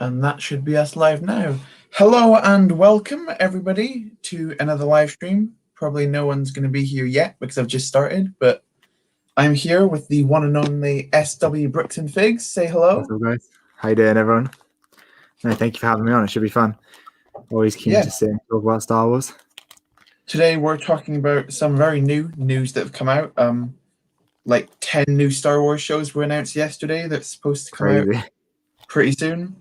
And that should be us live now. Hello and welcome everybody to another live stream. Probably no one's going to be here yet because I've just started, but I'm here with the one and only SW Bricks and Figs. Say hello. What's up, guys? How you doing, everyone? No, thank you for having me on. It should be fun. Always keen to sit and talk about Star Wars. Today we're talking about some very new news that have come out. Like 10 new Star Wars shows were announced yesterday that's supposed to come out pretty soon.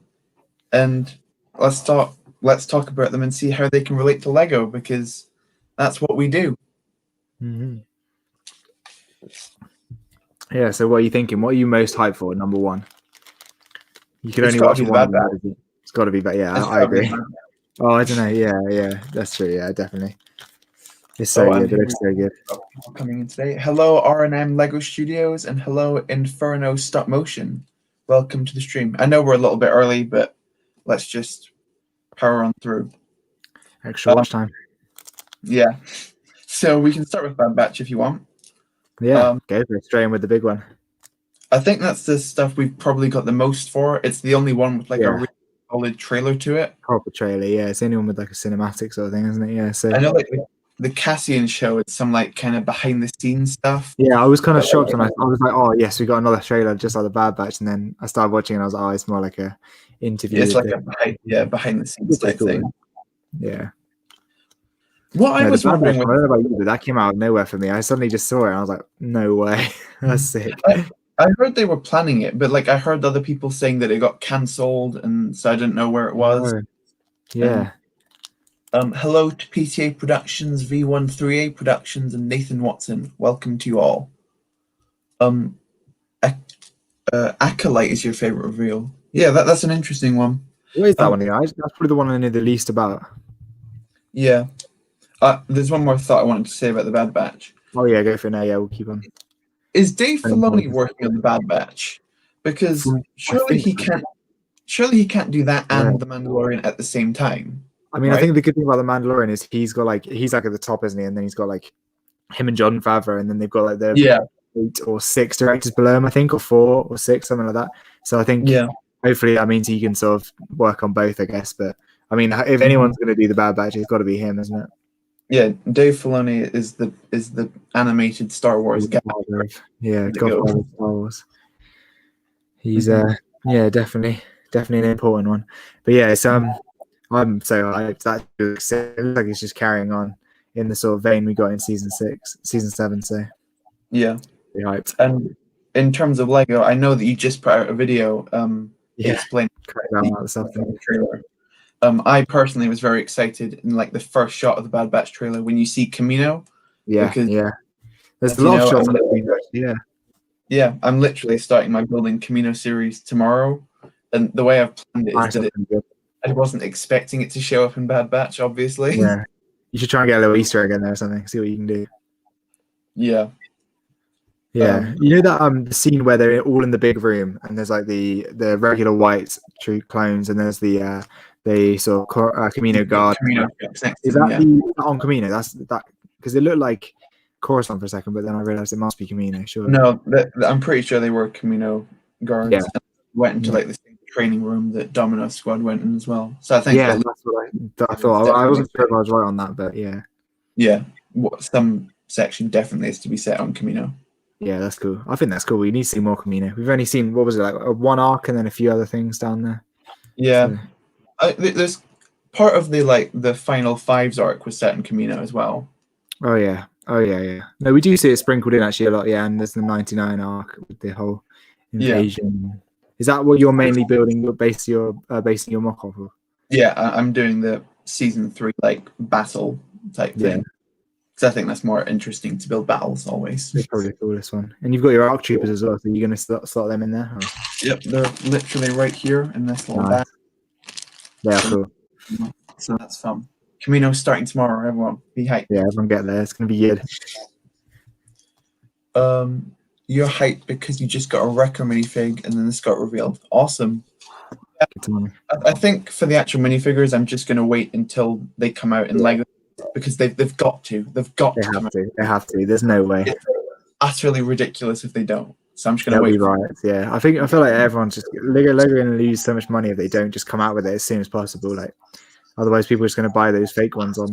And let's talk about them and see how they can relate to Lego, because that's what we do. Mm-hmm. Yeah, so what are you thinking? What are you most hyped for, number one? You can only watch one. It's got to be bad. Yeah, I agree. Oh, I don't know. Yeah, that's true. Yeah, definitely. It's so good. It looks so good. People coming in today. Hello, R&M Lego Studios, and hello, Inferno Stop Motion. Welcome to the stream. I know we're a little bit early, but let's just power on through. Extra watch time. Yeah. So we can start with Bad Batch if you want. Yeah, go for it. Straight in with the big one. I think that's the stuff we've probably got the most for. It's the only one with like a really solid trailer to it. Proper trailer, yeah. It's the only one with like a cinematic sort of thing, isn't it? Yeah. So I know like the Cassian show, it's some like kind of behind the scenes stuff. Yeah, I was kind of shocked when I was like, oh yes, we got another trailer just like the Bad Batch, and then I started watching and I was like, oh, it's more like a interview. Yeah, it's like a behind the scenes type thing. Yeah. What I was wondering, I don't know about you, but that came out of nowhere for me. I suddenly just saw it and I was like, no way. That's sick. I heard they were planning it, but like I heard other people saying that it got cancelled, and so I didn't know where it was. Oh. Yeah. Hello to PTA Productions, V13A Productions, and Nathan Watson. Welcome to you all. Acolyte is your favorite reveal. Yeah, that's an interesting one. What is that one, guys? That's probably the one I know the least about. Yeah. There's one more thought I wanted to say about the Bad Batch. Oh yeah, go for it now. Yeah, we'll keep on. Is Dave Filoni working on the Bad Batch? Because surely he can't do that and the Mandalorian at the same time. I mean, right? I think the good thing about the Mandalorian is he's like at the top, isn't he? And then he's got like him and Jon Favreau, and then they've got like the 8 or 6 directors below him, I think, or 4 or 6, something like that. So I think hopefully that means he can sort of work on both, I guess. But I mean, if anyone's going to do the Bad Batch, it's got to be him, isn't it? Yeah, Dave Filoni is the animated Star Wars guy. Yeah, Godfather of Star Wars. He's definitely an important one. But yeah, it's I'm so hyped. That looks like it's just carrying on in the sort of vein we got in season 7. So yeah, pretty hyped. And in terms of Lego, I know that you just put out a video explaining the trailer. I personally was very excited in like the first shot of the Bad Batch trailer when you see Kamino. Yeah. There's a lot of shots on it. Yeah, I'm literally starting my building Kamino series tomorrow, and the way I've planned it is that I wasn't expecting it to show up in Bad Batch, obviously. Yeah, you should try and get a little Easter egg in there or something. See what you can do. Yeah. Yeah, you know that the scene where they're all in the big room and there's like the regular white troop clones and there's the sort of Kamino guard. Is that on Kamino? That's that because it looked like Coruscant for a second, but then I realized it must be Kamino. Sure. No, I'm pretty sure they were Kamino guards. Yeah. Went into like the same training room that Domino Squad went in as well. So I think that's what I thought. I wasn't sure if I was right on that, but yeah. Yeah, some section definitely is to be set on Kamino. Yeah, that's cool. I think that's cool. We need to see more Kamino. We've only seen, what was it, like one arc and then a few other things down there. Yeah. So. There's part of the Final Fives arc was set in Kamino as well. Oh yeah. No, we do see it sprinkled in actually a lot, and there's the 99 arc with the whole invasion. Yeah. Is that what you're mainly building, basing your mock-off of? Yeah, I'm doing the season 3 like battle type thing. I think that's more interesting to build battles always. It's probably the coolest one. And you've got your ARC troopers as well, so you're going to slot them in there? Or? Yep, they're literally right here in this little bag. Yeah, cool. So that's fun. Kamino starting tomorrow, everyone. Be hyped. Yeah, everyone get there. It's going to be good. You're hyped because you just got a Wrecker minifig and then this got revealed. Awesome. I think for the actual minifigures, I'm just going to wait until they come out in Lego. Because they've got to. They have to. There's no way. It's utterly ridiculous if they don't. So I'm just going to wait. Right. Yeah, I feel like everyone's just Lego going to lose so much money if they don't just come out with it as soon as possible. Like, otherwise, people are just going to buy those fake ones on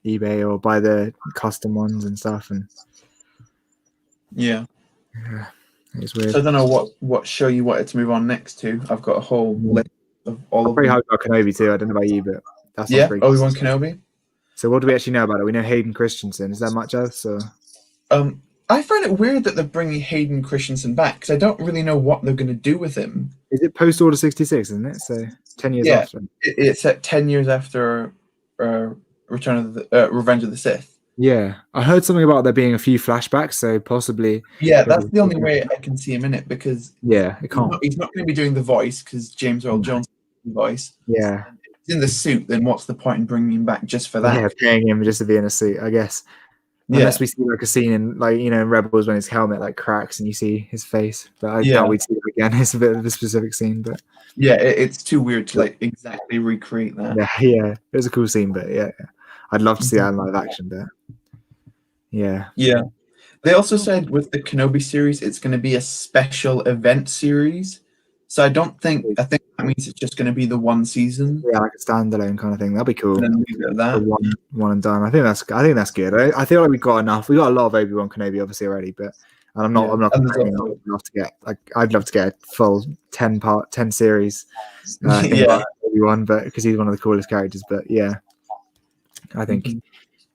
eBay or buy the custom ones and stuff. And yeah, it's weird. So I don't know what show you wanted to move on next to. I've got a whole list of all of them. Pretty hyped about Kenobi too. I don't know about you, but that's Obi-Wan Kenobi. So what do we actually know about it? We know Hayden Christensen. Is that much else? Or? I find it weird that they're bringing Hayden Christensen back because I don't really know what they're going to do with him. Is it post Order 66, isn't it? So 10 years after. It's at 10 years after Return of the Revenge of the Sith. Yeah, I heard something about there being a few flashbacks, so possibly. Yeah, that's the only way I can see him in it because it can't. He's not going to be doing the voice because James Earl Jones is the voice. Yeah. If he's in the suit, then what's the point in bringing him back just for that? Yeah, paying him just to be in a suit, I guess. Unless we see like a scene in in Rebels when his helmet like cracks and you see his face. But I doubt we'd see it again. It's a bit of a specific scene, but it's too weird to like exactly recreate that. Yeah, it was a cool scene, but I'd love to see that in live action, but yeah. They also said with the Kenobi series, it's going to be a special event series. So I think that means it's just going to be the one season. Yeah, like a standalone kind of thing. That'd be cool. And then leave it at that. One and done. I think that's good. I feel like we've got enough. We got a lot of Obi-Wan Kenobi obviously already, but I'm not enough to get I'd love to get a full 10 series. Obi-Wan, but because he's one of the coolest characters. But yeah, I think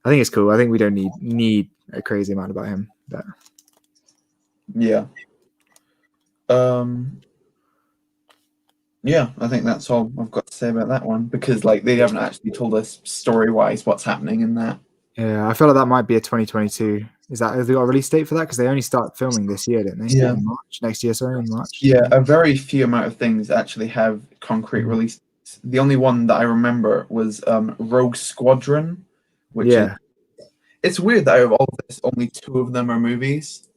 it's cool. I think we don't need a crazy amount about him. But I think that's all I've got to say about that one because they haven't actually told us story-wise what's happening in that. Yeah, I feel like that might be a 2022. Have they got a release date for that? Because they only start filming this year, didn't they? Yeah. In March. Next year, sorry, in March. Yeah, a very few amount of things actually have concrete release dates. The only one that I remember was Rogue Squadron, which it's weird that out of all of this, only 2 of them are movies.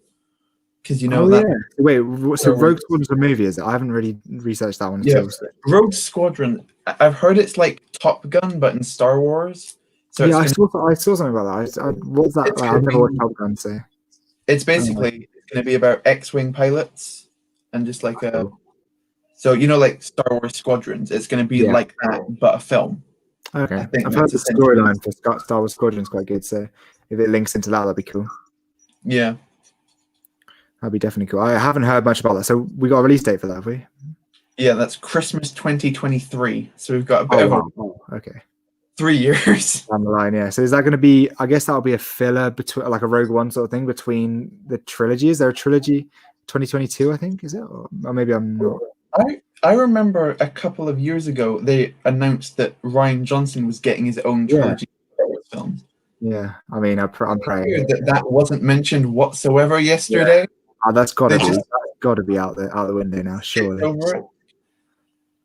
Because Wait, so Rogue Squadron's a movie, is it? I haven't really researched that one until. Rogue Squadron, I've heard it's like Top Gun, but in Star Wars. So I saw something about that. What's that? I've never watched Top Gun, so. It's basically going to be about X-Wing pilots and just like a... So, like Star Wars Squadrons, it's going to be like that, but a film. Okay. I've heard the storyline for Star Wars Squadrons quite good, so if it links into that, that'd be cool. Yeah. That'd be definitely cool. I haven't heard much about that. So we got a release date for that, have we? Yeah, that's Christmas 2023. So we've got a bit okay. 3 years down the line. Yeah. So is that going to be? I guess that'll be a filler between, like a Rogue One sort of thing between the trilogy. Is there a trilogy? 2022, I think, is it? Or maybe I'm not. I remember a couple of years ago they announced that Rian Johnson was getting his own trilogy film. Yeah, I mean, I'm praying that wasn't mentioned whatsoever yesterday. Yeah. Oh, that's got to be out the window now, surely.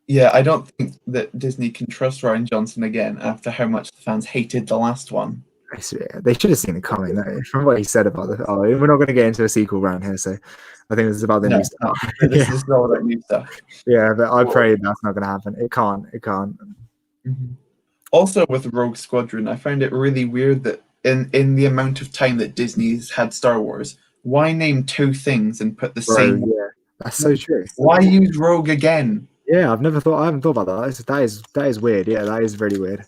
Yeah, I don't think that Disney can trust Rian Johnson again after how much the fans hated the last one. They should have seen it coming. From what he said about we're not going to get into a sequel round here, so I think this is about the new stuff. This is all about new stuff. Yeah, but I pray that's not going to happen. It can't. Mm-hmm. Also, with Rogue Squadron, I found it really weird that in the amount of time that Disney's had Star Wars, why name 2 things and put the same? Yeah, that's so true. Why use Rogue again? Yeah, I haven't thought about that. That is weird. Yeah, that is really weird.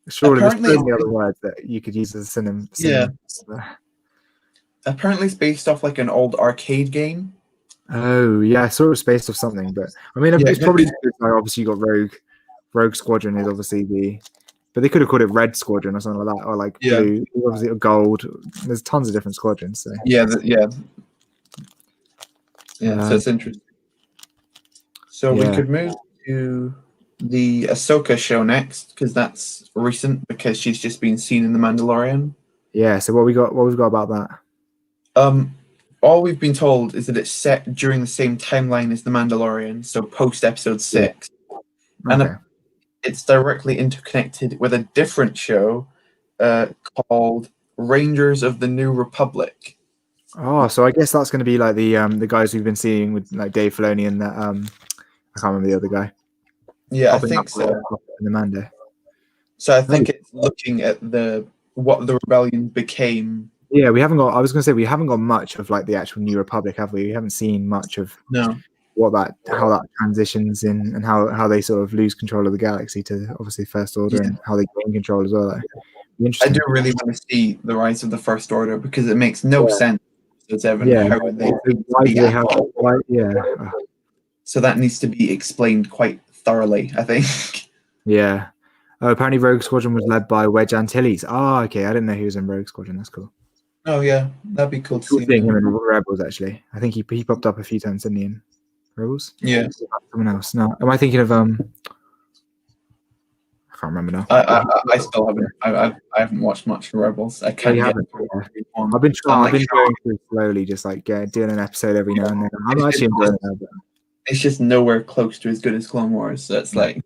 Surely there's so many other words that you could use as a synonym. Yeah. Apparently, it's based off like an old arcade game. Oh yeah, sort of based off something, but I mean, it's probably obviously you got Rogue Squadron is obviously but they could have called it Red Squadron or something like that, or like blue, obviously, or gold. There's tons of different squadrons. So. So it's interesting. So we could move to the Ahsoka show next because that's recent because she's just been seen in The Mandalorian. Yeah. So what we've got about that? All we've been told is that it's set during the same timeline as The Mandalorian, so post episode 6, and it's directly interconnected with a different show called Rangers of the New Republic. Oh, so I guess that's going to be like the guys we've been seeing with like Dave Filoni and that I can't remember the other guy. Yeah, I think so. In the Mando. So I think it's looking at what the rebellion became Yeah, we haven't got. I was going to say we haven't got much of like the actual New Republic, have we? We haven't seen much of how that transitions in, and how they sort of lose control of the galaxy to obviously First Order, and how they gain control as well. I do really want to see the rise of the First Order because it makes no sense. It's ever how they So that needs to be explained quite thoroughly, I think. Yeah. Oh, apparently Rogue Squadron was led by Wedge Antilles. Oh, okay. I didn't know he was in Rogue Squadron. That's cool. Oh yeah, that'd be cool to see him in Rebels. Actually, I think he popped up a few times, didn't he, in Rebels? Yeah. Someone else. No, am I thinking of I can't remember now. I still haven't. I haven't watched much of Rebels. I can't. I've been going through slowly, just like doing an episode every now and then. I'm actually enjoying it. But it's just nowhere close to as good as Clone Wars. So it's like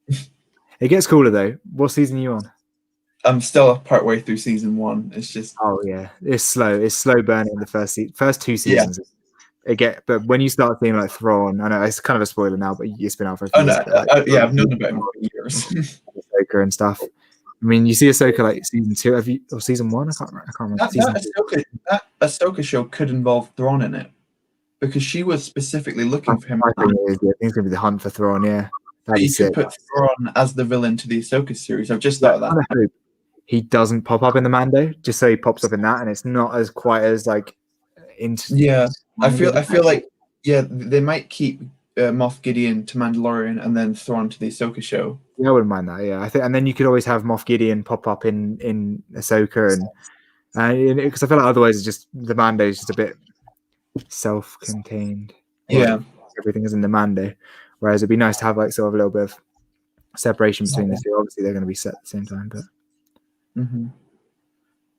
it gets cooler though. What season are you on? I'm still partway through season 1. It's just it's slow. It's slow burning the first 2 seasons. But when you start seeing like Thrawn, I know it's kind of a spoiler now, but it's been out for a few years. I've known about him for years. Ahsoka and stuff. I mean, you see Ahsoka like season 2, or season 1? I can't remember. That Ahsoka show could involve Thrawn in it because she was specifically looking for him. I think it's going to be the hunt for Thrawn. Yeah, you could put Thrawn as the villain to the Ahsoka series. I've just thought of that. I hope he doesn't pop up in the Mando, just so he pops up in that, and it's not as quite as like into. Yeah, I feel like they might keep Moff Gideon to Mandalorian and then Thrawn to the Ahsoka show. Yeah, I wouldn't mind that. Yeah, I think, and then you could always have Moff Gideon pop up in Ahsoka, and because I feel like otherwise it's just the Mando is just a bit self-contained. Yeah, everything is in the Mando, whereas it'd be nice to have like sort of a little bit of separation between the two. Obviously, they're going to be set at the same time, but. Mm-hmm.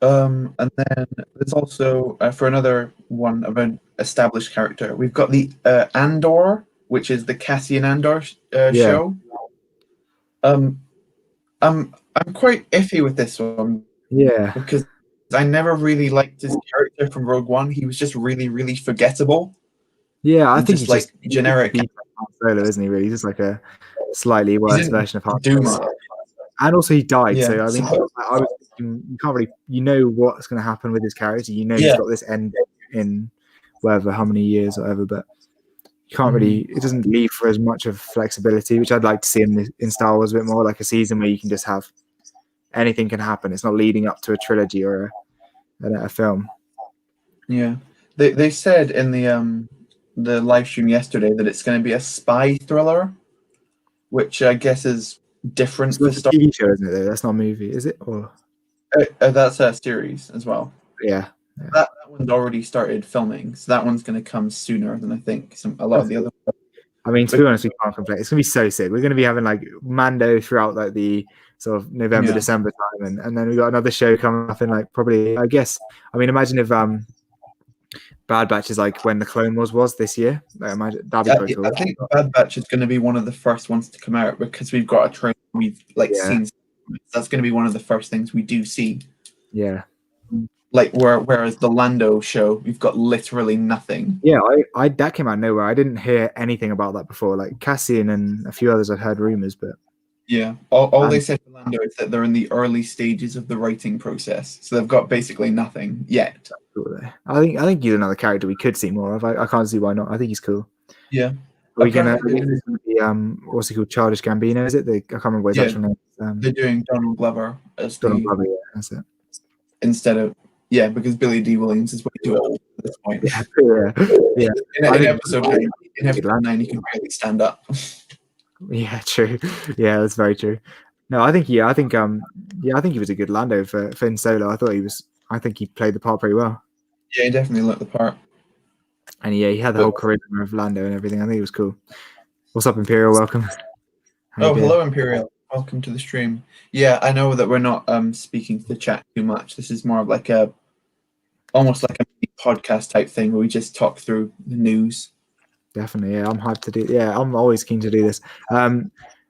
And then there's also for another one of an established character, we've got the Andor, which is the Cassian Andor show. I'm quite iffy with this one. Yeah, because I never really liked his character from Rogue One. He was just really, really forgettable. Yeah, I think he's like generic. Solo, isn't he? Really, he's just like a slightly worse version of Han Solo. And also, he died. Yeah. So I mean, I was thinking, you can't really, what's going to happen with his character. He's got this end in how many years or whatever, but you can't really. It doesn't leave for as much of flexibility, which I'd like to see in Star Wars a bit more, like a season where you can just have anything can happen. It's not leading up to a trilogy or a film. Yeah, they said in the live stream yesterday that it's going to be a spy thriller, which I guess is different. It's a TV show, isn't it? Though? That's not a movie, is it? Or that's a series as well. Yeah. That one's already started filming, so that one's going to come sooner than I think a lot of the other. I mean, to be honest, we can't complain. It's going to be so sick. We're going to be having like Mando throughout like the sort of November, December time, and then we got another show coming up in like probably. I guess. I mean, imagine if Bad Batch is like when the Clone Wars was this year. Like, imagine that'd be quite cool. I think Bad Batch is going to be one of the first ones to come out because we've got a trailer. We've seen. That's going to be one of the first things we do see. Yeah. Like whereas the Lando show, we've got literally nothing. Yeah, I that came out of nowhere. I didn't hear anything about that before. Like Cassian and a few others, I'd heard rumors, but yeah, all they said for Lando is that they're in the early stages of the writing process, so they've got basically nothing yet. I think he's another character we could see more of. I can't see why not. I think he's cool. Yeah. Are we gonna what's he called? Childish Gambino, is it? I can't remember his actual name. They're doing Donald Glover as Donald Glover. Yeah, that's it. Instead of because Billy D. Williams is way too old at this point. Yeah. In episode 9, he can barely stand up. Yeah, true. Yeah, that's very true. No, I think he was a good Lando for Finn Solo. I think he played the part pretty well. Yeah, he definitely looked the part. And he had the whole charisma of Lando and everything. I think it was cool. What's up, Imperial? Welcome. Hello, Imperial. Welcome to the stream. Yeah, I know that we're not speaking to the chat too much. This is more of like almost like a podcast type thing where we just talk through the news. Definitely, yeah. I'm hyped to do. Yeah, I'm always keen to do this.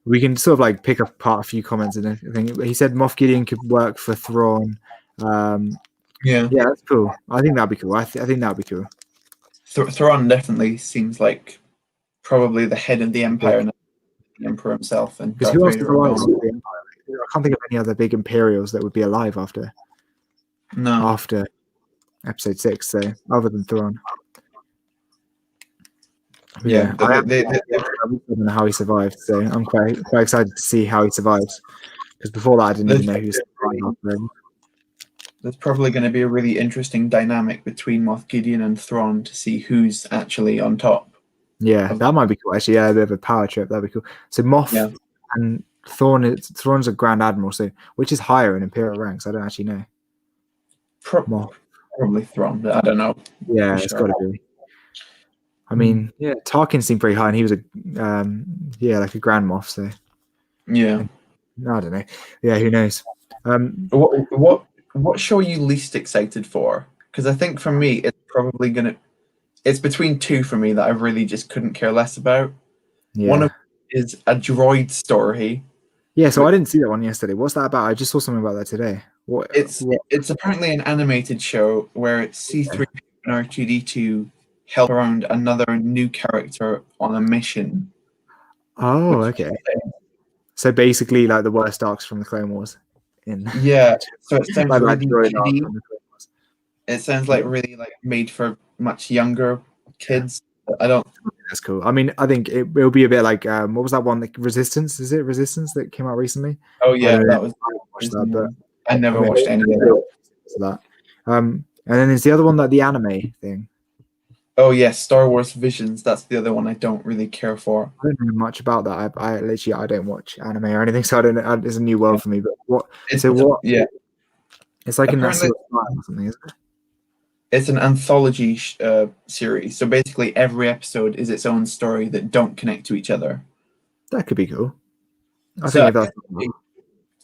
We can sort of like pick apart a few comments and everything. He said Moff Gideon could work for Thrawn. Yeah, that's cool. I think that'd be cool. I think that'd be cool. Thrawn definitely seems like probably the head of the Empire, and the Emperor himself. And who else is alive? I can't think of any other big Imperials that would be alive after. No. After episode 6. So other than Thrawn. Yeah, I don't know how he survived, so I'm quite excited to see how he survives. Because before that, I didn't even know he was surviving. There's probably going to be a really interesting dynamic between Moff Gideon and Thrawn to see who's actually on top. Yeah, that might be cool. Actually, yeah, a bit of a power trip. That'd be cool. So Moff and Thrawn's a Grand Admiral, so which is higher in Imperial ranks? I don't actually know. Probably Thrawn, but I don't know. Yeah, it's got to be. I mean, yeah, Tarkin seemed pretty high, and he was like a Grand Moff. So yeah, I don't know. Yeah, who knows? What show are you least excited for? Because I think for me, it's probably gonna. It's between two for me that I really just couldn't care less about. Yeah. One of them is a droid story. Yeah, so I didn't see that one yesterday. What's that about? I just saw something about that today. It's apparently an animated show where it's C3PO and R2D2 help around another new character on a mission. Oh, okay. So basically, like the worst arcs from the Clone Wars. Yeah, so it sounds really it sounds like really like made for much younger kids. I don't. That's cool. I mean, I think it will be a bit like what was that one? Like Resistance? Is it Resistance that came out recently? Oh yeah, that was. But I never watched any of that. And then there's the other one, like the anime thing. Oh yes, Star Wars Visions. That's the other one I don't really care for. I don't know much about that. I literally I don't watch anime or anything, so I don't know. It's a new world for me. But what? Yeah, it's like in that sort of style or something, isn't it? It's an anthology series. So basically, every episode is its own story that don't connect to each other. That could be cool. I think that's.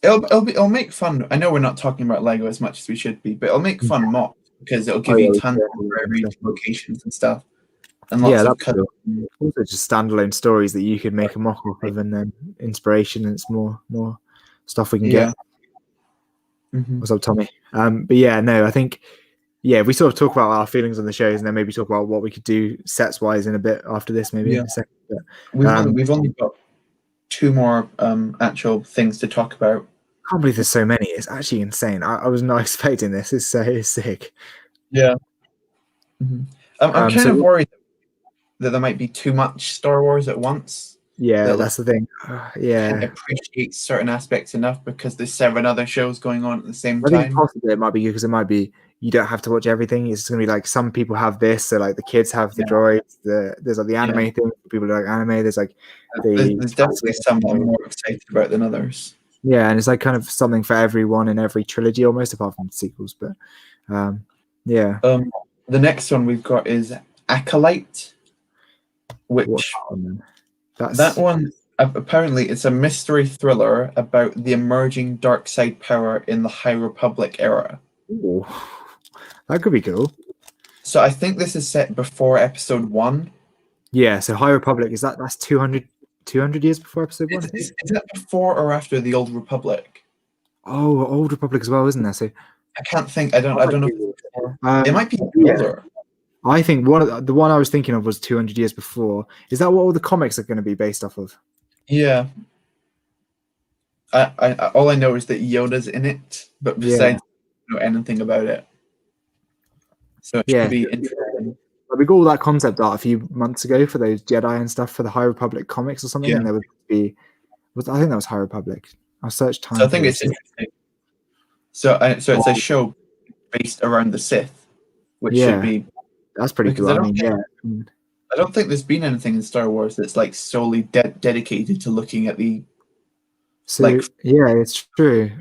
It'll make fun. I know we're not talking about Lego as much as we should be, but it'll make fun mocks because it'll give you tons of every locations and stuff. And lots of cool. Also just standalone stories that you could make a mock up of, and then inspiration, and it's more stuff we can get. What's up, Tommy? But yeah, no, I think if we sort of talk about our feelings on the shows and then maybe talk about what we could do sets wise in a bit after this, maybe in a second. But, we've only got 2 more actual things to talk about. I can't believe there's so many. It's actually insane. I was not expecting this. It's so sick. Yeah. I'm kind of worried that there might be too much Star Wars at once. Yeah, that's the thing. Can't appreciate certain aspects enough because there's 7 other shows going on at the same time. I think possibly it might be because it might be you don't have to watch everything. It's going to be like some people have this, so like the kids have the droids. There's like the anime thing. People who like anime. There's like there's definitely some I'm more excited about than others. Yeah, and it's like kind of something for everyone in every trilogy almost, apart from the sequels. But yeah. The next one we've got is Acolyte, which that one apparently it's a mystery thriller about the emerging dark side power in the High Republic era. Ooh, that could be cool. So I think this is set before Episode 1. Yeah, so High Republic that's 200 years before Episode 1. Is that before or after the Old Republic? Oh, Old Republic as well, isn't there? So I can't think. I don't know. It might be older. I think the one I was thinking of was 200 years before. Is that what all the comics are going to be based off of? Yeah. I all I know is that Yoda's in it, but besides, I don't know anything about it. So it should be interesting. We got all that concept art a few months ago for those Jedi and stuff for the High Republic comics or something, and there would be. I think that was High Republic. I'll search time. So I think it's interesting. So it's a show based around the Sith, which should be. That's pretty cool. I don't think there's been anything in Star Wars that's like solely dedicated to looking at the. So it's true.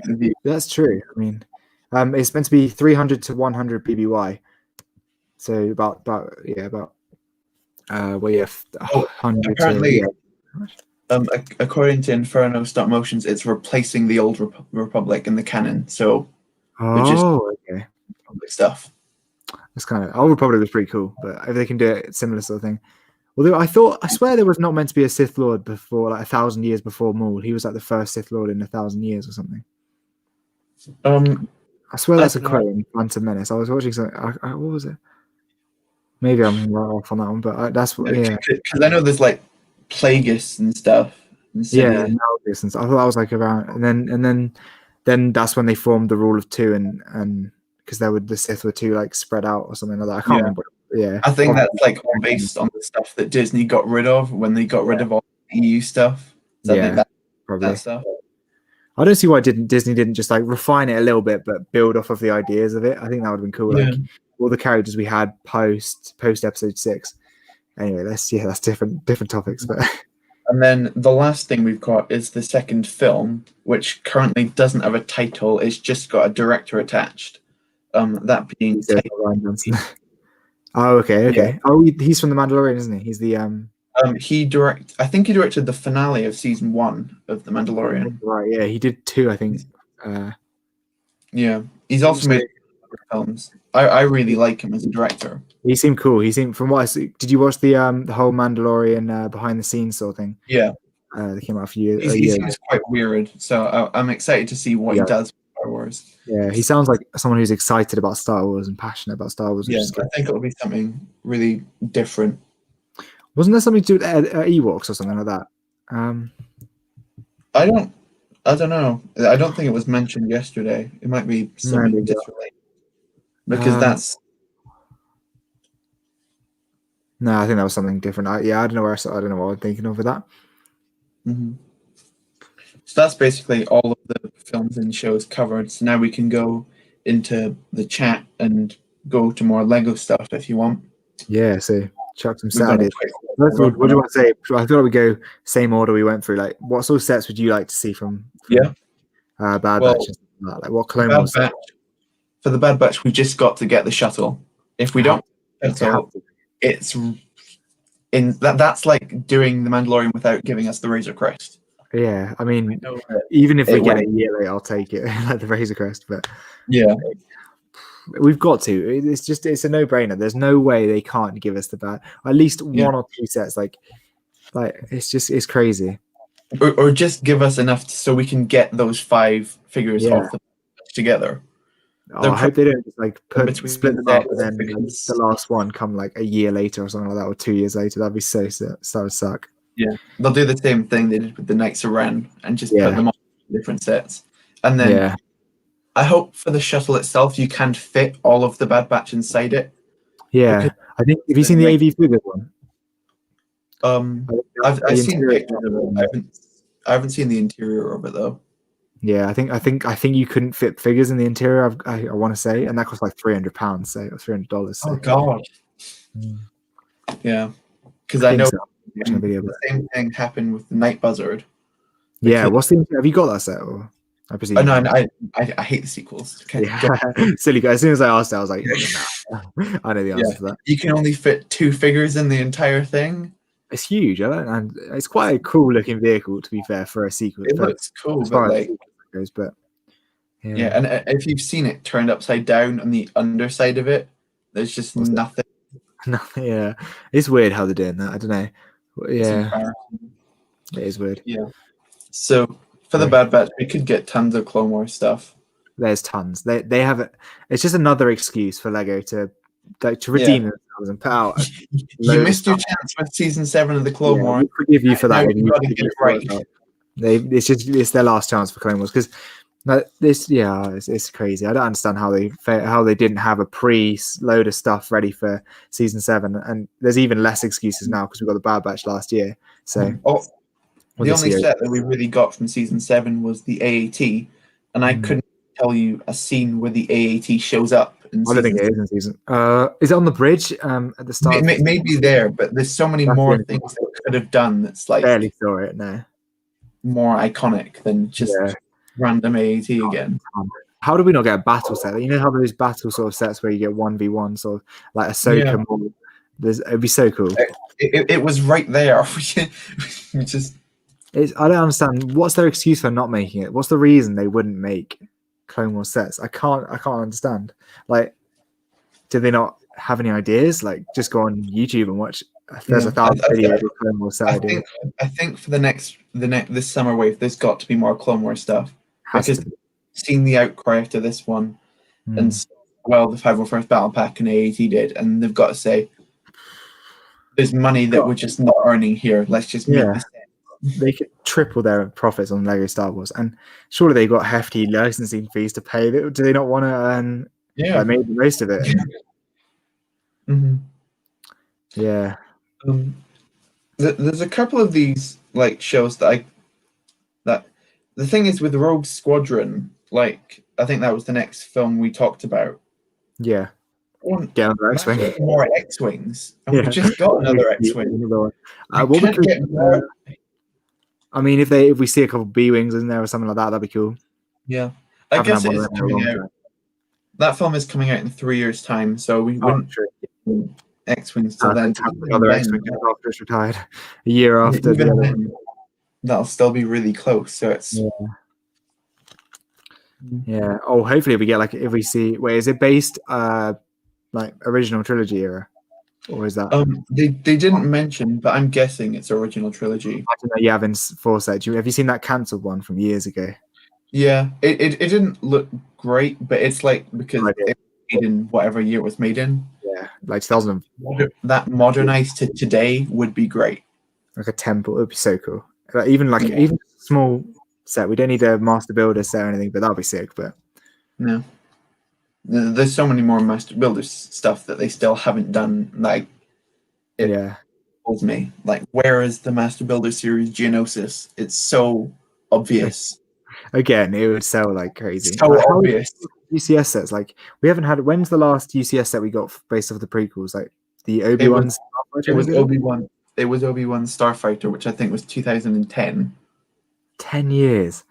That's true. I mean, it's meant to be 300 to 100 PBY. So about 100. Apparently, according to Inferno Stop Motions, it's replacing the Old Republic in the canon. So, okay, stuff. That's kind of Old Republic was pretty cool, but if they can do it, similar sort of thing. Although I swear there was not meant to be a Sith Lord before, like 1,000 years before Maul. He was like the first Sith Lord in 1,000 years or something. I swear that's a quote in Phantom Menace. I was watching something. What was it? Maybe I'm right off on that one, but that's what. Yeah, because I know there's like Plagueis and stuff. Yeah, Malgus and stuff. I thought that was like around, and then that's when they formed the Rule of Two and because the Sith were too like spread out or something like that. I can't remember. Yeah, I think that's like all based on the stuff that Disney got rid of when they got rid of all the EU stuff. So I think probably. That stuff. I don't see why Disney didn't just like refine it a little bit, but build off of the ideas of it. I think that would have been cool. Like all the characters we had post episode 6. Anyway, that's different topics, but. And then the last thing we've got is the second film, which currently doesn't have a title. It's just got a director attached. That being Ryan Johnson. Oh, okay. Yeah. Oh, he's from The Mandalorian, isn't he? He's the I think he directed the finale of season 1 of The Mandalorian. Right. Yeah, he did 2, I think. Yeah, he's also made films. I really like him as a director. He seemed cool. He seemed, from what I see. Did you watch the whole Mandalorian behind the scenes sort of thing? Yeah, that came out a few years. He seems quite weird, so I'm excited to see what he does with Star Wars. Yeah, he sounds like someone who's excited about Star Wars and passionate about Star Wars. Yeah, I think it'll be something really different. Wasn't there something to do with Ewoks or something like that? I don't know. I don't think it was mentioned yesterday. It might be something disrelated. Because that's... No, I think that was something different. I don't know I don't know what I'm thinking of with that. Mm-hmm. So that's basically all of the films and shows covered. So now we can go into the chat and go to more Lego stuff if you want. Yeah, so chuck some Saturdays. What do you want to say? I thought we'd go same order we went through. Like, what sort of sets would you like to see from Bad Batch? Like, what Clone Wars? For the Bad Batch, we just got to get the shuttle. If we don't, it's in that's like doing the Mandalorian without giving us the Razor Crest. Yeah, I mean, even if we get it a year later, I'll take it, like the Razor Crest. But yeah, we've got to. It's a no-brainer. There's no way they can't give us at least one or two sets. Like it's crazy. Or just give us enough so we can get those 5 figures off the together. I hope they don't just like split them up and then the last one come like a year later or something like that, or 2 years later. That'd be so would suck. Yeah, they'll do the same thing they did with the Knights of Ren and just put them on different sets. And then I hope for the shuttle itself you can fit all of the Bad Batch inside it. Yeah, I think. Have you seen the AV figures one? I've seen pictures of it. I haven't seen the interior of it though. Yeah, I think you couldn't fit figures in the interior. I want to say, and that cost like £300, so $300. So. Oh God. Yeah, because I know the same thing happened with the Night Buzzard. Yeah, have you got that set? Or I presume. Oh, no, I hate the sequels. Silly guy. As soon as I asked, I was like, nah. I know the answer to that. You can only fit 2 figures in the entire thing. It's huge, and it's quite a cool looking vehicle. To be fair, for a sequel, it looks cool. As far as it goes, but and if you've seen it turned upside down on the underside of it, there's just nothing. Nothing. Yeah, it's weird how they're doing that. I don't know. Yeah, it is weird. Yeah. So for the Bad Batch, we could get tons of Clone Wars stuff. There's tons. They have it. It's just another excuse for Lego to redeem themselves and put out. You missed your chance with season 7 of the Clone Wars. We forgive you for that. You got to get it right. It's their last chance for Clone Wars because it's crazy. I don't understand how they didn't have a load of stuff ready for season 7, and there's even less excuses now because we got the Bad Batch last year. So the only set that we really got from season 7 was the AAT, and I couldn't tell you a scene where the AAT shows up. I don't think it is in season. Is it on the bridge at the start? Maybe there, but there's so many more things that could have done that's like barely saw it. No, more iconic than just random AAT again. How do we not get a battle set? You know how those battle sort of sets where you get 1v1, sort of like Ahsoka. It'd be so cool. It was right there. I don't understand. What's their excuse for not making it? What's the reason they wouldn't make Clone Wars sets? I can't understand. Like, do they not have any ideas? Like, just go on YouTube and watch. There's 1,000 videos of Clone Wars set ideas. I think for this summer wave, there's got to be more Clone Wars stuff. Because seen the outcry after this one, and the 501st Battle Pack and AAT did, and they've got to say, there's money that we're just not earning here. Let's just make this. They could triple their profits on Lego Star Wars, and surely they've got hefty licensing fees to pay. Do they not want to earn I made the most of it. Mm-hmm. Yeah. There's a couple of these like shows that the thing is with Rogue Squadron, like I think that was the next film we talked about. Yeah. Get another X-wing. More X-wings, and we just got another X-wing. What we could get more. I mean, if we see a couple of B-wings in there or something like that, that'd be cool. Yeah, I guess it is coming out. That film is coming out in 3 years' time, so we wouldn't X-wings till then. Another X-wing after it's retired, a year after. That'll still be really close. So it's yeah. Oh, hopefully we get if we see. Wait, is it based like original trilogy era, or is that? They didn't mention, but I'm guessing it's original trilogy. I don't know. Yavin Foresight. Have you seen that cancelled one from years ago? Yeah, it didn't look great, but it's because it made in whatever year it was made in. Yeah, like 2000. That modernized to today would be great. Like a temple, it would be so cool. Even a small set. We don't need a master builder set or anything, but that'll be sick. But no, there's so many more master builder stuff that they still haven't done. It holds me. Where is the master builder series Geonosis? It's so obvious. Again, it would sell like crazy. So obvious. UCS sets, we haven't had. When's the last UCS set we got based off the prequels? Like the Obi-Wan. It was Obi-Wan. It was Obi-Wan Starfighter, which I think was 2010. 10 years.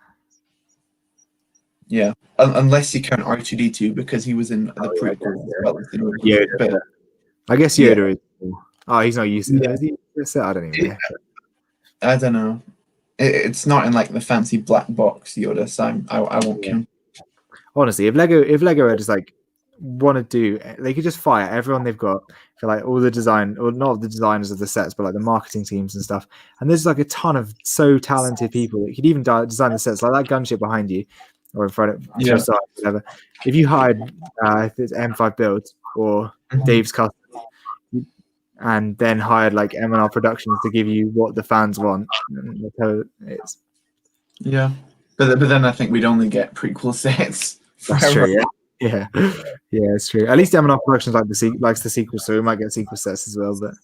Yeah, unless you count R2-D2 because he was in the prequel as well. Yoda. I guess Yoda is. Oh, he's not used to it. Is he? I don't even know. I don't know. It's not in the fancy black box Yoda, so I won't count. Honestly, if Lego just want to do, they could just fire everyone they've got for all the design, or not the designers of the sets, but the marketing teams and stuff. And there's a ton of so talented people that could even design the sets, like that gunship behind you or in front of your side, whatever. If you hired if it's M5 Builds or Dave's Custom, and then hired M&R Productions to give you what the fans want, it's but then I think we'd only get prequel sets. That's true. Yeah, it's true. At least M&R Productions likes the sequel, so we might get sequel sets as well. But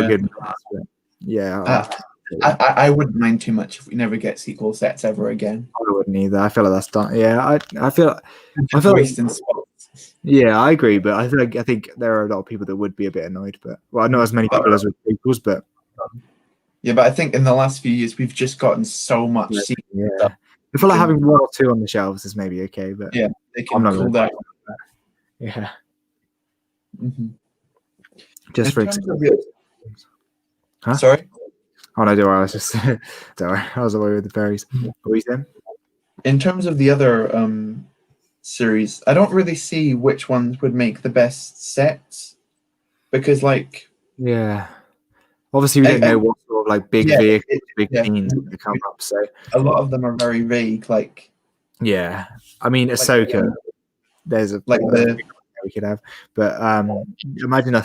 good. I wouldn't mind too much if we never get sequel sets ever again. I wouldn't either. I feel like that's done. Yeah, I feel wasting spots. Yeah, I agree, but I think there are a lot of people that would be a bit annoyed. But not as many people as with sequels. But but I think in the last few years we've just gotten so much sequel stuff. I feel like having one or two on the shelves is maybe okay, but they can cool down. Yeah. Mm-hmm. Just for example. Huh? Sorry? Oh no, don't worry. I was away with the berries. What were you saying? In terms of the other series, I don't really see which ones would make the best sets because obviously we don't know what sort of big vehicles, big teams that come up. So a lot of them are very vague. I mean Ahsoka. There's a we could have, but imagine a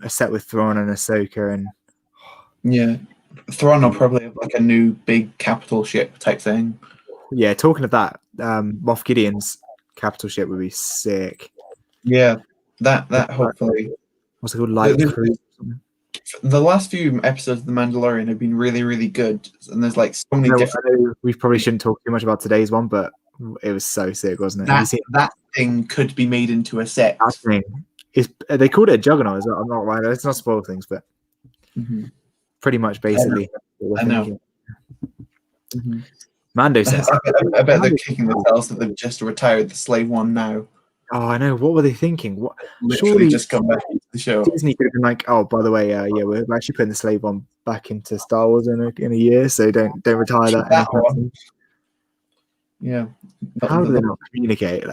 set with Thrawn and Ahsoka, and Thrawn will probably have a new big capital ship type thing. Yeah, talking of that, Moff Gideon's capital ship would be sick. Yeah, that hopefully. What's it called? Light Cruise. The last few episodes of The Mandalorian have been really, really good, and there's so many different. We probably shouldn't talk too much about today's one, but it was so sick, wasn't it? That thing could be made into a set. That thing they called it a Juggernaut. I'm not right. Let's not spoil things, but pretty much basically. I know. Mando says. I bet they're kicking themselves that they've just retired the Slave One now. Oh, I know. What were they thinking? What? Literally just come back into the show. Disney could have been oh, by the way, we're actually putting the Slave One back into Star Wars in a year, so don't retire that one. Yeah. How do they not communicate?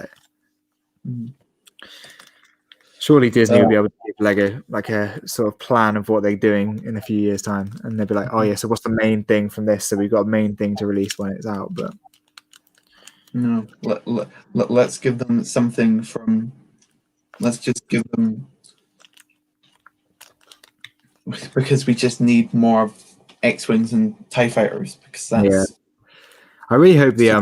Surely Disney would be able to give Lego a sort of plan of what they're doing in a few years' time, and they'd be oh yeah, so what's the main thing from this? So we've got a main thing to release when it's out, but. No, let's give them something from. Let's just give them because we just need more X-wings and TIE fighters because that's. Yeah. I really hope the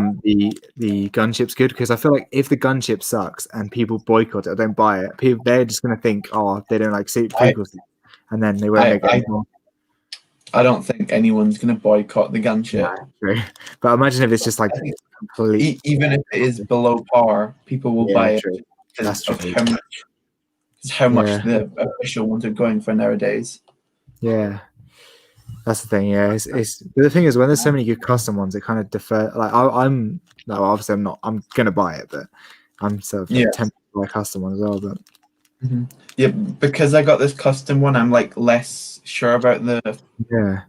gunship's good, because I feel like if the gunship sucks and people boycott it or don't buy it, they're just gonna think, oh, they don't like prequels, and then they won't make it anymore. I don't think anyone's gonna boycott the gunship. Yeah, but imagine if it's just like complete. Even if it is below par, people will buy it because of how much the official ones are going for nowadays. Yeah. That's the thing, yeah. But the thing is, when there's so many good custom ones, it kind of defer. Like obviously I'm gonna buy it, but I'm sort of tempted to buy custom one as well. But yeah, because I got this custom one, I'm like less sure about the. Yeah,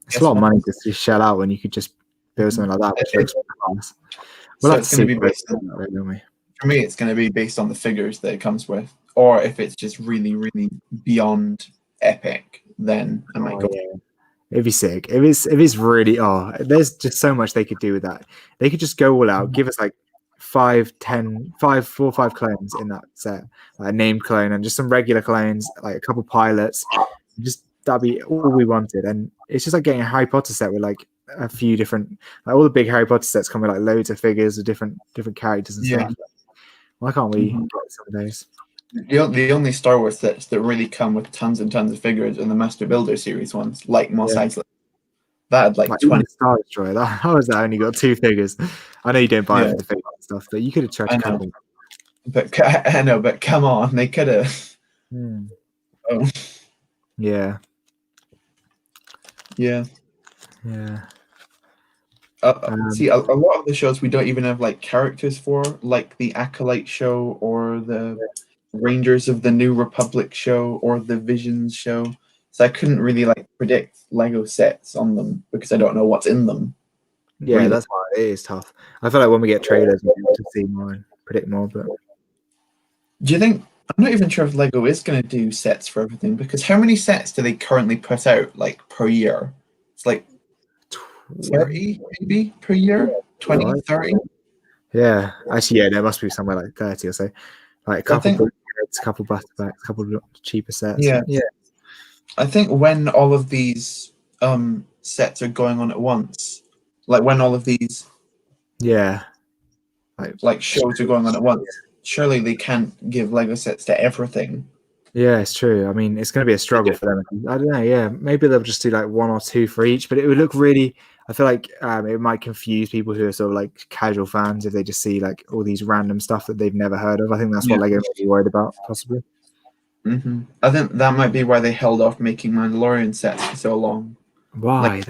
it's a lot of money to shell out when you could just build something like that, which looks nice. Well, so it's going to be based on that, don't we? For me, it's going to be based on the figures that it comes with, or if it's just really, really beyond epic, then I might go. Yeah. It'd be sick. If it's really there's just so much they could do with that. They could just go all out, give us like 4 or 5 clones in that set, like a named clone and just some regular clones, like a couple pilots. Just that'd be all we wanted. And it's just like getting a Harry Potter set with like a few different, like all the big Harry Potter sets come with like loads of figures of different characters and stuff. Why can't we get some of those? The only Star Wars sets that really come with tons and tons of figures are the Master Builder series ones, like Mos Eisley. That had like 20. Star Destroyer. How is that only got 2 figures? I know you don't buy it for the figure stuff, but you could have tried to come. But I know, but come on, they could have. Oh. Yeah. Yeah. Yeah. See, a lot of the shows we don't even have like characters for, like the Acolyte show or the Rangers of the New Republic show or the Visions show. So I couldn't really like predict Lego sets on them because I don't know what's in them. Yeah, really. That's why it is tough. I feel like when we get trailers, we'll be able to see more and predict more. But do you think? I'm not even sure if Lego is going to do sets for everything, because how many sets do they currently put out like per year? It's like 30 maybe per year, 20, 30. Yeah, actually, there must be somewhere like 30 or so. Like a couple back-to-backs, a couple of cheaper sets. Yeah. I think when all of these sets are going on at once, like when all of these like shows are going on at once, surely they can't give Lego sets to everything. Yeah, it's true. I mean, it's going to be a struggle for them. I don't know. Yeah, maybe they'll just do like 1 or 2 for each, but it would look really. I feel like it might confuse people who are sort of like casual fans if they just see like all these random stuff that they've never heard of. I think that's what Lego may be worried about, possibly. I think that might be why they held off making Mandalorian sets for so long. Why?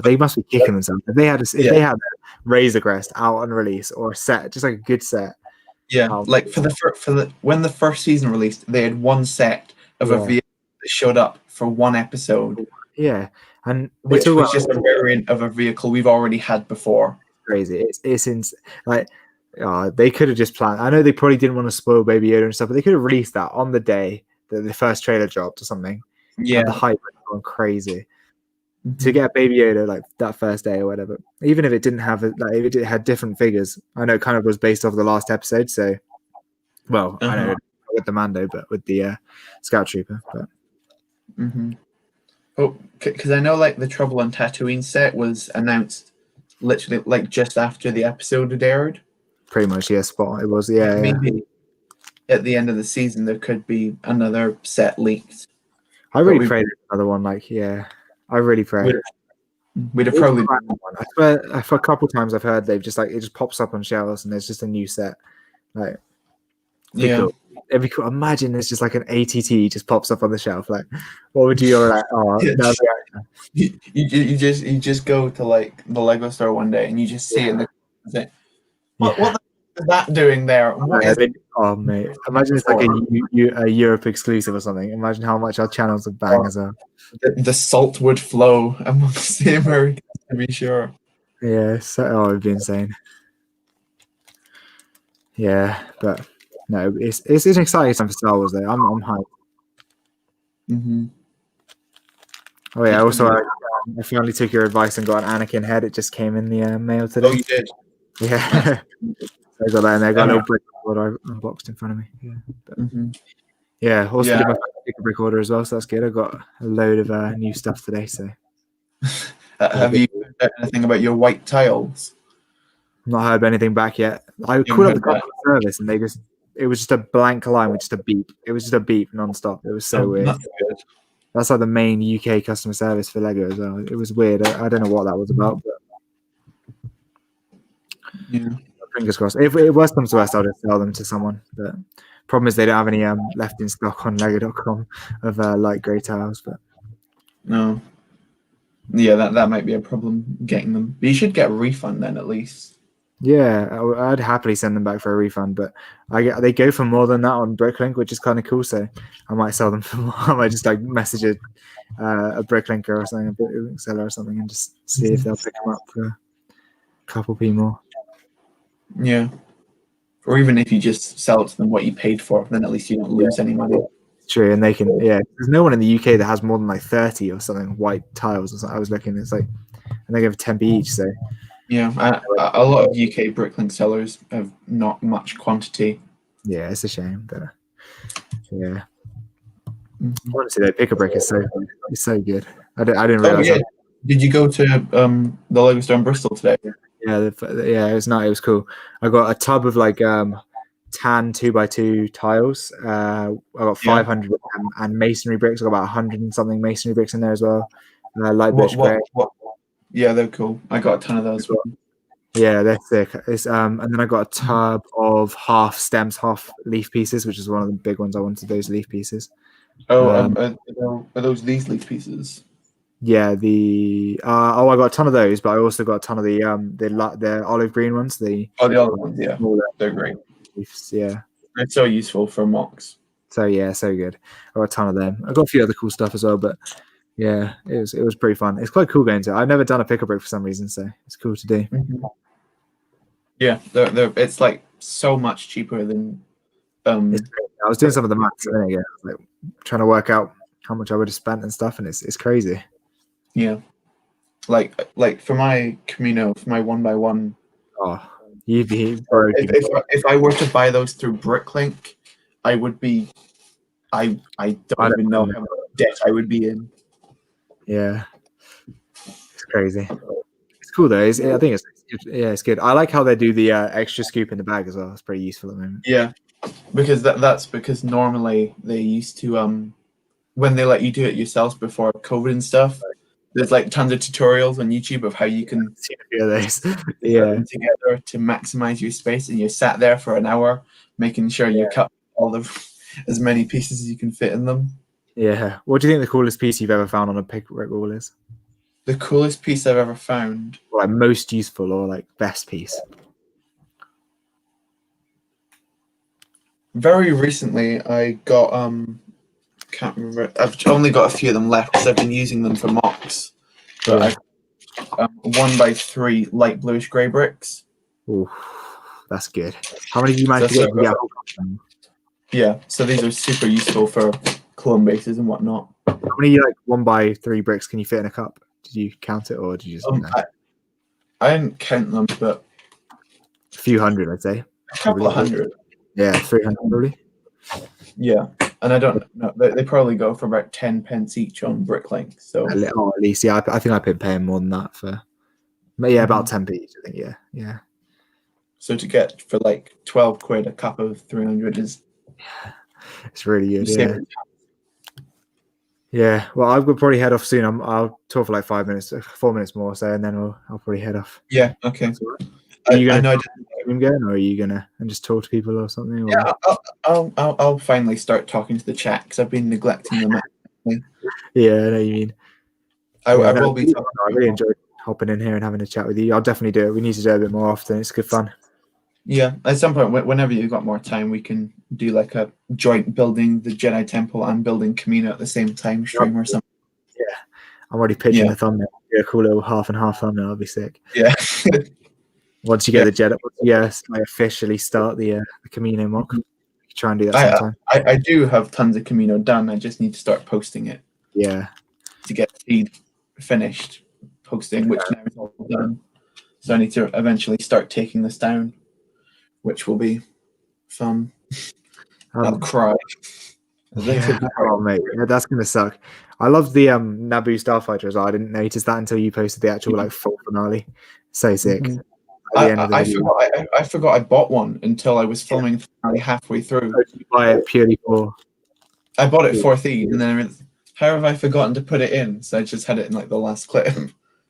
They must be kicking themselves. If they had they had Razor Crest out on release or a set, just like a good set. Yeah, like when the first season released, they had 1 set of a vehicle that showed up for 1 episode. Yeah, and which was just a variant of a vehicle we've already had before. Crazy. It's like they could have just planned. I know they probably didn't want to spoil Baby Yoda and stuff, but they could have released that on the day that the first trailer dropped or something. Yeah, and the hype had gone crazy. To get Baby Yoda like that first day or whatever, even if it didn't have if it had different figures. I know it kind of was based off the last episode, so I know with the Mando, but with the Scout Trooper. But because I know like the Trouble on Tatooine set was announced literally like just after the episode had aired. Pretty much, spot. It was, maybe at the end of the season there could be another set leaked. I really pray there's another one. I really pray. We'd have probably. I swear, for a couple of times I've heard they've just it just pops up on shelves and there's just a new set. Like, cool. It'd be cool. Imagine there's just like an ATT just pops up on the shelf. Like, what would you like? You just go to like the Lego store one day and you just see it. And what is that doing there? Mate, imagine it's like a Europe exclusive or something. Imagine how much our channels would bang as well. The salt would flow amongst the Americans, to be sure. Yeah, it'd be insane. Yeah, but no, it's an exciting time for Star Wars though. I'm hyped. Oh yeah, also I finally took your advice and got an Anakin head. It just came in the mail today. Oh, you did? Yeah. I got that in there. I got a little brick order unboxed in front of me. Yeah. But, also did my brick order as well, so that's good. I got a load of new stuff today. So, have you heard anything about your white tiles? Not heard anything back yet. I called up the customer service and it was just a blank line with just a beep. It was just a beep nonstop. It was so weird. That's good. That's like the main UK customer service for Lego as well. It was weird. I don't know what that was about, but yeah. Fingers crossed. If it worst comes to worst, I'll just sell them to someone. But problem is they don't have any left in stock on Lego.com of light grey tiles. But no, yeah, that might be a problem getting them. But you should get a refund then at least. Yeah, I'd happily send them back for a refund, but they go for more than that on Bricklink, which is kind of cool. So I might sell them for more. I might just like message a Bricklinker or something, a Bricklink seller or something, and just see if they'll pick them up for a couple p more. Yeah, or even if you just sell it to them what you paid for, then at least you don't lose any money. True, and they can. Yeah, there's no one in the UK that has more than like 30 or something white tiles. Or something. I was looking, it's like, and they give 10p each. So. Yeah, a lot of UK Bricklink sellers have not much quantity. Yeah, it's a shame, but yeah. Honestly, though, Pick-a-Brick is so good. I didn't realize. Yeah. Did you go to the Lego store in Bristol today? Yeah, it was nice. It was cool. I got a tub of like tan 2x2 tiles. I got 500 of them, and masonry bricks. I got about 100 and something masonry bricks in there as well. Light birch grey. Yeah, they're cool. I got a ton of those. Yeah, they're thick. And then I got a tub of half stems, half leaf pieces, which is one of the big ones. I wanted those leaf pieces. Are those these leaf pieces? Yeah, I got a ton of those, but I also got a ton of the olive green ones. The olive ones, yeah, they're great. Leaves, yeah, they're so useful for mocks. So yeah, so good. I got a ton of them. I got a few other cool stuff as well, but. Yeah, it was pretty fun. It's quite cool going to. I've never done a Pick-a-Brick for some reason, so it's cool to do. Mm-hmm. Yeah, it's like so much cheaper than. I was doing some of the maths, like trying to work out how much I would have spent and stuff, and it's crazy. Yeah, like for my Camino, for my 1x1. Oh, you'd be broke. If I were to buy those through Bricklink, I would be. I don't even know how much debt I would be in. Yeah, it's crazy. It's cool though. I think it's good. I like how they do the extra scoop in the bag as well. It's pretty useful at the moment. Yeah, because that's because normally they used to when they let you do it yourself before COVID and stuff. There's like tons of tutorials on YouTube of how you can see a few of those. Yeah, together to maximize your space, and you sat there for an hour making sure you cut all as many pieces as you can fit in them. Yeah. What do you think the coolest piece you've ever found on a Pick-a-Brick wall is? The coolest piece I've ever found? Or like most useful or like best piece? Very recently, I got can't remember. I've only got a few of them left because I've been using them for mocks. But I 1x3 light bluish grey bricks. Ooh, that's good. How many do you manage to get? Yeah, so these are super useful for clone bases and whatnot. How many like 1x3 bricks can you fit in a cup? Did you count it or did you just? I didn't count them, but a few hundred, I'd say. A couple of hundred. Yeah, 300 probably. Yeah, and I don't know. They probably go for about 10 pence each on Bricklink. So at least, yeah. I think I've been paying more than that for. But yeah, about 10p each. I think, yeah. So to get for like 12 quid a cup of 300 is. It's really good. Yeah. Yeah. Well, I will probably head off soon. I'll talk for like 4 minutes more, so and then I'll probably head off. Yeah. Okay. Are you gonna going, or are you gonna and just talk to people or something? Or? Yeah, I'll finally start talking to the chat because I've been neglecting them. Yeah, I know what you mean. I will be. I really enjoyed hopping in here and having a chat with you. I'll definitely do it. We need to do it a bit more often. It's good fun. Yeah, at some point, whenever you've got more time, we can do like a joint building the Jedi Temple and building Camino at the same time stream or something. Yeah, I'm already pitching the thumbnail. A cool little half and half thumbnail. That'll be sick. Yeah. Once you get the Jedi, like officially start the Camino mock, try and do that sometime. I do have tons of Camino done. I just need to start posting it. Yeah. To get feed finished posting, which now is all done. So I need to eventually start taking this down, which will be fun. I'll cry. Oh mate, that's gonna suck. I love the Naboo Starfighter as well. I didn't notice that until you posted the actual like full finale. So sick. at the end of the I video. forgot. I forgot I bought one until I was filming halfway through. Oh, you buy it purely for. I bought it for Theed, and then how have I forgotten to put it in? So I just had it in like the last clip.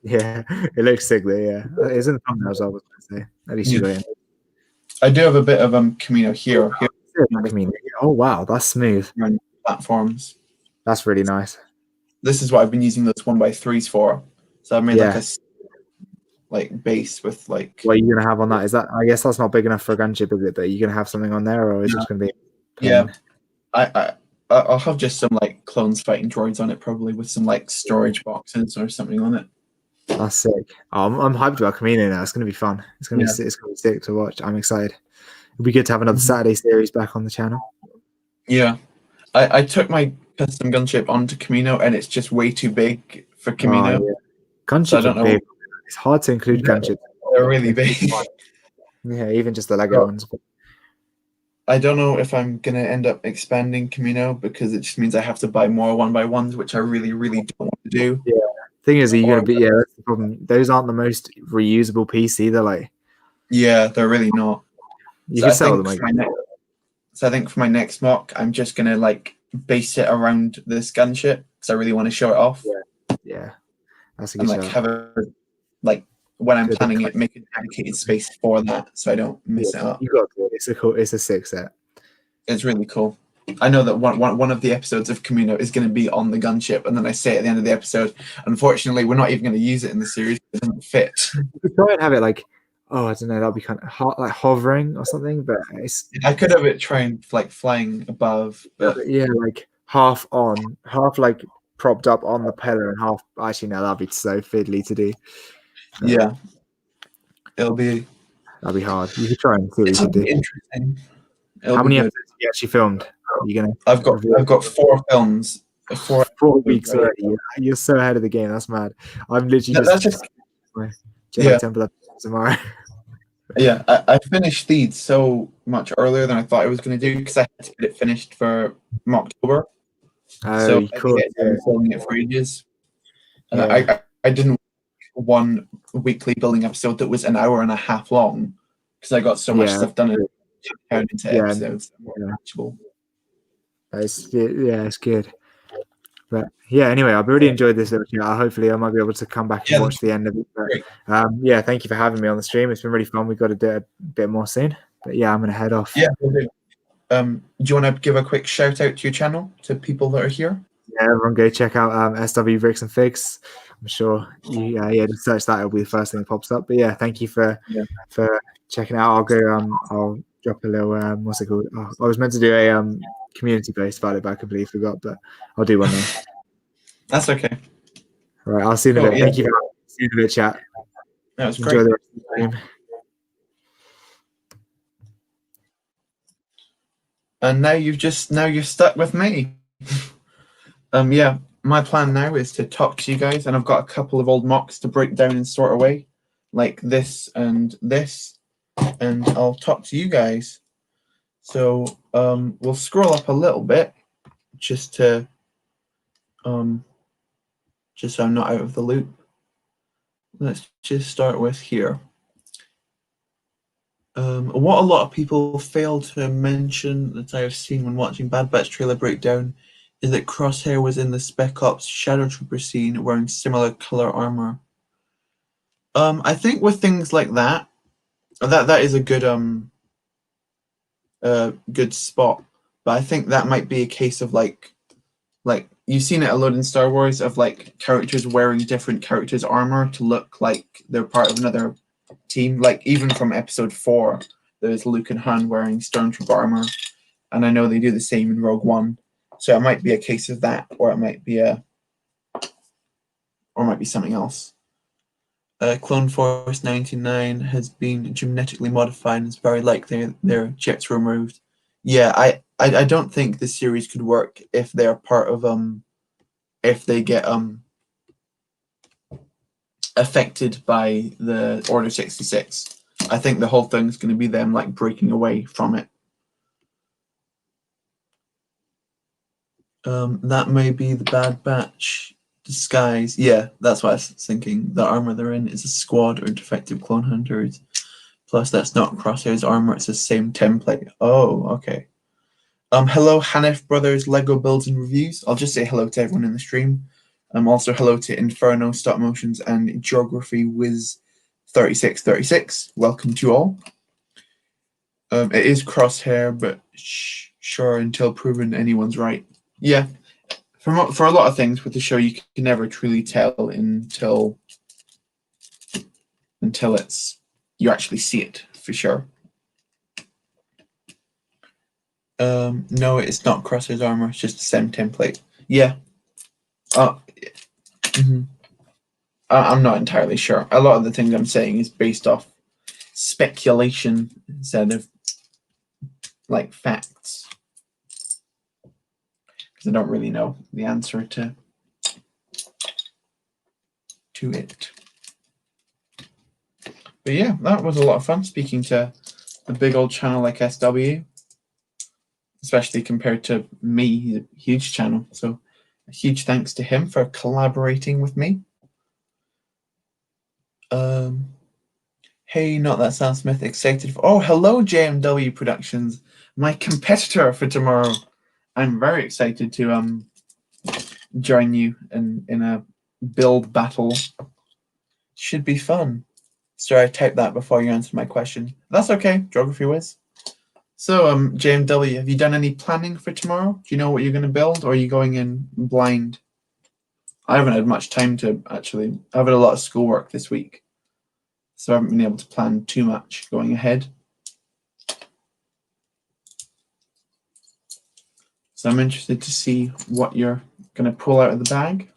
Yeah, it looks sick though. Yeah, it's in the thumbnail. I was going to say. At least you got it. I do have a bit of Camino here. Oh wow, that's smooth. Platforms. That's really nice. This is what I've been using those 1x3s for. So I've made like a base with like. What are you gonna have on that? Is that? I guess that's not big enough for a gunship, is it? But are you gonna have something on there, or is it just gonna be? Plain? Yeah, I'll have just some like clones fighting droids on it, probably with some like storage boxes or something on it. That's sick. I'm hyped about Camino now. It's gonna be fun. It's gonna be sick to watch. I'm excited. It'd be good to have another Saturday series back on the channel. Yeah, I took my custom gunship onto Camino, and it's just way too big for Camino. Oh, yeah. Gunships are big. It's hard to include gunships. They're really big. Yeah, even just the Lego ones. I don't know if I'm gonna end up expanding Camino because it just means I have to buy more 1x1s, which I really, really don't want to do. Yeah. Thing is, you're gonna be that's the problem. Those aren't the most reusable piece either. Like, yeah, they're really not. You can sell them. So I think for my next mock, I'm just gonna like base it around this gunship because I really want to show it off. Yeah, that's a good. And like have a when I'm planning it, make a dedicated space for that so I don't mess it up. You got it. It's a sick set. It's really cool. I know that one of the episodes of Camino is going to be on the gunship, and then I say at the end of the episode, unfortunately, we're not even going to use it in the series. It doesn't fit. You could try and have it like, I don't know, that'd be kind of like hovering or something. But I could have it trying like flying above. But yeah, like half on, half like propped up on the pillar, and half. Actually, no, that'd be so fiddly to do. Yeah, that'd be hard. You could try and see what you can do. Interesting. How many episodes have you actually filmed? You gonna? I've got 4 films. 4 weeks already. You're so ahead of the game. That's mad. I'm literally just Jedi Temple tomorrow. Yeah, I finished Theed so much earlier than I thought I was going to do because I had to get it finished for October. So cool. I've been filming it for ages. And I didn't one weekly building episode that was an hour and a half long because I got so much stuff done and turned into episodes. It's good. But yeah, anyway, I've really enjoyed this little chat. Hopefully I might be able to come back and watch the end of it. But, thank you for having me on the stream. It's been really fun. We've got to do a bit more soon. But yeah, I'm gonna head off. Yeah. Do you want to give a quick shout out to your channel to people that are here? Yeah, everyone go check out SW Bricks and Figs. I'm sure just search that, it'll be the first thing that pops up. But yeah, thank you for checking out. I'll go I'll drop a little what's it called? I was meant to do a community post about it, but I completely forgot, but I'll do one now. That's okay. All right, I'll see you in a bit. Thank you. See you in a bit, chat. That was Enjoy great. the rest of the stream. And now you're stuck with me. My plan now is to talk to you guys, and I've got a couple of old mocks to break down and sort away, like this and this, and I'll talk to you guys. So we'll scroll up a little bit just to just so I'm not out of the loop. Let's just start with here. What a lot of people fail to mention that I have seen when watching Bad Batch trailer breakdown is that Crosshair was in the Spec Ops Shadow Trooper scene wearing similar color armor. I think with things like that is a good good spot, but I think that might be a case of like you've seen it a lot in Star Wars of like characters wearing different characters' armor to look like they're part of another team. Like even from Episode 4, there's Luke and Han wearing Stormtrooper armor, and I know they do the same in Rogue One. So it might be a case of that, or it might be something else. Clone Force 99 has been genetically modified and it's very likely their chips were removed. Yeah, I don't think this series could work if they're part of if they get affected by the Order 66. I think the whole thing's going to be them like breaking away from it. That may be the Bad Batch disguise. Yeah, that's what I was thinking. The armor they're in is a squad or defective clone hunters. Plus, that's not Crosshair's armor. It's the same template. Oh, okay. Hello, Hanif Brothers Lego Builds and Reviews. I'll just say hello to everyone in the stream. Also hello to Inferno Stop Motions and Geography Wiz 3636. Welcome to all. It is Crosshair, but sure, until proven anyone's right. Yeah, for a lot of things with the show, you can never truly tell until it's you actually see it for sure. No, it's not Crosshair's armor. It's just the same template. Yeah. I'm not entirely sure. A lot of the things I'm saying is based off speculation instead of like facts, because I don't really know the answer to it. But yeah, that was a lot of fun speaking to a big old channel like SW, especially compared to me. He's a huge channel, so a huge thanks to him for collaborating with me. Hey, not that Sam Smith, excited for. Oh, hello, JMW Productions, my competitor for tomorrow. I'm very excited to join you in a build battle. Should be fun. Sorry, I typed that before you answered my question. That's okay, Geography Wiz. So, JMW, have you done any planning for tomorrow? Do you know what you're going to build, or are you going in blind? I haven't had much time to actually. I've had a lot of schoolwork this week, so I haven't been able to plan too much going ahead. So I'm interested to see what you're going to pull out of the bag.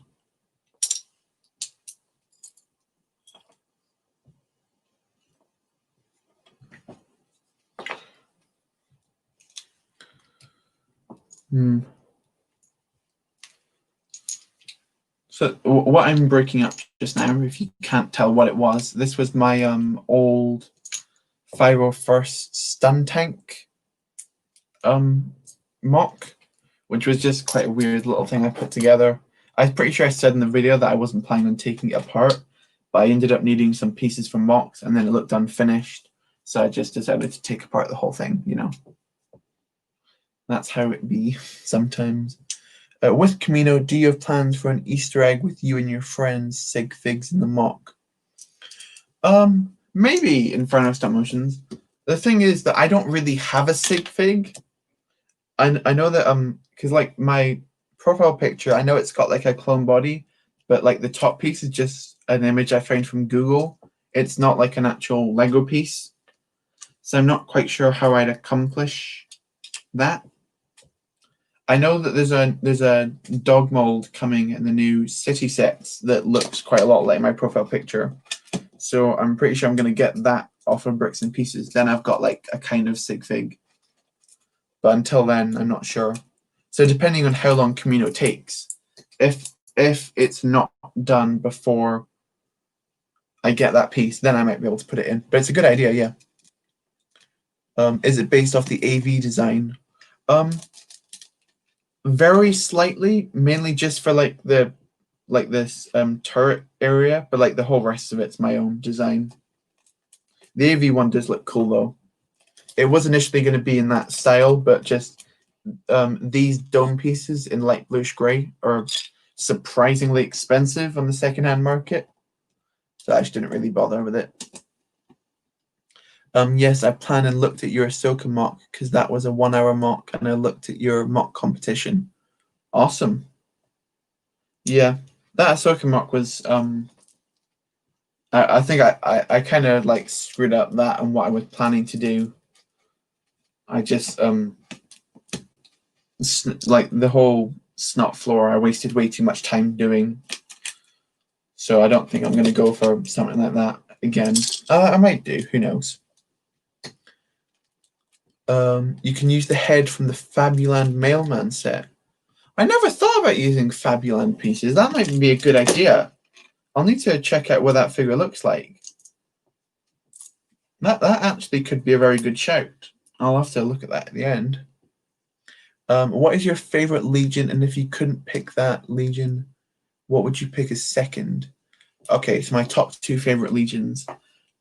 So what I'm breaking up just now, if you can't tell what it was, this was my old 501st stun tank mock, which was just quite a weird little thing I put together. I'm pretty sure I said in the video that I wasn't planning on taking it apart, but I ended up needing some pieces from mocks, and then it looked unfinished, so I just decided to take apart the whole thing, you know. That's how it be sometimes. With Camino, do you have plans for an Easter egg with you and your friends, Sig Figs, in the mock? Maybe Inferno Stop Motions. The thing is that I don't really have a Sig Fig. I know that because like my profile picture, I know it's got like a clone body, but like the top piece is just an image I found from Google. It's not like an actual Lego piece, so I'm not quite sure how I'd accomplish that. I know that there's a dog mold coming in the new city sets that looks quite a lot like my profile picture. So I'm pretty sure I'm going to get that off of Bricks and Pieces. Then I've got like a kind of sig fig. But until then, I'm not sure. So depending on how long Camino takes, if it's not done before I get that piece, then I might be able to put it in. But it's a good idea, yeah. Is it based off the AV design? Very slightly, mainly just for like this turret area, but like the whole rest of it's my own design. The AV one does look cool though. It was initially going to be in that style, but just these dome pieces in light bluish gray are surprisingly expensive on the secondhand market, so I just didn't really bother with it. Yes, I planned and looked at your Ahsoka mock because that was a 1 hour mock, and I looked at your mock competition. Awesome. Yeah, that Ahsoka mock was I think I kind of like screwed up that and what I was planning to do. I just like the whole snot floor, I wasted way too much time doing. So I don't think I'm going to go for something like that again. I might do, who knows. You can use the head from the Fabuland Mailman set. I never thought about using Fabuland pieces. That might be a good idea. I'll need to check out what that figure looks like. That actually could be a very good shout. I'll have to look at that at the end. What is your favorite Legion? And if you couldn't pick that Legion, what would you pick as second? Okay, so my top 2 favorite Legions.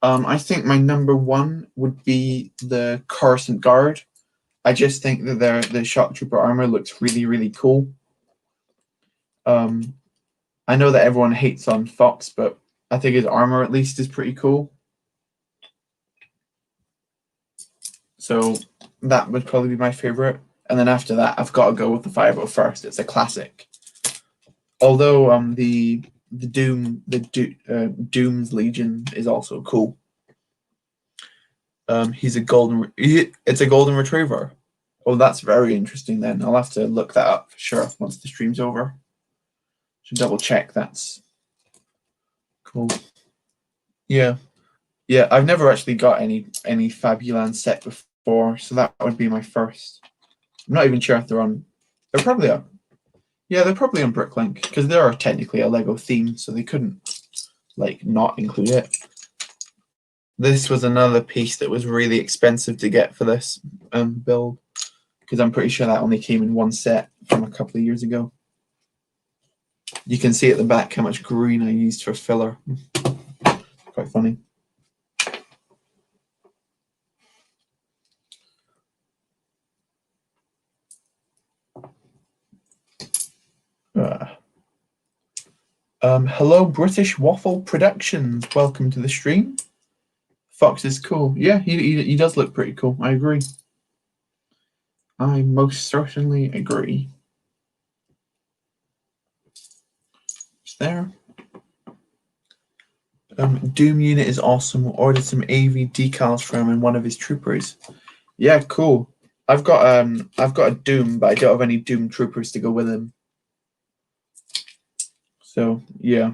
I think my number one would be the Coruscant Guard. I just think that the Shock Trooper armor looks really, really cool. I know that everyone hates on Fox, but I think his armor at least is pretty cool. So that would probably be my favorite. And then after that, I've got to go with the Firebolt first. It's a classic. Although the Doom's Legion is also cool. It's a golden retriever. Oh, that's very interesting. Then I'll have to look that up for sure once the stream's over. Should double check. That's cool. Yeah. I've never actually got any Fabuland set before, so that would be my first. I'm not even sure if they're on. They're probably on. Yeah, they're probably on Bricklink because they are technically a Lego theme, so they couldn't not include it. This was another piece that was really expensive to get for this build because I'm pretty sure that only came in one set from a couple of years ago. You can see at the back how much green I used for filler. Quite funny. Hello, British Waffle Productions. Welcome to the stream. Fox is cool. Yeah, he does look pretty cool. I agree. I most certainly agree. It's there. Doom unit is awesome. Ordered some AV decals from him and one of his troopers. Yeah, cool. I've got a Doom, but I don't have any Doom troopers to go with him. So yeah.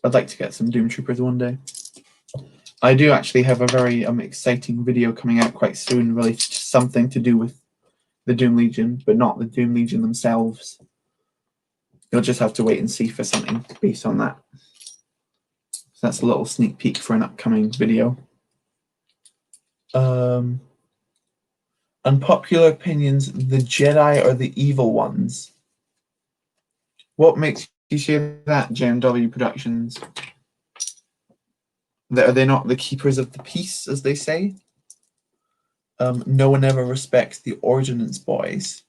I'd like to get some Doom troopers one day. I do actually have a very exciting video coming out quite soon related to something to do with the Doom Legion, but not the Doom Legion themselves. You'll just have to wait and see for something based on that. So that's a little sneak peek for an upcoming video. Unpopular opinions, the Jedi are the evil ones. What makes you say that, JMW Productions? Are they not the keepers of the peace, as they say? No one ever respects the Ordnance Boys.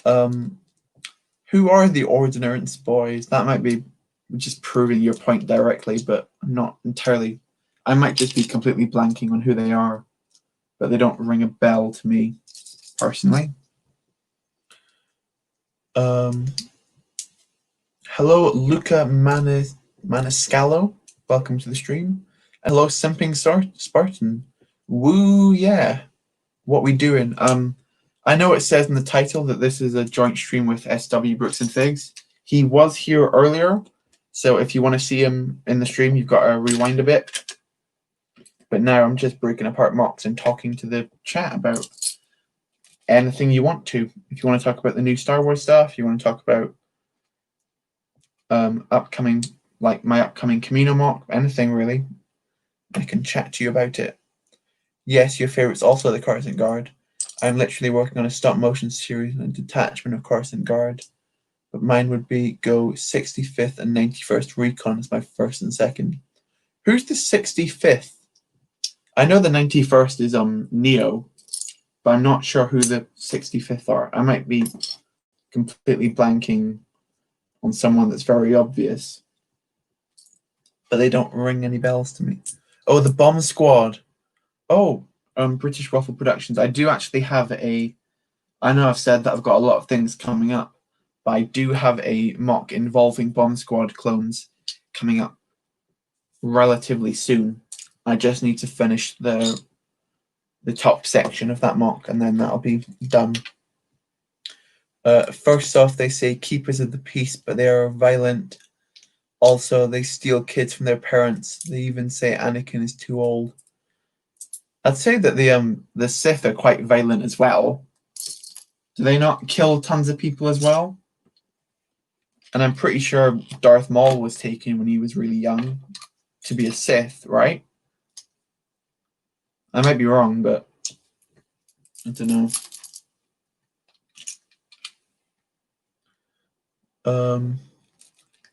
Who are the Ordnance Boys? That might be just proving your point directly, but I'm not entirely. I might just be completely blanking on who they are, but they don't ring a bell to me personally. Hello, Luca Maniscalco. Welcome to the stream. Hello, Simping Spartan. Woo, yeah. What we doing? I know it says in the title that this is a joint stream with SW Brooks and Figs. He was here earlier, so if you want to see him in the stream, you've got to rewind a bit. But now I'm just breaking apart mocks and talking to the chat about anything you want to. If you want to talk about the new Star Wars stuff, you want to talk about upcoming, like my upcoming Camino mock, anything really, I can chat to you about it. Yes, your favorite's also the Coruscant Guard. I'm literally working on a stop motion series and a detachment of Coruscant Guard, but mine would be go 65th and 91st Recon as my first and second. Who's the 65th? I know the 91st is Neo, but I'm not sure who the 65th are. I might be completely blanking on someone that's very obvious, but they don't ring any bells to me. Oh, the Bomb Squad. Oh, British Waffle Productions. I do actually have I know I've said that I've got a lot of things coming up, but I do have a mock involving Bomb Squad clones coming up relatively soon. I just need to finish the top section of that mock, and then that'll be done. First off, they say keepers of the peace, but they are violent. Also, they steal kids from their parents. They even say Anakin is too old. I'd say that the Sith are quite violent as well. Do they not kill tons of people as well? And I'm pretty sure Darth Maul was taken when he was really young to be a Sith, right? I might be wrong, but I don't know.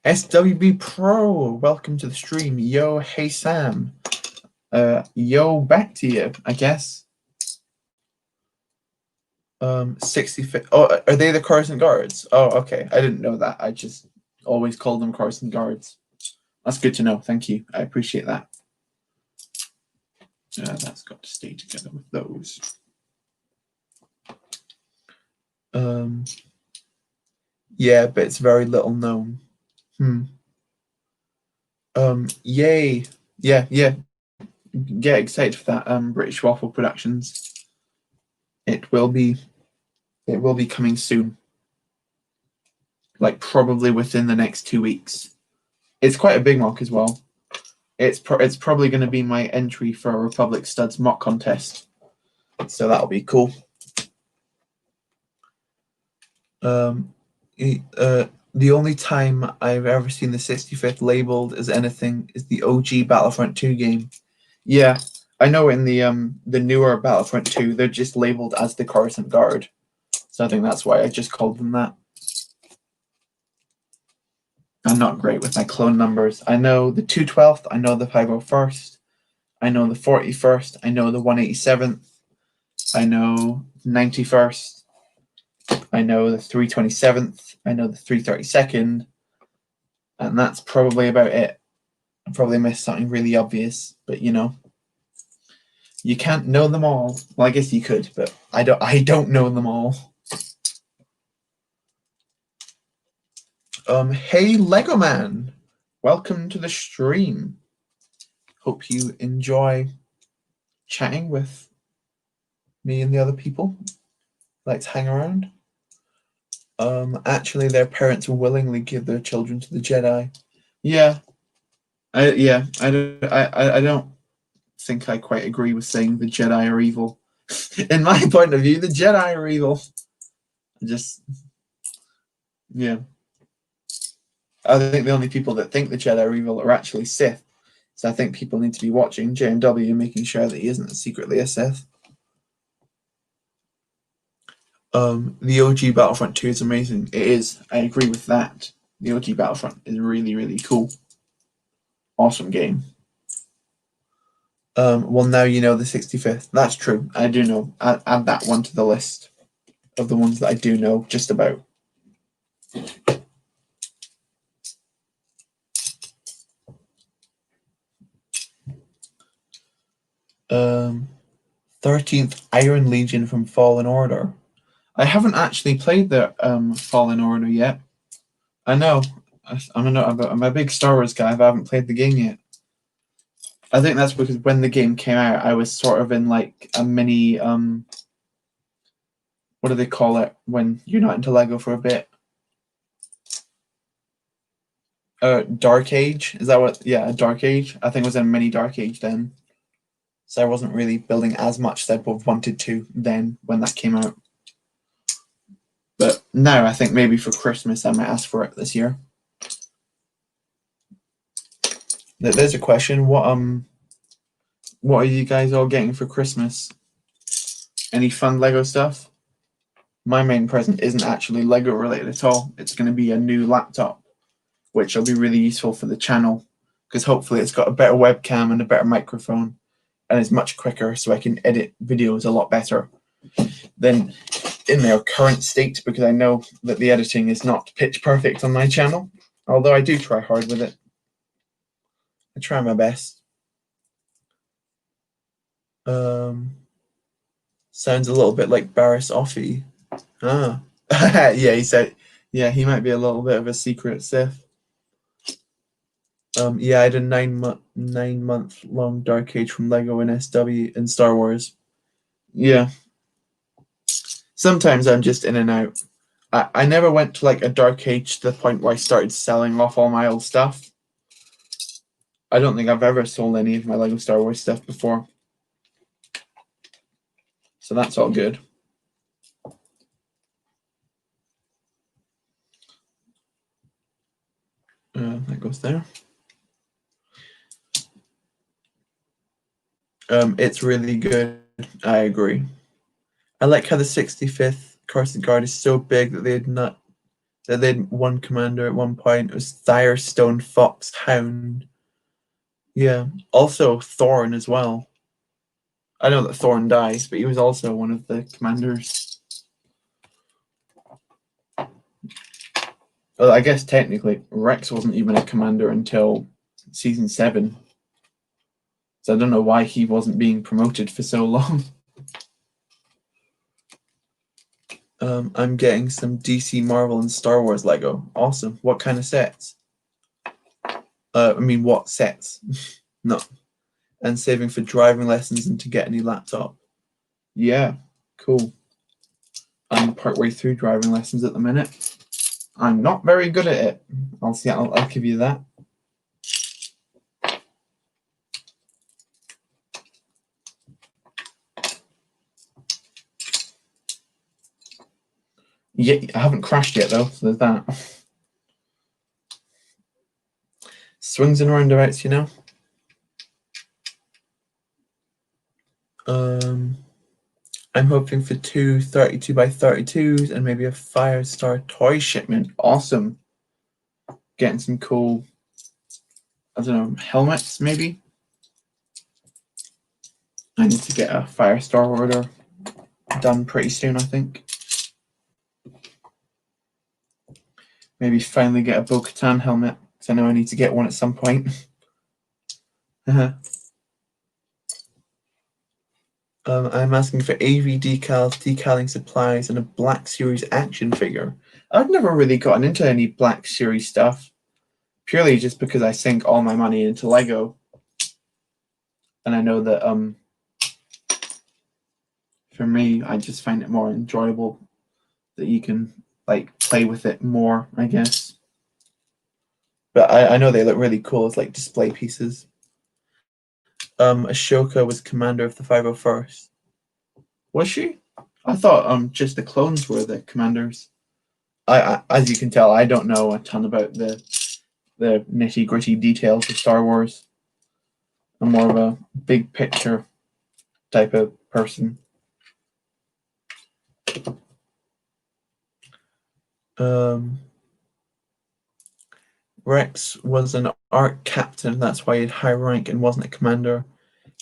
SWB Pro, welcome to the stream. Yo, hey Sam. Yo, back to you, I guess. 65th. Oh, are they the Coruscant Guards? Oh, okay. I didn't know that. I just always call them Coruscant Guards. That's good to know. Thank you. I appreciate that. That's got to stay together with those. Yeah, but it's very little known. Yay. Yeah. Get excited for that. British Waffle Productions. It will be coming soon. Like probably within the next 2 weeks. It's quite a big mock as well. It's probably going to be my entry for a Republic Studs mock contest. So that'll be cool. The only time I've ever seen the 65th labeled as anything is the OG Battlefront 2 game. Yeah, I know in the newer Battlefront 2, they're just labeled as the Coruscant Guard. So I think that's why I just called them that. I'm not great with my clone numbers. I know the 212th, I know the 501st, I know the 41st, I know the 187th, I know 91st, I know the 327th, I know the 332nd, and that's probably about it. I probably missed something really obvious, but you know, you can't know them all. Well, I guess you could, but I don't know them all. Hey Lego Man, welcome to the stream. Hope you enjoy chatting with me and the other people. Like to hang around. Actually, their parents will willingly give their children to the Jedi. Yeah, I don't think I quite agree with saying the Jedi are evil. In my point of view, the Jedi are evil. Yeah. I think the only people that think the Jedi are evil are actually Sith. So I think people need to be watching JMW and making sure that he isn't secretly a Sith. The OG Battlefront 2 is amazing. It is. I agree with that. The OG Battlefront is really, really cool. Awesome game. Well, now you know the 65th. That's true. I do know. Add that one to the list of the ones that I do know just about. 13th Iron Legion from Fallen Order. I haven't actually played the Fallen Order yet. I know. I'm a big Star Wars guy, but I haven't played the game yet. I think that's because when the game came out, I was sort of in like a mini what do they call it when you're not into Lego for a bit? Dark Age? Is that what? Yeah, a Dark Age. I think it was in a mini Dark Age then. So I wasn't really building as much as I would have wanted to then when that came out. But now I think maybe for Christmas I might ask for it this year. There's a question. What are you guys all getting for Christmas? Any fun Lego stuff? My main present isn't actually Lego related at all. It's going to be a new laptop, which will be really useful for the channel because hopefully it's got a better webcam and a better microphone and it's much quicker so I can edit videos a lot better than in their current state because I know that the editing is not pitch perfect on my channel, although I do try hard with it. I try my best. Sounds a little bit like Barriss Offee. Ah. Yeah, he said, yeah, he might be a little bit of a secret Sith. Yeah, I had a 9-month long Dark Age from Lego and SW in Star Wars. Yeah. Sometimes I'm just in and out. I never went to like a Dark Age to the point where I started selling off all my old stuff. I don't think I've ever sold any of my Lego Star Wars stuff before. So that's all good. That goes there. It's really good. I agree. I like how the 65th Coruscant Guard is so big that they did not that they had one commander at one point. It was Firestone Foxhound. Yeah. Also Thorn as well. I know that Thorn dies, but he was also one of the commanders. Well, I guess technically Rex wasn't even a commander until season 7. So I don't know why he wasn't being promoted for so long. I'm getting some DC, Marvel, and Star Wars Lego. Awesome. What kind of sets? What sets? No. And saving for driving lessons and to get a new laptop. Yeah, cool. I'm partway through driving lessons at the minute. I'm not very good at it. I'll give you that. Yeah, I haven't crashed yet though, so there's that. Swings and roundabouts, you know. I'm hoping for 2 32 by 32s and maybe a Firestar toy shipment. Awesome. Getting some cool, I don't know, helmets maybe. I need to get a Firestar order done pretty soon, I think. Maybe finally get a Bo-Katan helmet, because I know I need to get one at some point. I'm asking for AV decals, decaling supplies, and a Black Series action figure. I've never really gotten into any Black Series stuff, purely just because I sink all my money into Lego. And I know that for me, I just find it more enjoyable that you can like play with it more, I guess. But I know they look really cool as like display pieces. Ashoka was commander of the 501st. Was she? I thought just the clones were the commanders. I as you can tell, I don't know a ton about the nitty-gritty details of Star Wars. I'm more of a big picture type of person. Rex was an ARC captain, that's why he had high rank and wasn't a commander.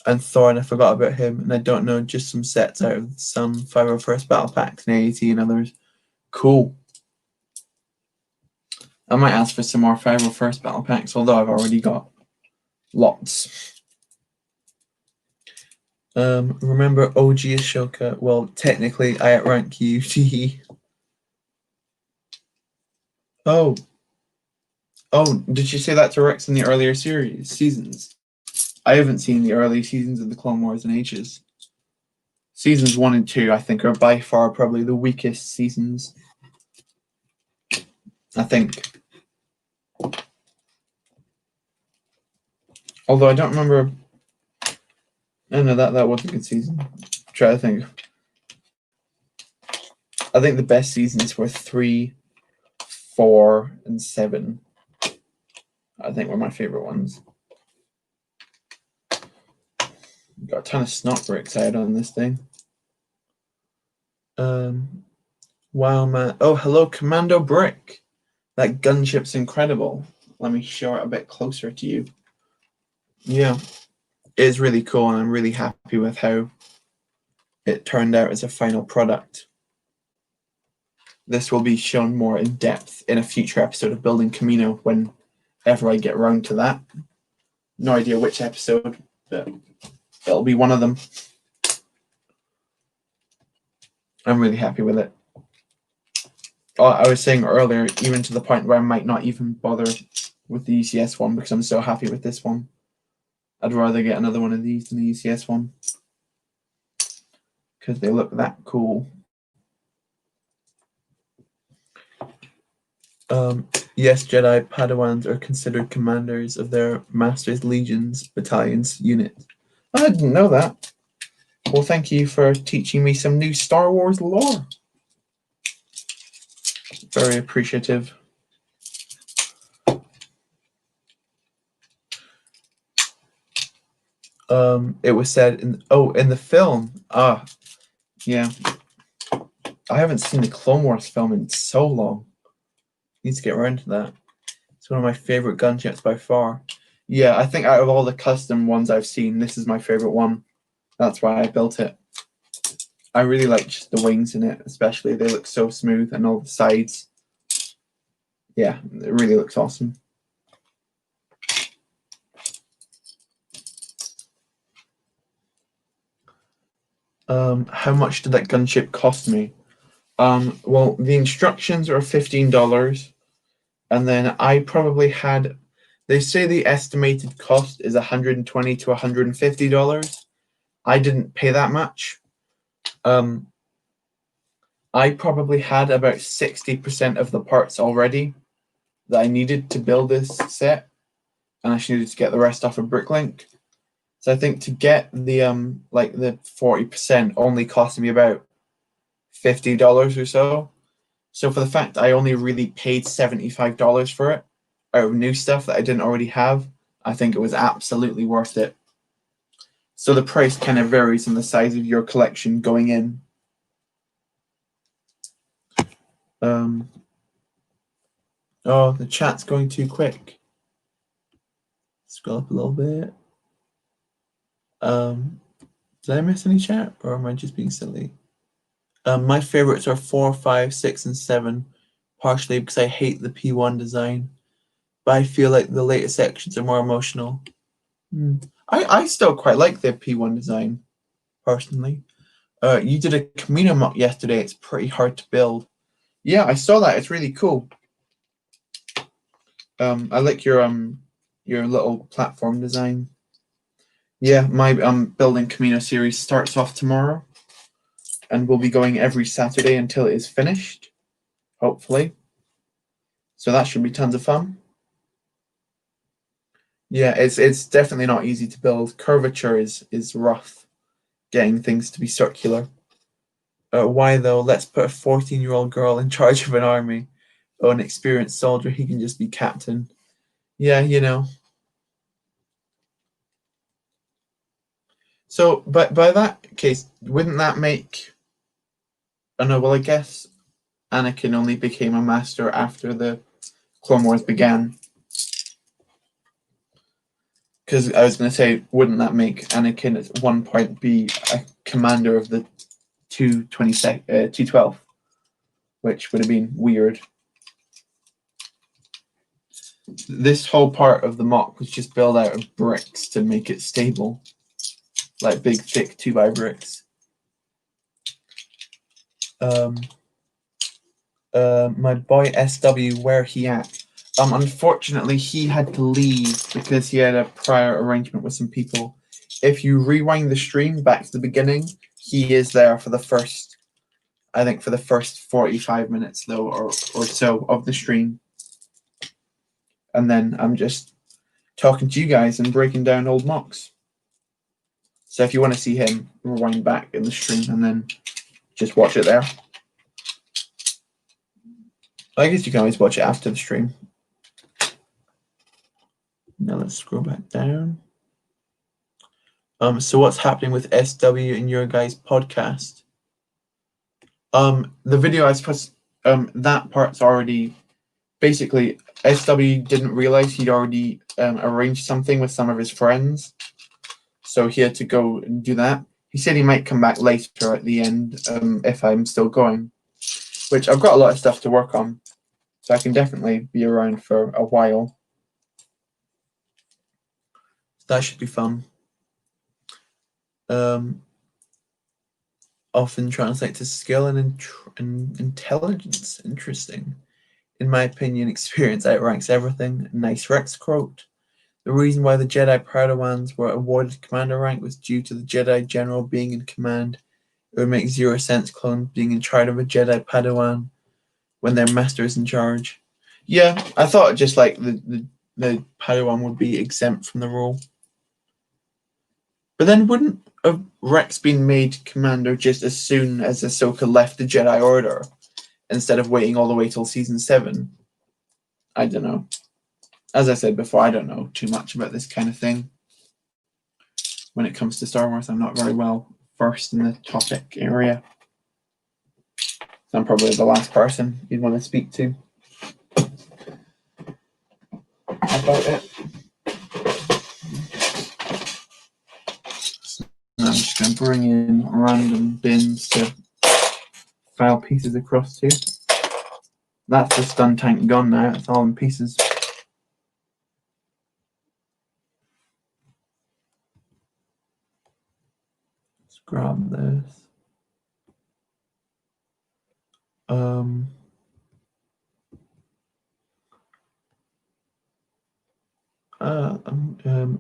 And Thorn, I forgot about him, and I don't know, just some sets out of some 501st battle packs and AAT and others. Cool. I might ask for some more 501st battle packs, although I've already got lots. Remember OG Ashoka? Well, technically, I outrank you. Oh, did you say that to Rex in the earlier seasons? I haven't seen the early seasons of the Clone Wars in ages. Seasons 1 and 2, I think, are by far probably the weakest seasons. I think. Although I don't remember. Oh, no, that was a good season. Try to think. I think the best seasons were 3, 4, and 7. I think were my favorite ones. Got a ton of snot bricks out on this thing. Wow, man. Oh, hello, Commando Brick. That gunship's incredible. Let me show it a bit closer to you. Yeah, it is really cool, and I'm really happy with how it turned out as a final product. This will be shown more in depth in a future episode of Building Kamino whenever I get around to that. No idea which episode, but it'll be one of them. I'm really happy with it. I was saying earlier, even to the point where I might not even bother with the ECS one because I'm so happy with this one. I'd rather get another one of these than the ECS one because they look that cool. Yes, Jedi Padawans are considered commanders of their Master's Legions battalions unit. I didn't know that. Well, thank you for teaching me some new Star Wars lore. Very appreciative. It was said in the film. Yeah. I haven't seen the Clone Wars film in so long. Need to get around to that. It's one of my favorite gunships by far. Yeah, I think out of all the custom ones I've seen, this is my favorite one. That's why I built it. I really like just the wings in it, especially. They look so smooth, and all the sides. Yeah, it really looks awesome. How much did that gunship cost me? Well, the instructions are $15, and then I probably had. They say the estimated cost is $120 to $150. I didn't pay that much. I probably had about 60% of the parts already that I needed to build this set, and I just needed to get the rest off of Bricklink. So I think to get the the 40% only cost me about $50 or so. So for the fact I only really paid $75 for it out of new stuff that I didn't already have, I think it was absolutely worth it. So the price kind of varies on the size of your collection going in. Oh, the chat's going too quick. Scroll up a little bit. Did I miss any chat, or am I just being silly? My favorites are 4, 5, 6, and 7, partially because I hate the P1 design, but I feel like the later sections are more emotional. I still quite like the P1 design, personally. You did a Camino mock yesterday. It's pretty hard to build. Yeah, I saw that. It's really cool. I like your little platform design. Yeah, my building Camino series starts off tomorrow, and we'll be going every Saturday until it is finished, hopefully. So that should be tons of fun. Yeah, it's definitely not easy to build. Curvature is rough, getting things to be circular. Why though? Let's put a 14-year-old girl in charge of an army. Oh, an experienced soldier, he can just be captain. Yeah, you know. So, but by that case, wouldn't that make? Oh no, well, I guess Anakin only became a master after the Clone Wars began. Because I was going to say, wouldn't that make Anakin at one point be a commander of the 212, which would have been weird. This whole part of the mock was just built out of bricks to make it stable, like big, thick 2x bricks. My boy SW, where he at? Unfortunately, he had to leave because he had a prior arrangement with some people. If you rewind the stream back to the beginning, he is there for the first, I think, for the first 45 minutes though, or so of the stream. And then I'm just talking to you guys and breaking down old mocks. So if you want to see him, rewind back in the stream and then just watch it there. I guess you can always watch it after the stream. Now let's scroll back down. So what's happening with SW in your guys' podcast? The video I suppose that part's already basically SW didn't realize he'd already arranged something with some of his friends, so he had to go and do that. He said he might come back later at the end if I'm still going, which I've got a lot of stuff to work on, so I can definitely be around for a while. That should be fun. Often translate to skill and intelligence. Interesting. In my opinion, experience outranks everything. Nice Rex quote. The reason why the Jedi Padawans were awarded commander rank was due to the Jedi General being in command. It would make zero sense clones being in charge of a Jedi Padawan when their master is in charge. Yeah, I thought just like the Padawan would be exempt from the rule. But then wouldn't Rex been made commander just as soon as Ahsoka left the Jedi Order, instead of waiting all the way till season 7? I don't know. As I said before, I don't know too much about this kind of thing. When it comes to Star Wars, I'm not very well versed in the topic area. So I'm probably the last person you'd want to speak to. about it. So I'm just going to bring in random bins to file pieces across to. That's the stun tank gone now. It's all in pieces. Let's grab this.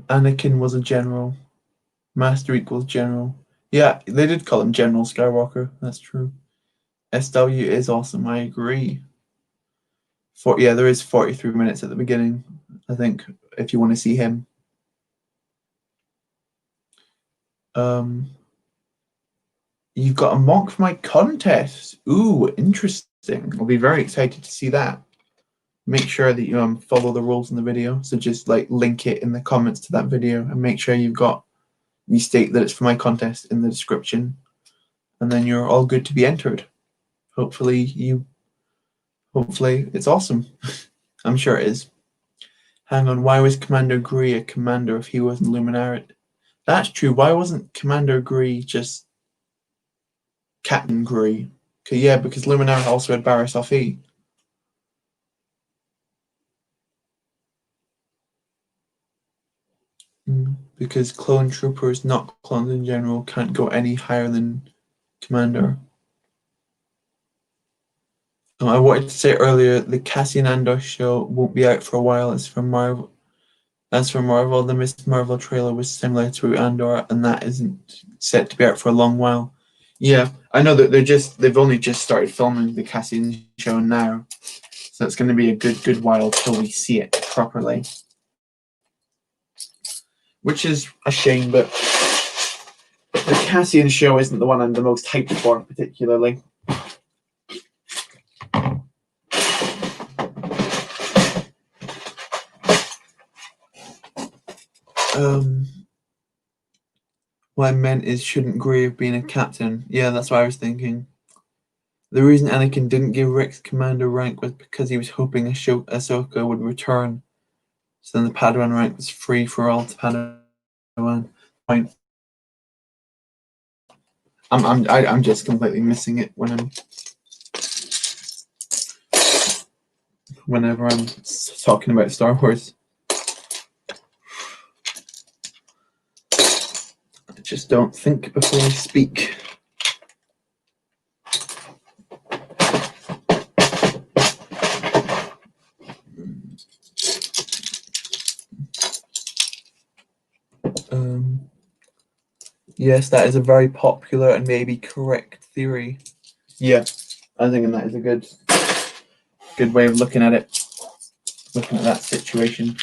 Anakin was a general. Master equals general. Yeah, they did call him General Skywalker. That's true. SW is awesome. I agree. There is 43 minutes at the beginning, I think, if you want to see him. You've got a mock for my contest. Ooh, interesting. I'll be very excited to see that. Make sure that you follow the rules in the video. So just like link it in the comments to that video and make sure you state that it's for my contest in the description, and then you're all good to be entered. Hopefully it's awesome. I'm sure it is. Hang on, why was Commander Gree a commander if he wasn't Luminara? That's true. Why wasn't Commander Gree just Captain Gree? Okay, yeah, because Luminara also had Barriss Offee. Because clone troopers, not clones in general, can't go any higher than Commander. I wanted to say earlier, the Cassian Andor show won't be out for a while. It's from Marvel. As for Marvel, the Miss Marvel trailer was similar to Andor, and that isn't set to be out for a long while. Yeah, I know that they've only just started filming the Cassian show now, so it's going to be a good while till we see it properly. Which is a shame, but the Cassian show isn't the one I'm the most hyped for, particularly. What I meant is, shouldn't Grey have been a captain? Yeah, that's what I was thinking. The reason Anakin didn't give Rex commander rank was because he was hoping Ahsoka would return. So then the Padawan rank was free for all to Padawan. Fine. I'm just completely missing it whenever I'm talking about Star Wars. I just don't think before I speak. Yes, that is a very popular and maybe correct theory. Yeah, I think that is a good way of looking at it, looking at that situation.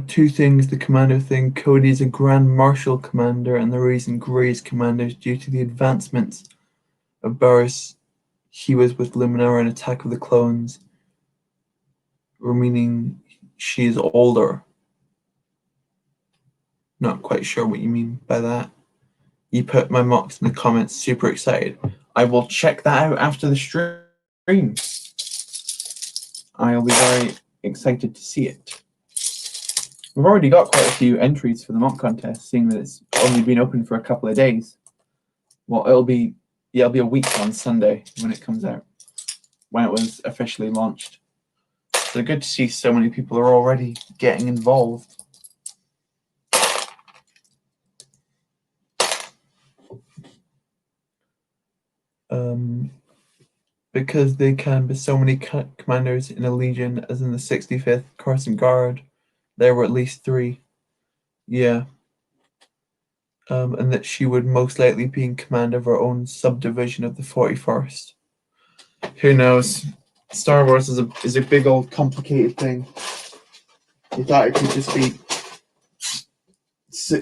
Two things, the commander thing. Cody is a Grand Marshal commander, and the reason Grey is commander is due to the advancements of Barriss. He was with Luminara in Attack of the Clones, meaning she is older. Not quite sure what you mean by that. You put my mocks in the comments, super excited. I will check that out after the stream. I'll be very excited to see it. We've already got quite a few entries for the mock contest, seeing that it's only been open for a couple of days. Well, it'll be a week on Sunday when it comes out, when it was officially launched. So good to see so many people are already getting involved. Because they can be so many commanders in a legion, as in the 65th Coruscant Guard, there were at least 3. Yeah. And that she would most likely be in command of her own subdivision of the 41st. Who knows? Star Wars is a big old complicated thing. You thought it could just be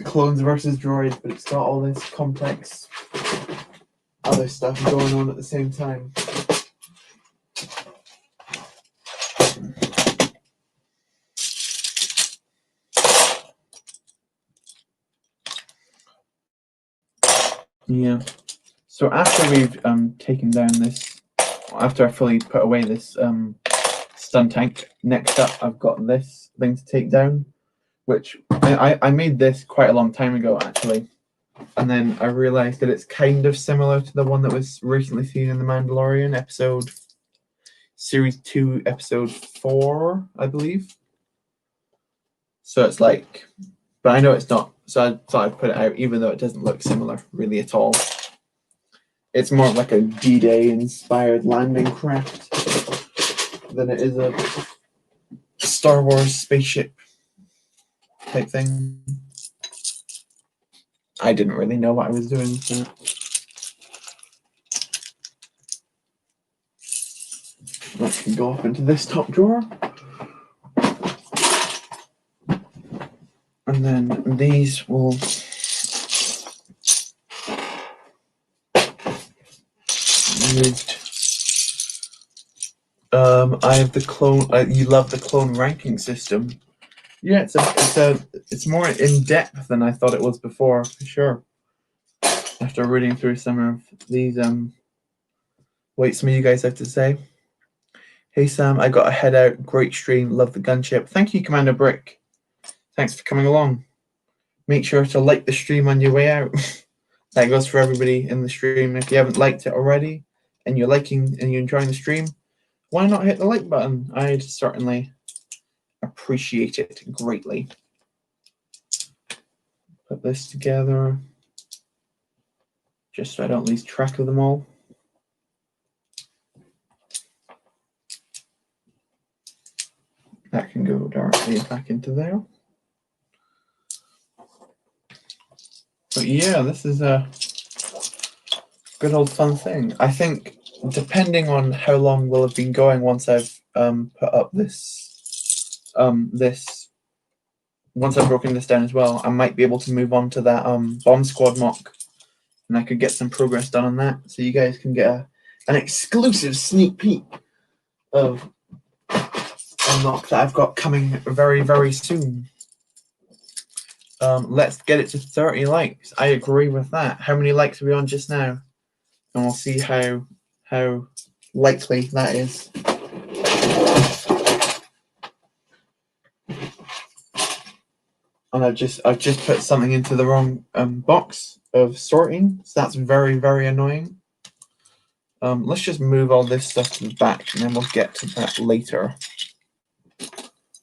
clones versus droids, but it's got all this complex other stuff going on at the same time. Yeah. So after we've taken down this, after I fully put away this stun tank, next up I've got this thing to take down, which I made this quite a long time ago actually, and then I realized that it's kind of similar to the one that was recently seen in The Mandalorian series 2, episode 4, I believe. So it's like, but I know it's not. So I thought I'd put it out, even though it doesn't look similar really at all. It's more like a D-Day inspired landing craft than it is a Star Wars spaceship type thing. I didn't really know what I was doing. So. That can go up into this top drawer. And then these will moved. I have the clone. You love the clone ranking system. Yeah, it's more in depth than I thought it was before, for sure. After reading through some of these, what some of you guys have to say. Hey Sam, I got a head out. Great stream. Love the gunship. Thank you, Commander Brick. Thanks for coming along. Make sure to like the stream on your way out. That goes for everybody in the stream. If you haven't liked it already and you're enjoying the stream, why not hit the like button? I'd certainly appreciate it greatly. Put this together just so I don't lose track of them all. That can go directly back into there. But yeah, this is a good old fun thing. I think depending on how long we'll have been going once I've put up this once I've broken this down as well, I might be able to move on to that bomb squad mock, and I could get some progress done on that, so you guys can get an exclusive sneak peek of a mock that I've got coming very, very soon. Let's get it to 30 likes. I agree with that. How many likes are we on just now? And we'll see how likely that is. And I've just put something into the wrong box of sorting, so that's very, very annoying. Let's just move all this stuff to the back, and then we'll get to that later,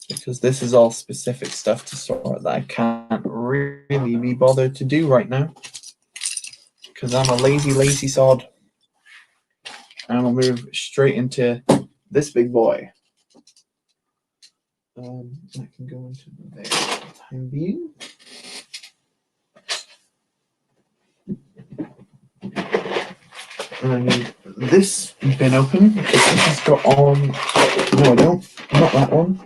because this is all specific stuff to sort that I can't really be bothered to do right now, because I'm a lazy sod. And we'll move straight into this big boy. That can go into there for the time being. And I need this bin open, because this has got on. No, I don't. Not that one.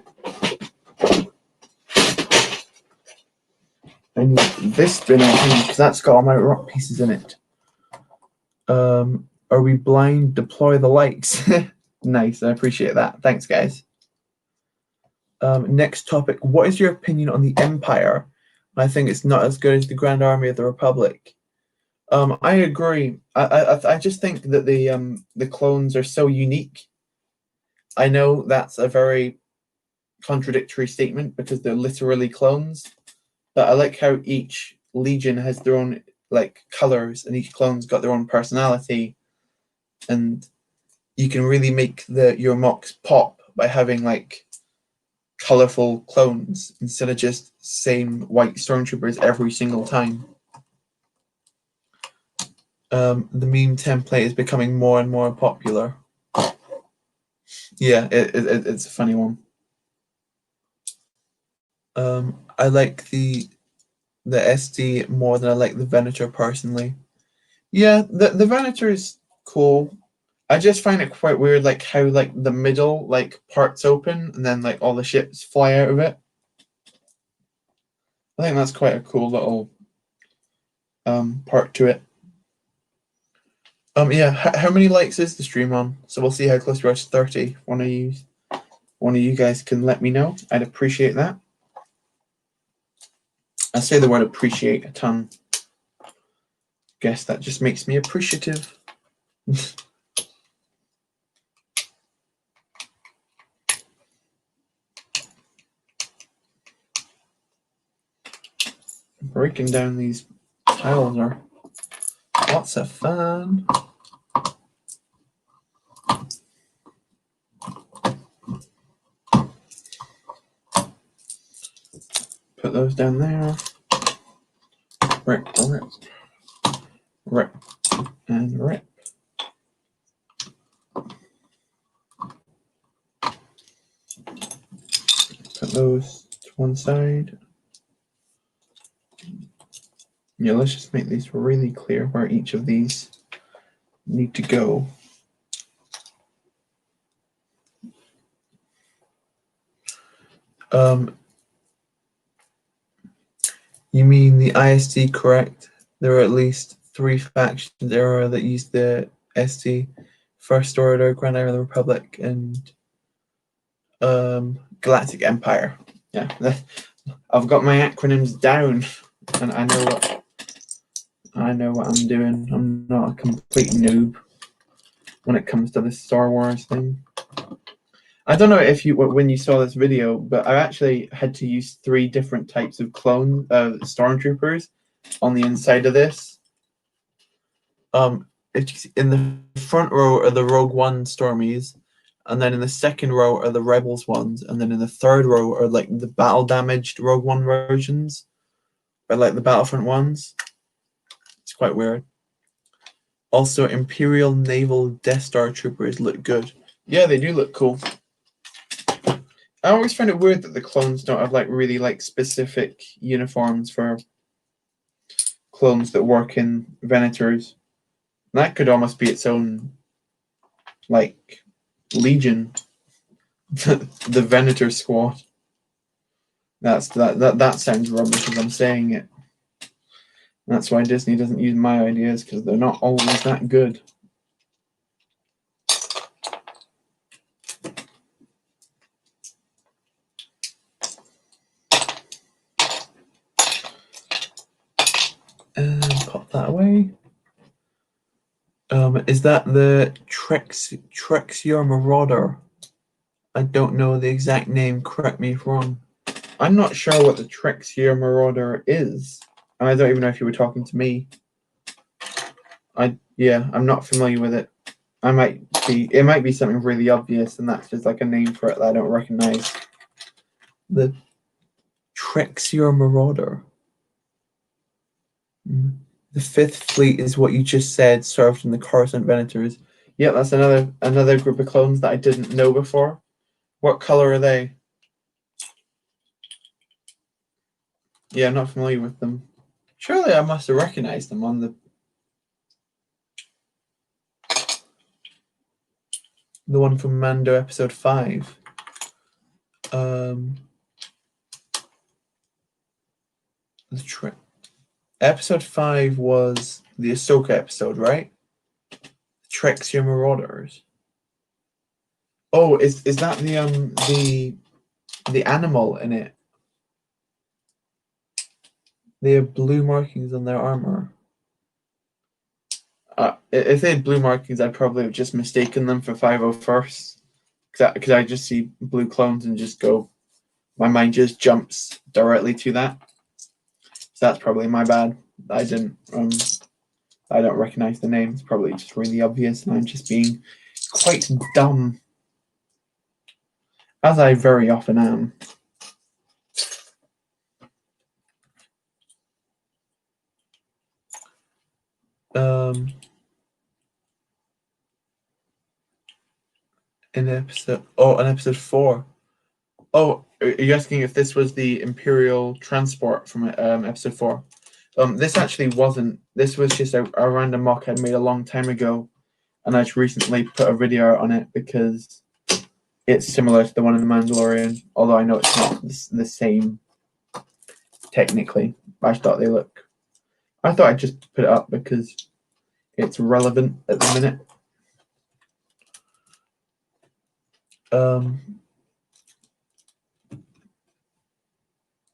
I need this bin open, because that's got all my rock pieces in it. Are we blind? Deploy the likes. Nice, I appreciate that. Thanks, guys. Next topic. What is your opinion on the Empire? I think it's not as good as the Grand Army of the Republic. I agree. I just think that the clones are so unique. I know that's a very contradictory statement because they're literally clones, but I like how each legion has their own colors, and each clone's got their own personality, and you can really make your mocks pop by having colorful clones instead of just same white stormtroopers every single time. The meme template is becoming more and more popular. Yeah, it's a funny one. I like the SD more than I like the Venator personally. Yeah, the Venator is cool. I just find it quite weird, how the middle parts open and then all the ships fly out of it. I think that's quite a cool little part to it. Yeah, how many likes is the stream on? So we'll see how close we are to 30. One of you guys can let me know. I'd appreciate that. I say the word appreciate a ton, guess that just makes me appreciative. Breaking down these tiles are lots of fun. Put those down there. Rip, rip, rip, and rip. Put those to one side. Yeah, let's just make these really clear where each of these need to go. You mean the IST, correct? There are at least 3 factions era that use the ST: First Order, Grand Island Republic, and Galactic Empire. Yeah, I've got my acronyms down, and I know what I'm doing. I'm not a complete noob when it comes to this Star Wars thing. I don't know if you, when you saw this video, but I actually had to use 3 different types of clone stormtroopers on the inside of this. If in the front row are the Rogue One Stormies, and then in the second row are the Rebels ones, and then in the third row are like the battle damaged Rogue One versions, or like the Battlefront ones. It's quite weird. Also, Imperial Naval Death Star troopers look good. Yeah, they do look cool. I always find it weird that the clones don't have like really like specific uniforms for clones that work in Venators. That could almost be its own like legion, the Venator squad. That sounds rubbish as I'm saying it. That's why Disney doesn't use my ideas, because they're not always that good. Pop that away. Is that the Trexior Marauder? I don't know the exact name. Correct me if wrong. I'm not sure what the Trexior Marauder is. And I don't even know if you were talking to me. I'm not familiar with it. It might be something really obvious, and that's just like a name for it that I don't recognize. The Trexior Marauder. The 5th Fleet is what you just said, served in the Coruscant Venators. Yeah, that's another group of clones that I didn't know before. What color are they? Yeah, I'm not familiar with them. Surely I must have recognized them on the one from Mando episode 5. Episode 5 was the Ahsoka episode, right? Trexior Marauders. Oh, is that the animal in it? They have blue markings on their armor. If they had blue markings, I'd probably have just mistaken them for 501st. Because I just see blue clones and just go, my mind just jumps directly to that. So that's probably my bad. I don't recognize the name. It's probably just really obvious, and I'm just being quite dumb, as I very often am. In episode 4. Oh, are you asking if this was the Imperial transport from episode 4? This actually wasn't. This was just a random mock I made a long time ago, and I just recently put a video out on it because it's similar to the one in The Mandalorian, although I know it's not the same technically. I thought I'd just put it up because it's relevant at the minute.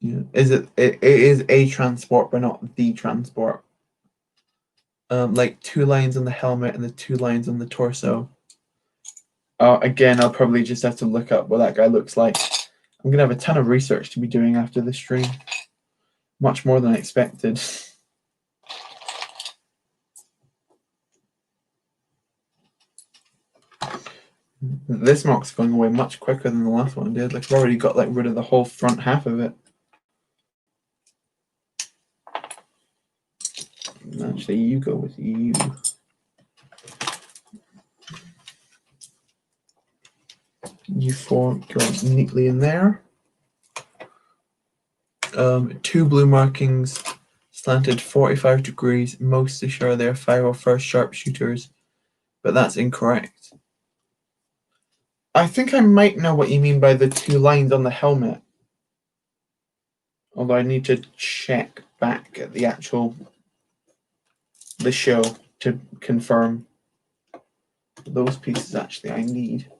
Yeah. It is a transport, but not the transport. like 2 lines on the helmet and the 2 lines on the torso. Again, I'll probably just have to look up what that guy looks like. I'm gonna have a ton of research to be doing after this stream. Much more than I expected. This mock's going away much quicker than the last one did. Like, I've already got like rid of the whole front half of it. Actually, you go with you. You 4 go neatly in there. 2 blue markings, slanted 45 degrees. Most assure they're 501st sharpshooters, but that's incorrect. I think I might know what you mean by the 2 lines on the helmet. Although I need to check back at the show to confirm those pieces actually I need.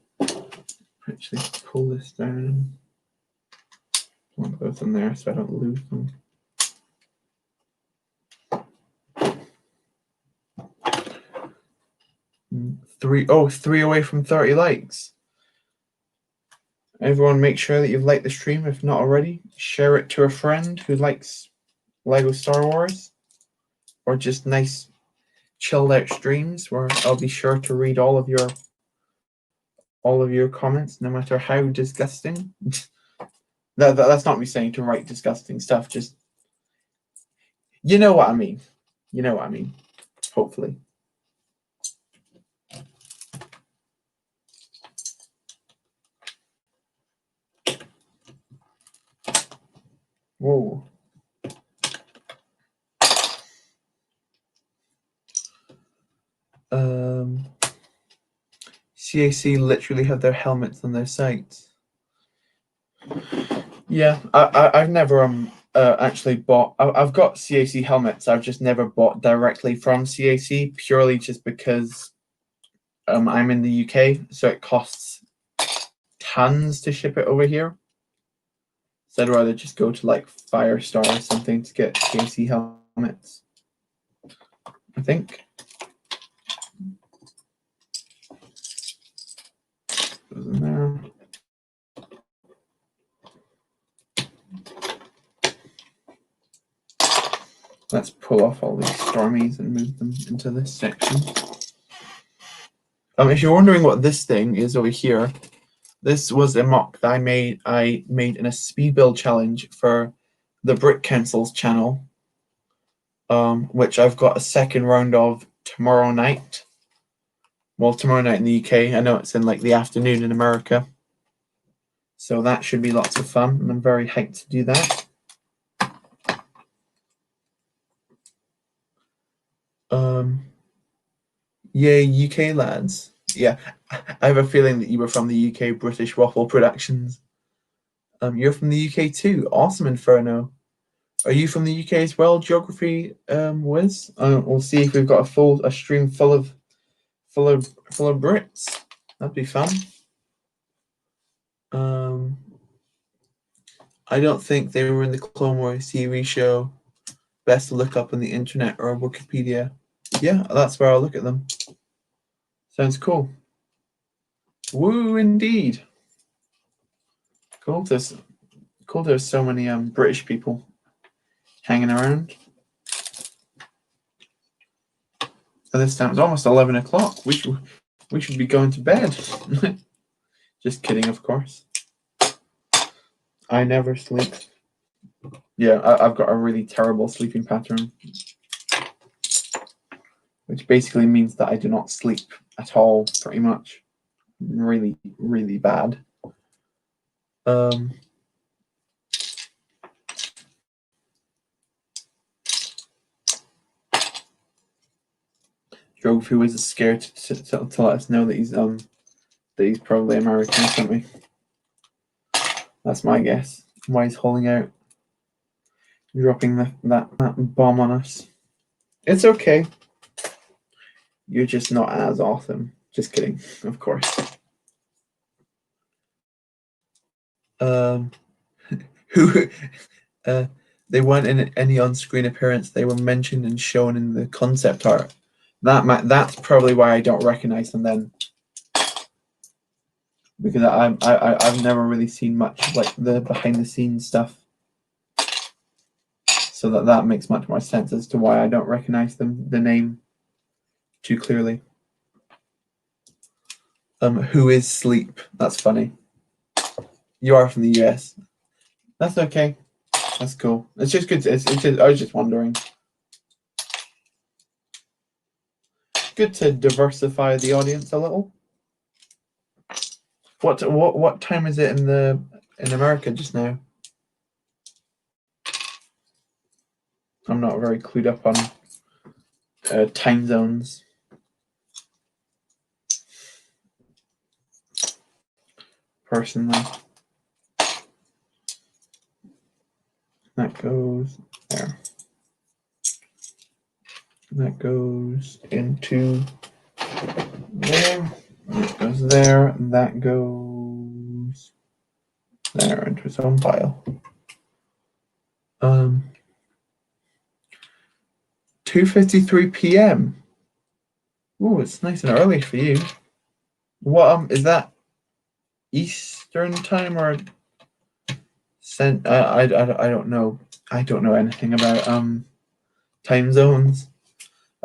Actually pull this down. I want both in there so I don't lose them. Three away from 30 likes. Everyone make sure that you've liked the stream if not already. Share it to a friend who likes Lego Star Wars, or just nice chilled out streams where I'll be sure to read all of your comments, no matter how disgusting. That's not me saying to write disgusting stuff, just you know what I mean. You know what I mean. Hopefully. Whoa. CAC literally have their helmets on their sites. Yeah, I've never actually bought. I've got CAC helmets. I've just never bought directly from CAC, purely just because I'm in the UK, so it costs tons to ship it over here. So I'd rather just go to like Firestar or something to get CAC helmets. I think. Goes in there. Let's pull off all these Stormies and move them into this section. If you're wondering what this thing is over here, this was a mock that I made in a speed build challenge for the Brick Council's channel, which I've got a second round of tomorrow night. Well, tomorrow night in the UK. I know it's in like the afternoon in America. So that should be lots of fun, and I'm very hyped to do that. Yay, UK lads. Yeah, I have a feeling that you were from the UK, British Waffle Productions. You're from the UK too. Awesome, Inferno. Are you from the UK as well, Geography Wiz? We'll see if we've got a stream full of Brits. That'd be fun. I don't think they were in the Clone Wars TV show. Best to look up on the internet or Wikipedia. Yeah, that's where I'll look at them. Sounds cool. Woo, indeed. Cool. There's so many British people hanging around. At this time, it's almost 11 o'clock. We should be going to bed. Just kidding, of course. I never sleep. Yeah, I've got a really terrible sleeping pattern, which basically means that I do not sleep at all, pretty much. Really, really bad. Geography was scared to let us know that he's probably American or something. That's my guess. Why he's holding out, dropping that bomb on us. It's okay. You're just not as awesome. Just kidding, of course. They weren't in any on-screen appearance. They were mentioned and shown in the concept art. That's probably why I don't recognize them then, because I've never really seen much of like the behind the scenes stuff. So that makes much more sense as to why I don't recognize the name too clearly. Who is Sleep? That's funny. You are from the US. That's okay. That's cool. It's just good. It's just, I was just wondering. Good to diversify the audience a little. What time is it in America just now? I'm not very clued up on time zones. Personally, that goes there. That goes into there. That goes there. And that goes there into its own pile. 2:53 p.m. Oh, it's nice and early for you. What is that? Eastern time or I don't know. I don't know anything about time zones.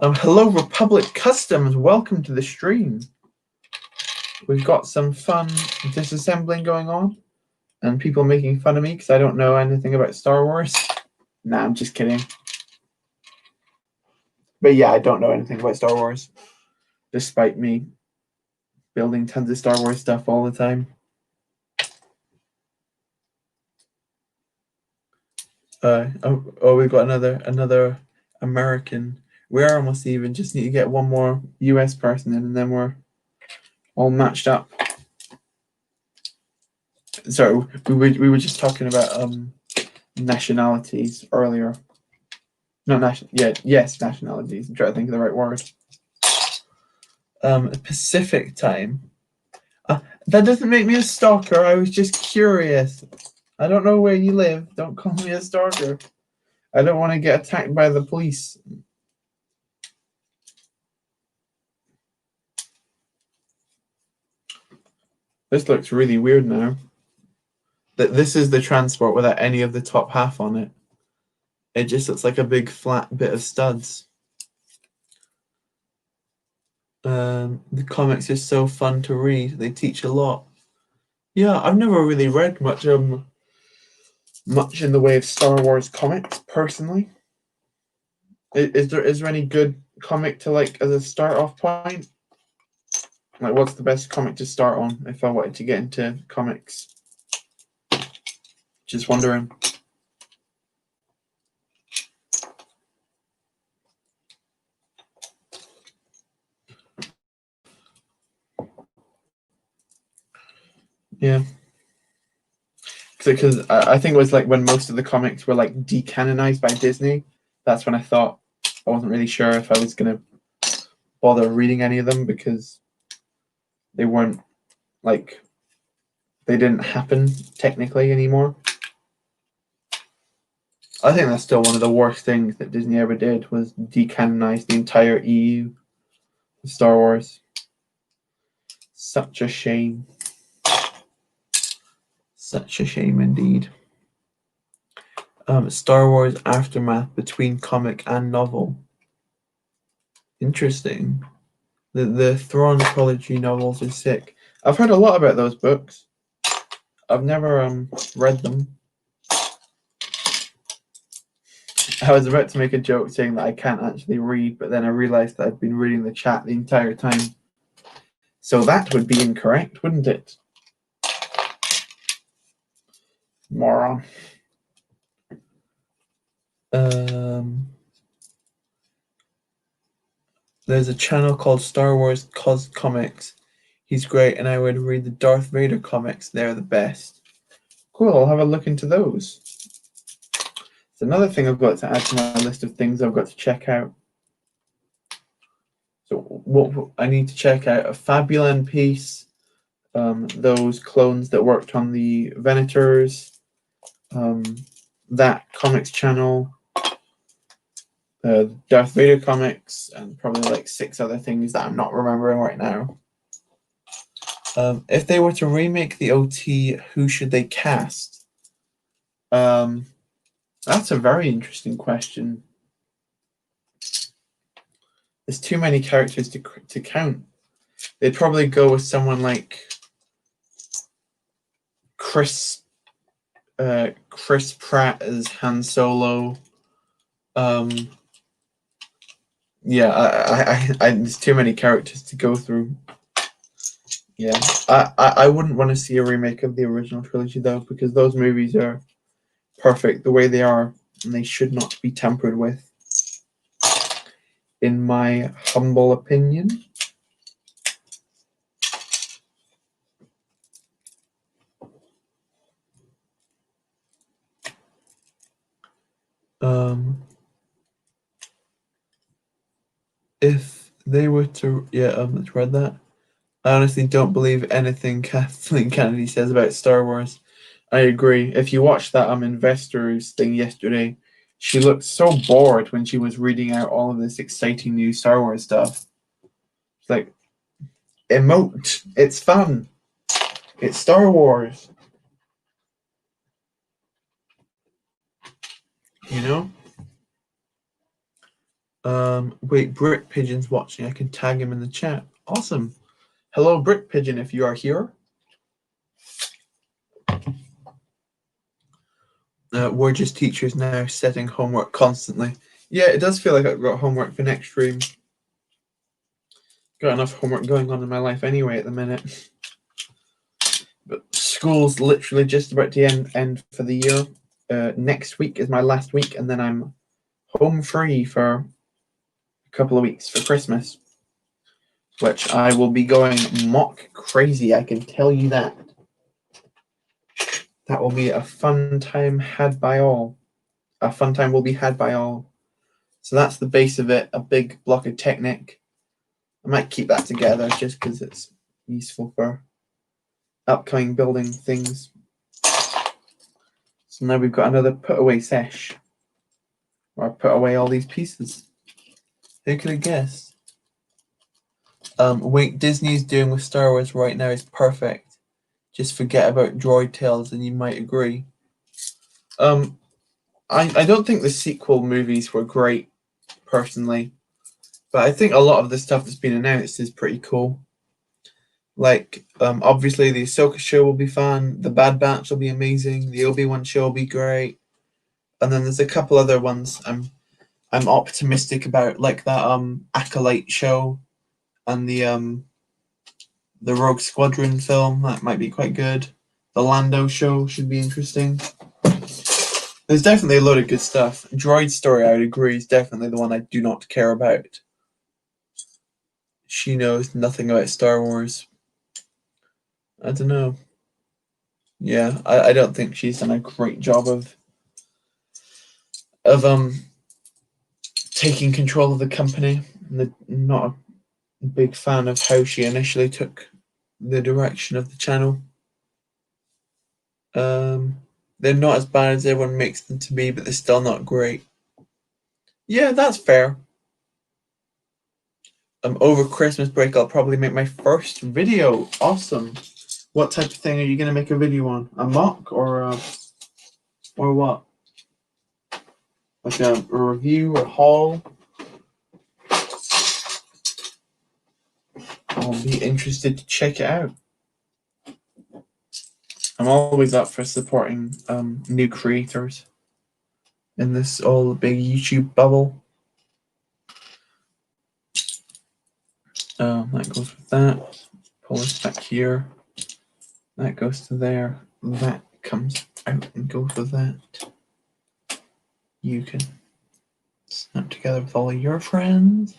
Hello, Republic Customs. Welcome to the stream. We've got some fun disassembling going on, and people making fun of me because I don't know anything about Star Wars. Nah, I'm just kidding. But yeah, I don't know anything about Star Wars, despite me building tons of Star Wars stuff all the time. We've got another American. We're almost even. Just need to get one more US person in, and then we're all matched up. So we were just talking about nationalities earlier. Not national. Yeah, yes, nationalities. I'm trying to think of the right word. Pacific time. That doesn't make me a stalker. I was just curious. I don't know where you live. Don't call me a stalker. I don't want to get attacked by the police. This looks really weird now. This is the transport without any of the top half on it. It just looks like a big flat bit of studs. The comics are so fun to read. They teach a lot. Yeah, I've never really read much in the way of Star Wars comics personally. Is there any good comic to like as a start off point? Like, what's the best comic to start on if I wanted to get into comics? Just wondering. Yeah. Because I think it was like when most of the comics were like decanonized by Disney. That's when I thought I wasn't really sure if I was going to bother reading any of them because they weren't like they didn't happen technically anymore. I think that's still one of the worst things that Disney ever did was decanonize the entire EU of Star Wars. Such a shame. Such a shame indeed. Star Wars aftermath between comic and novel. Interesting. The Thrawn trilogy novels are sick. I've heard a lot about those books. I've never read them. I was about to make a joke saying that I can't actually read, but then I realized that I've been reading the chat the entire time. So that would be incorrect, wouldn't it? Moron. There's a channel called Star Wars Cos Comics. He's great, and I would read the Darth Vader comics. They're the best. Cool, I'll have a look into those. It's another thing I've got to add to my list of things I've got to check out. So what I need to check out a Fabulan piece, those clones that worked on the Venators, that comics channel, Darth Vader comics, and probably like 6 other things that I'm not remembering right now. If they were to remake the OT, who should they cast? That's a very interesting question. There's too many characters to count. They'd probably go with someone like Chris Pratt as Han Solo. Yeah, there's too many characters to go through. Yeah, I wouldn't want to see a remake of the original trilogy though, because those movies are perfect the way they are, and they should not be tampered with, in my humble opinion. If they were to, let's read that. I honestly don't believe anything Kathleen Kennedy says about Star Wars. I agree. If you watched that Investors thing yesterday, she looked so bored when she was reading out all of this exciting new Star Wars stuff. It's like, emote. It's fun. It's Star Wars. You know? Wait, Brit Pigeon's watching. I can tag him in the chat. Awesome. Hello, Brit Pigeon, if you are here. We're just teachers now, setting homework constantly. Yeah, it does feel like I've got homework for next stream. Got enough homework going on in my life anyway at the minute. But school's literally just about to end for the year. Next week is my last week, and then I'm home free for a couple of weeks for Christmas, which I will be going mock crazy, I can tell you that. That will be a fun time had by all. A fun time will be had by all. So that's the base of it, a big block of Technic. I might keep that together just because it's useful for upcoming building things. So now we've got another put away sesh, where I put away all these pieces. Who could have guessed? What Disney's doing with Star Wars right now is perfect. Just forget about Droid Tales and you might agree. I don't think the sequel movies were great, personally. But I think a lot of the stuff that's been announced is pretty cool. Like, obviously the Ahsoka show will be fun. The Bad Batch will be amazing. The Obi-Wan show will be great. And then there's a couple other ones I'm optimistic about, like that Acolyte show and the Rogue Squadron film. That might be quite good. The Lando show should be interesting. There's definitely a load of good stuff. Droid Story, I would agree, is definitely the one I do not care about. She knows nothing about Star Wars. I don't know. Yeah, I don't think she's done a great job of taking control of the company. I'm not a big fan of how she initially took the direction of the channel. They're not as bad as everyone makes them to be, but they're still not great. Yeah, that's fair. Over Christmas break, I'll probably make my first video. Awesome. What type of thing are you going to make a video on? A mock or what? Like a review or haul? I'll be interested to check it out. I'm always up for supporting new creators in this all big YouTube bubble. That goes with that. Pull this back here. That goes to there. That comes out and goes with that. You can snap together with all of your friends.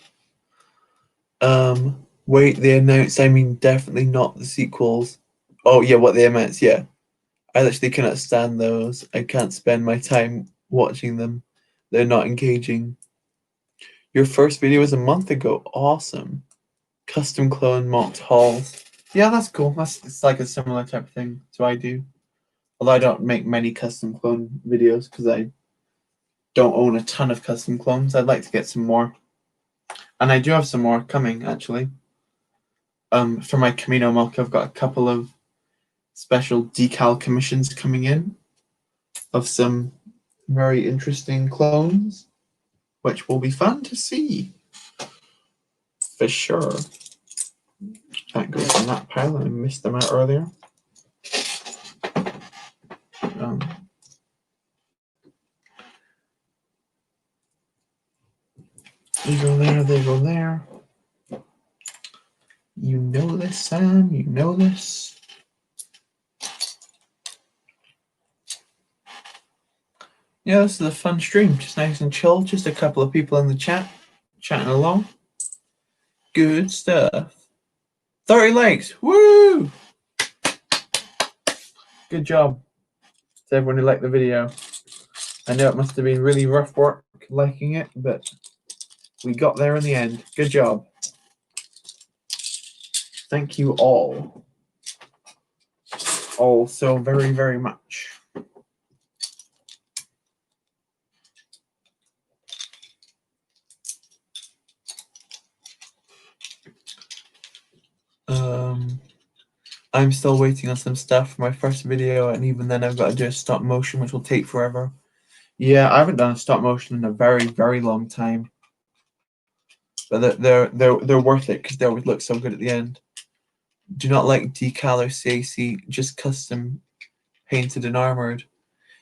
Wait, they announced, I mean, definitely not the sequels. Oh, yeah, what they announced, yeah. I literally cannot stand those. I can't spend my time watching them. They're not engaging. Your first video was a month ago. Awesome. Custom clone mocked hauls. Yeah, that's cool. It's like a similar type of thing to I do. Although I don't make many custom clone videos because I don't own a ton of custom clones. I'd like to get some more. And I do have some more coming, actually. For my Camino Milk, I've got a couple of special decal commissions coming in of some very interesting clones, which will be fun to see. For sure. That goes in that pile. I missed them out earlier. They go there, they go there. You know this, Sam. You know this. Yeah, this is a fun stream. Just nice and chill. Just a couple of people in the chat chatting along. Good stuff. 30 likes. Woo! Good job to everyone who liked the video. I know it must have been really rough work liking it, but we got there in the end. Good job. Thank you all. All so very, very much. I'm still waiting on some stuff for my first video, and even then I've got to do a stop motion, which will take forever. Yeah, I haven't done a stop motion in a very, very long time. But they're worth it because they always look so good at the end. Do not like decal or CAC, just custom painted and armored.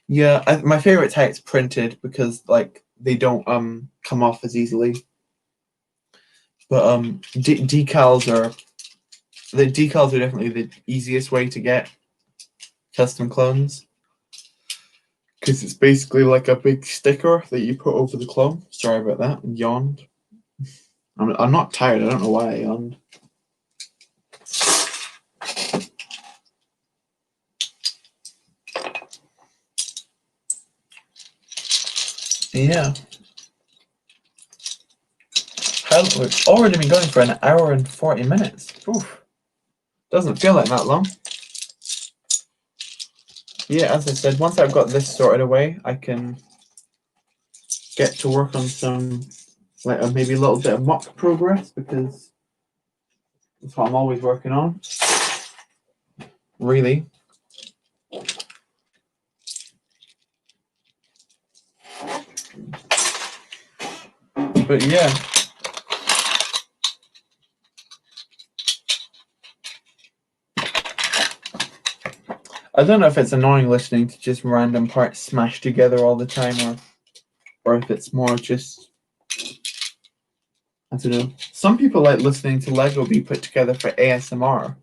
Yeah, my favorite type's printed because like they don't come off as easily. But decals are definitely the easiest way to get custom clones because it's basically like a big sticker that you put over the clone. Sorry about that. I yawned. I'm not tired. I don't know why I yawned. Yeah. We've already been going for an hour and 40 minutes. Oof. Doesn't feel like that long. Yeah, as I said, once I've got this sorted away, I can get to work on some, like maybe a little bit of mock progress, because that's what I'm always working on. Really. But yeah. I don't know if it's annoying listening to just random parts smashed together all the time, or if it's more just, I don't know. Some people like listening to Lego be put together for ASMR,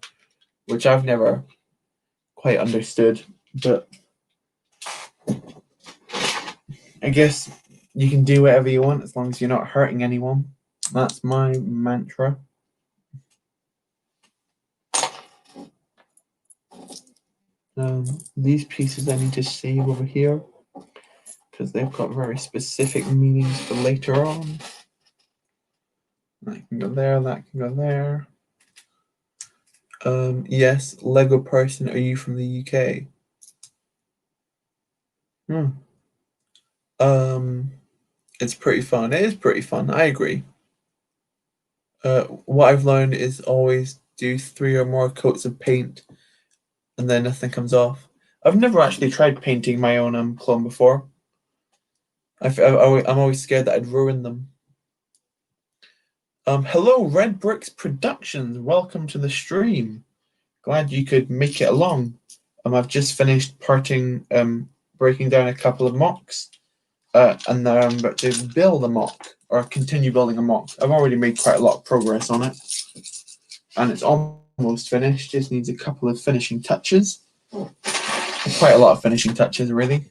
which I've never quite understood, but I guess you can do whatever you want as long as you're not hurting anyone. That's my mantra. These pieces I need to save over here because they've got very specific meanings for later on. That can go there, that can go there. Yes, Lego person, are you from the UK? It's pretty fun. It is pretty fun, I agree. What I've learned is always do 3 or more coats of paint and then nothing comes off. I've never actually tried painting my own clone before. I'm always scared that I'd ruin them. Hello, Red Bricks Productions. Welcome to the stream. Glad you could make it along. I've just finished breaking down a couple of mocks, and now I'm about to build a mock, or continue building a mock. I've already made quite a lot of progress on it, and it's almost finished. Just needs a couple of finishing touches. Quite a lot of finishing touches, really.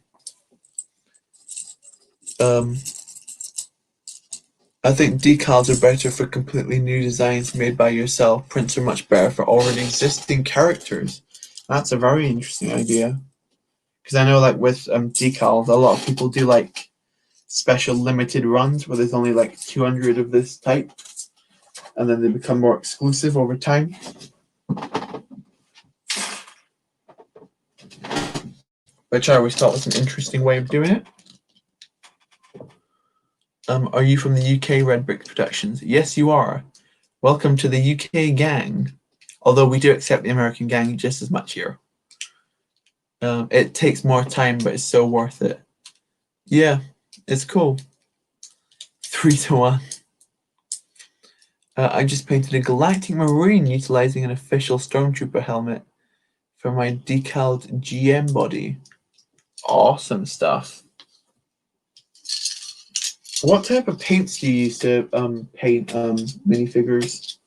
I think decals are better for completely new designs made by yourself. Prints are much better for already existing characters. That's a very interesting idea. Because I know, like with decals, a lot of people do like special limited runs where there's only like 200 of this type, and then they become more exclusive over time. Which I always thought was an interesting way of doing it. Are you from the UK, Red Bricks Productions? Yes, you are. Welcome to the UK gang. Although we do accept the American gang just as much here. It takes more time, but it's so worth it. Yeah, it's cool. 3-1. I just painted a Galactic Marine utilizing an official Stormtrooper helmet for my decaled GM body. Awesome stuff. What type of paints do you use to paint minifigures?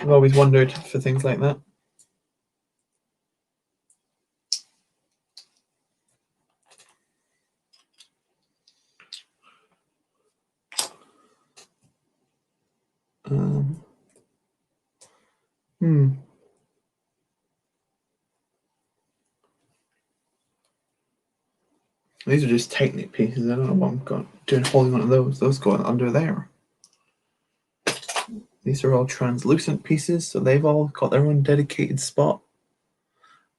I've always wondered for things like that. These are just Technic pieces. I don't know what I'm doing holding on to those. Those go under there. These are all translucent pieces, so they've all got their own dedicated spot.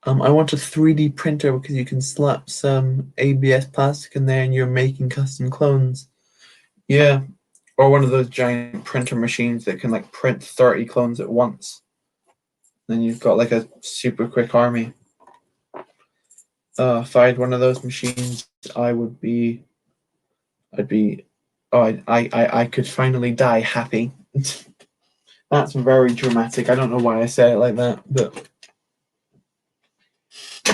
I want a 3D printer because you can slap some ABS plastic in there and you're making custom clones. Yeah, or one of those giant printer machines that can like print 30 clones at once. Then you've got like a super quick army. If I had one of those machines, I could finally die happy. That's very dramatic. I don't know why I say it like that, but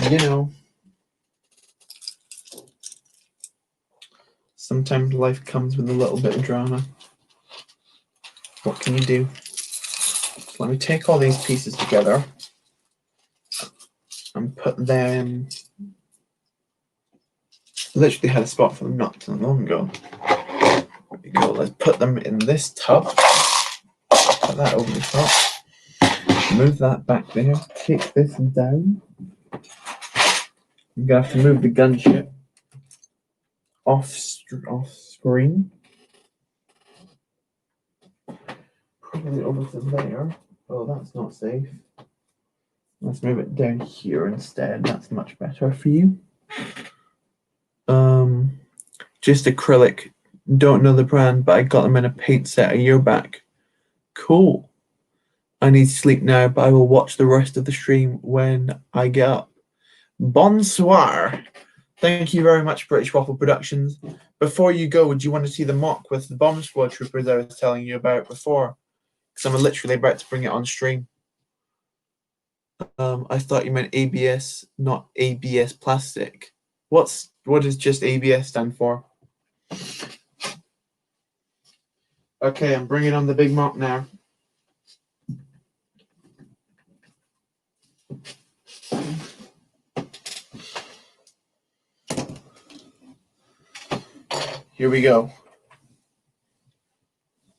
you know, sometimes life comes with a little bit of drama. What can you do? Let me take all these pieces together and put them. Literally had a spot for them not too long ago. There we go. Let's put them in this tub. Put that over the top. Move that back there. Take this down. I'm gonna have to move the gunship off screen. Probably over to there. Oh, that's not safe. Let's move it down here instead. That's much better for you. Just acrylic. Don't know the brand, but I got them in a paint set a year back. Cool. I need sleep now, but I will watch the rest of the stream when I get up. Bonsoir. Thank you very much, British Waffle Productions. Before you go, would you want to see the mock with the Bomb Squad troopers I was telling you about before? Because I'm literally about to bring it on stream. I thought you meant ABS, not ABS plastic. What does just ABS stand for? Okay, I'm bringing on the big mock now. Here we go.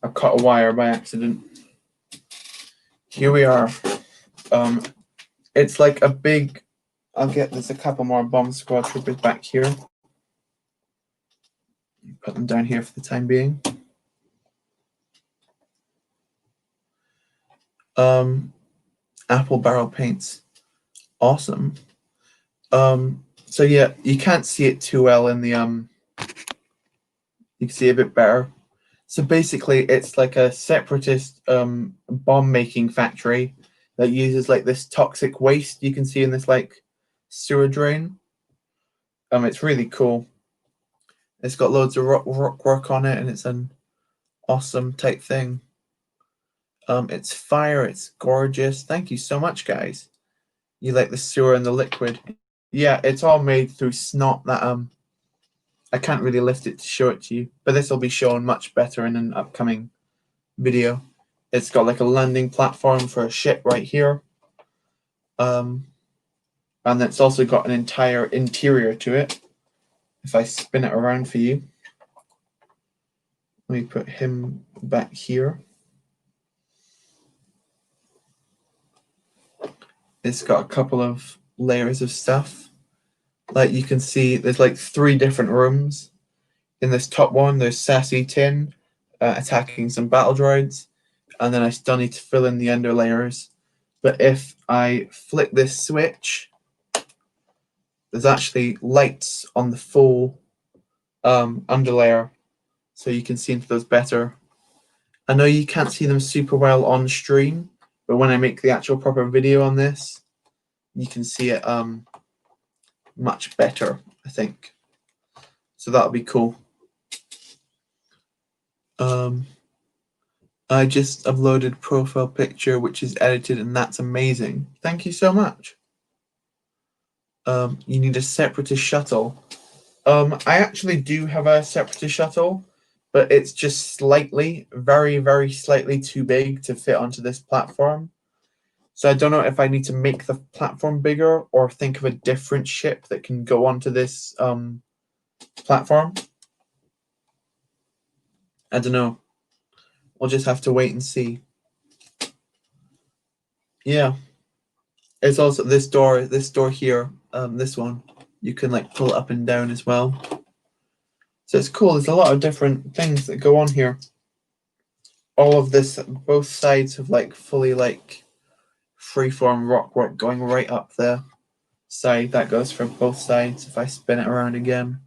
I cut a wire by accident. Here we are. It's like a big. There's a couple more Bomb Squad troopers back here. Put them down here for the time being. Apple barrel paints. Awesome. So yeah, you can't see it too well in the you can see a bit better. So basically it's like a separatist bomb making factory that uses like this toxic waste you can see in this like sewer drain. It's really cool. It's got loads of rock work on it and it's an awesome type thing. It's fire, it's gorgeous. Thank you so much, guys. You like the sewer and the liquid. Yeah, it's all made through snot that I can't really lift it to show it to you, but this will be shown much better in an upcoming video. It's got like a landing platform for a ship right here. And it's also got an entire interior to it. If I spin it around for you, let me put him back here. It's got a couple of layers of stuff. Like you can see, there's like 3 different rooms. In this top one, there's Sassy Tin attacking some battle droids, and then I still need to fill in the under layers. But if I flick this switch, there's actually lights on the full underlayer, so you can see into those better. I know you can't see them super well on stream, but when I make the actual proper video on this, you can see it much better, I think. So that'll be cool. I just uploaded profile picture, which is edited, and that's amazing. Thank you so much. You need a separatist shuttle. I actually do have a separatist shuttle, but it's just slightly, very, very slightly too big to fit onto this platform. So I don't know if I need to make the platform bigger or think of a different ship that can go onto this platform. I don't know. We'll just have to wait and see. Yeah. It's also this door here, this one. You can like pull it up and down as well. So it's cool. There's a lot of different things that go on here. All of this, both sides have like fully like freeform rock work going right up the side. That goes for both sides. If I spin it around again,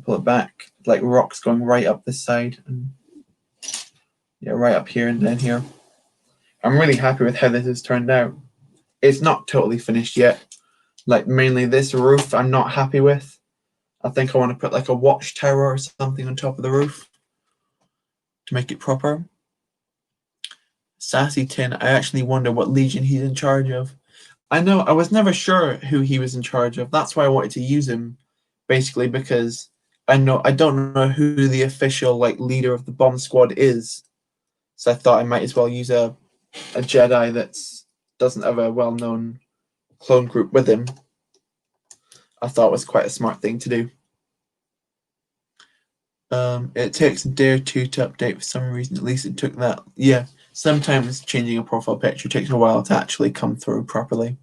pull it back, like rocks going right up this side, and yeah, right up here and then here. I'm really happy with how this has turned out. It's not totally finished yet. Like mainly this roof I'm not happy with. I think I want to put like a watchtower or something on top of the roof to make it proper. Sassy Tin, I actually wonder what Legion he's in charge of. I know, I was never sure who he was in charge of. That's why I wanted to use him, basically, because I don't know who the official like leader of the bomb squad is. So I thought I might as well use a Jedi that doesn't have a well-known clone group with him. I thought it was quite a smart thing to do. It takes a day or two to update for some reason. At least it took that. Yeah, sometimes changing a profile picture takes a while to actually come through properly.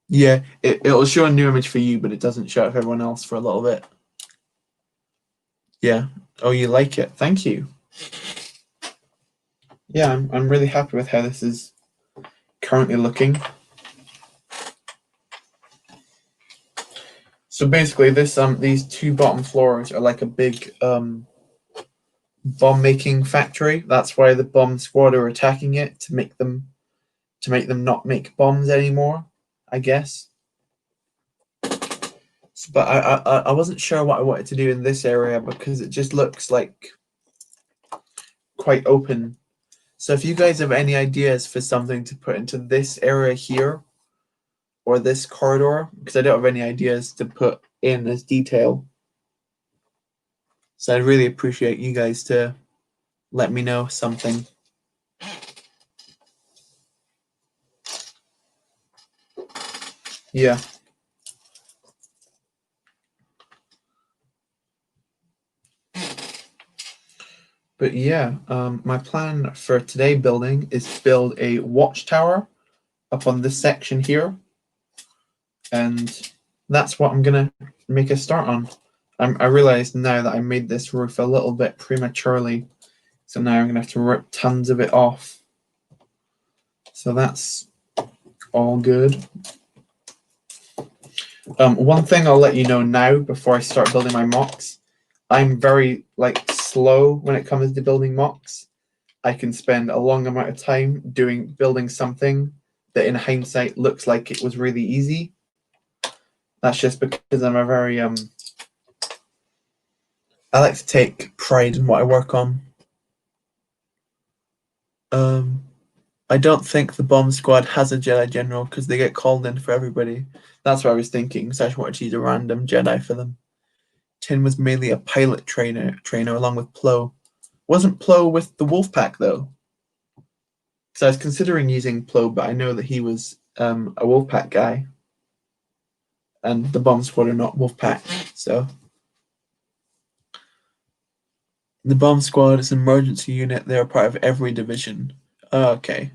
Yeah, it'll show a new image for you, but it doesn't show it for everyone else for a little bit. Yeah. Oh, you like it? Thank you. Yeah, I'm really happy with how this is currently looking. So basically, these two bottom floors are like a big bomb making factory. That's why the bomb squad are attacking it, to make them not make bombs anymore, I guess. But I wasn't sure what I wanted to do in this area because it just looks like quite open. So if you guys have any ideas for something to put into this area here or this corridor, because I don't have any ideas to put in as detail. So I'd really appreciate you guys to let me know something. Yeah. But yeah, my plan for today building is to build a watchtower up on this section here. And that's what I'm going to make a start on. I realize now that I made this roof a little bit prematurely. So now I'm going to have to rip tons of it off. So that's all good. One thing I'll let you know now before I start building my mocks, I'm very slow when it comes to building mocks. I can spend a long amount of time building something that in hindsight looks like it was really easy. That's just because I'm a very I like to take pride in what I work on. I don't think the bomb squad has a Jedi general because they get called in for everybody. That's what I was thinking, so I just wanted to use a random Jedi for them. Tin was mainly a pilot trainer along with Plo. Wasn't Plo with the Wolfpack though? Because I was considering using Plo, but I know that he was a Wolfpack guy. And the bomb squad are not Wolfpack, so. The bomb squad is an emergency unit. They are part of every division. Oh, okay.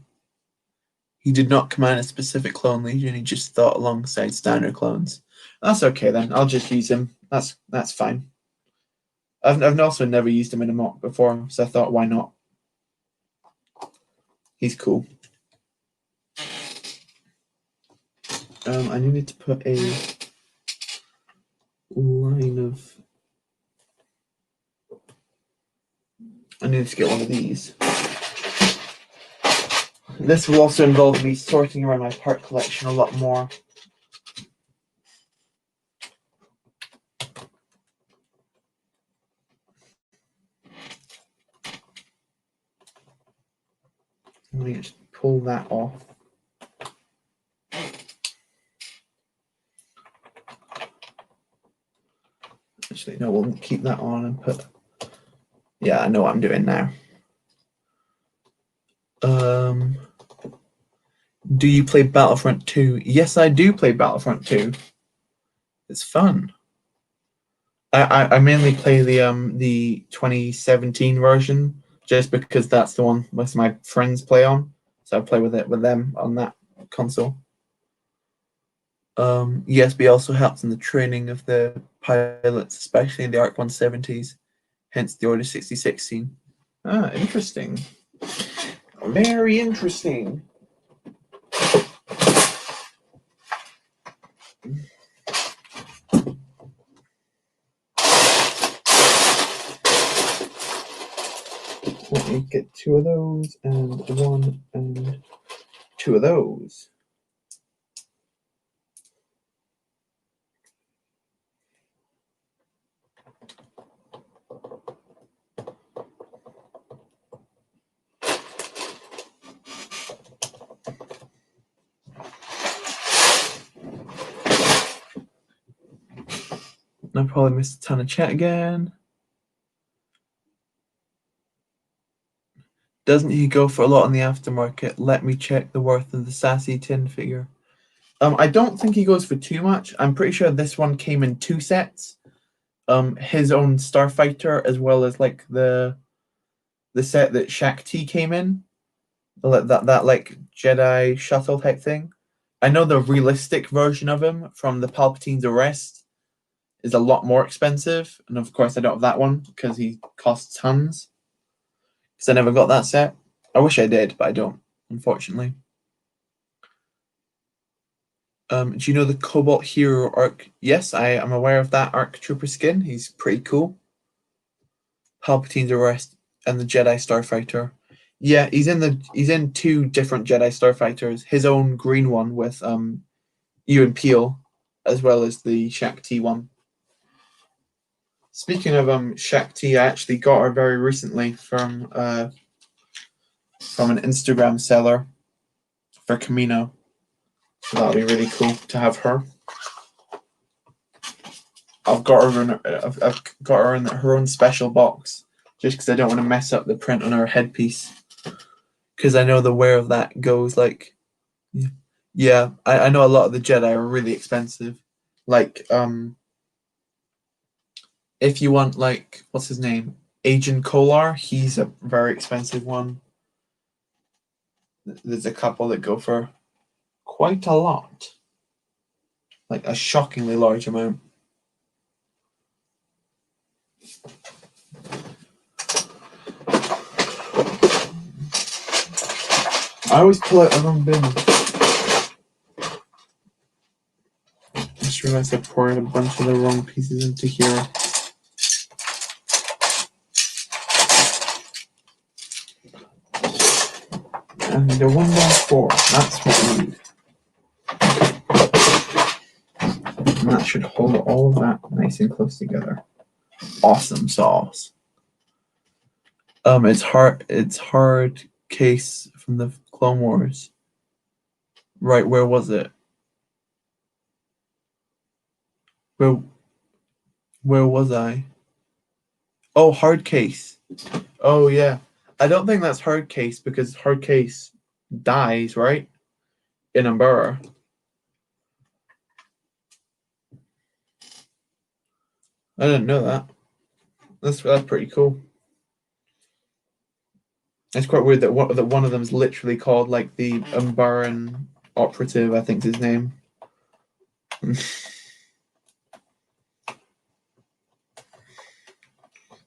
He did not command a specific clone legion. He just thought alongside standard clones. That's okay then. I'll just use him. That's fine. I've also never used him in a mock before, so I thought, why not? He's cool. I needed to put a line of. I needed to get one of these. This will also involve me sorting around my part collection a lot more. Let me just pull that off. Actually, no, we'll keep that on and put. Yeah, I know what I'm doing now. Do you play Battlefront 2? Yes, I do play Battlefront 2. It's fun. I mainly play the 2017 version just because that's the one most of my friends play on. So I play with them on that console. ESB also helps in the training of the pilots, especially in the ARC 170s, hence the Order 66 scene. Ah, interesting. Very interesting. Let me get 2 of those, and 1 and 2 of those. I probably missed a ton of chat again. Doesn't he go for a lot on the aftermarket? Let me check the worth of the Sassy tin figure. I don't think he goes for too much. I'm pretty sure this one came in 2 sets. His own Starfighter as well as like the set that Shaq T came in. That like Jedi shuttle type thing. I know the realistic version of him from the Palpatine's Arrest is a lot more expensive, and of course I don't have that one because he costs tons. Because I never got that set. I wish I did, but I don't, unfortunately. Do you know the Cobalt Hero ARC? Yes, I am aware of that ARC Trooper skin. He's pretty cool. Palpatine's Arrest and the Jedi Starfighter. Yeah, he's in 2 different Jedi Starfighters. His own green one with Ewan Peel, as well as the Shaq T one. Speaking of Shaq T, I actually got her very recently from an Instagram seller for Camino. So that'll be really cool to have her. I've got her in her own special box just because I don't want to mess up the print on her headpiece. Because I know the wear of that goes like, yeah. I know a lot of the Jedi are really expensive. Like if you want like what's his name, Agent Kolar, he's a very expensive one. There's a couple that go for quite a lot, like a shockingly large amount. I always pull out the wrong bin. I just realized I poured a bunch of the wrong pieces into here. And the 1x4, that's what we need. And that should hold all of that nice and close together. Awesome sauce. It's hard case from the Clone Wars. Right, where was it? Where was I? Oh, hard case. Oh yeah. I don't think that's hard case because hard case dies, right? In Umbara. I didn't know that. That's pretty cool. It's quite weird that one of them is literally called like the Umbaran Operative, I think is his name.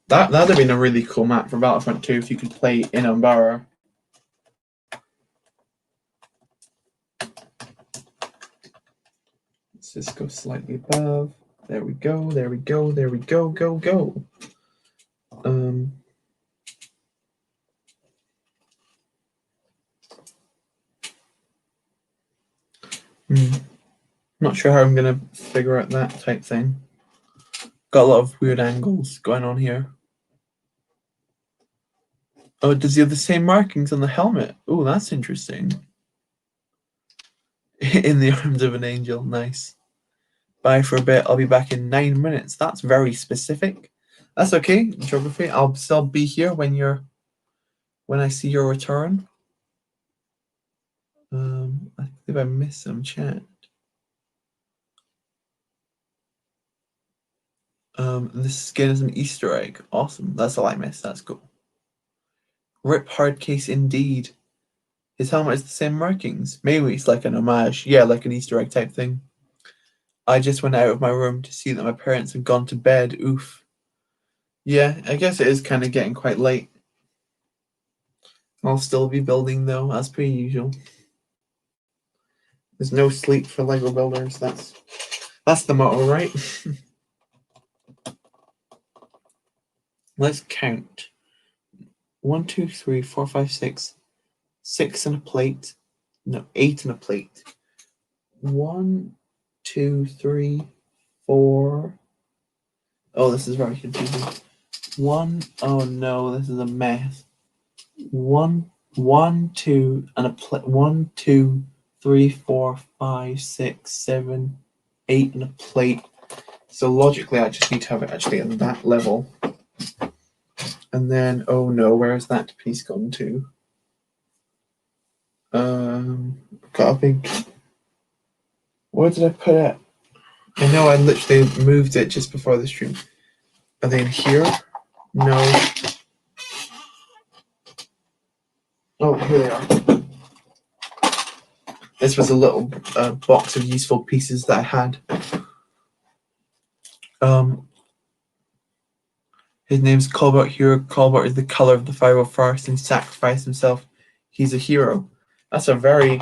That'd have been a really cool map for Battlefront 2 if you could play in Umbara. just go slightly above. There we go. There we go. There we go. Go. Not sure how I'm gonna figure out that type thing. Got a lot of weird angles going on here. Oh, does he have the same markings on the helmet? Oh, that's interesting. In the arms of an angel. Nice. Bye for a bit. I'll be back in 9 minutes. That's very specific. That's okay, Geography. I'll still be here when I see your return. I think I missed some chat. This skin is an Easter egg. Awesome. That's all I missed. That's cool. Rip hard case indeed. His helmet is the same markings. Maybe it's like an homage. Yeah, like an Easter egg type thing. I just went out of my room to see that my parents had gone to bed. Oof. Yeah, I guess it is kind of getting quite late. I'll still be building though, as per usual. There's no sleep for Lego builders. That's the motto, right? Let's count. 1, 2, 3, 4, 5, 6. 6 and a plate. No, 8 and a plate. 1, 2, 3, 4. Oh, this is very confusing. 1. Oh no, this is a mess. 1, 2, and a plate. 1, 2, 3, 4, 5, 6, 7, 8 and a plate. So logically, I just need to have it actually at that level. And then, oh no, where is that piece gone to? Got a big. Where did I put it? I know I literally moved it just before the stream. Are they in here? No. Oh, here they are. This was a little box of useful pieces that I had. His name's Colbert Hero. Colbert is the color of the 501st and sacrificed himself. He's a hero. That's a very,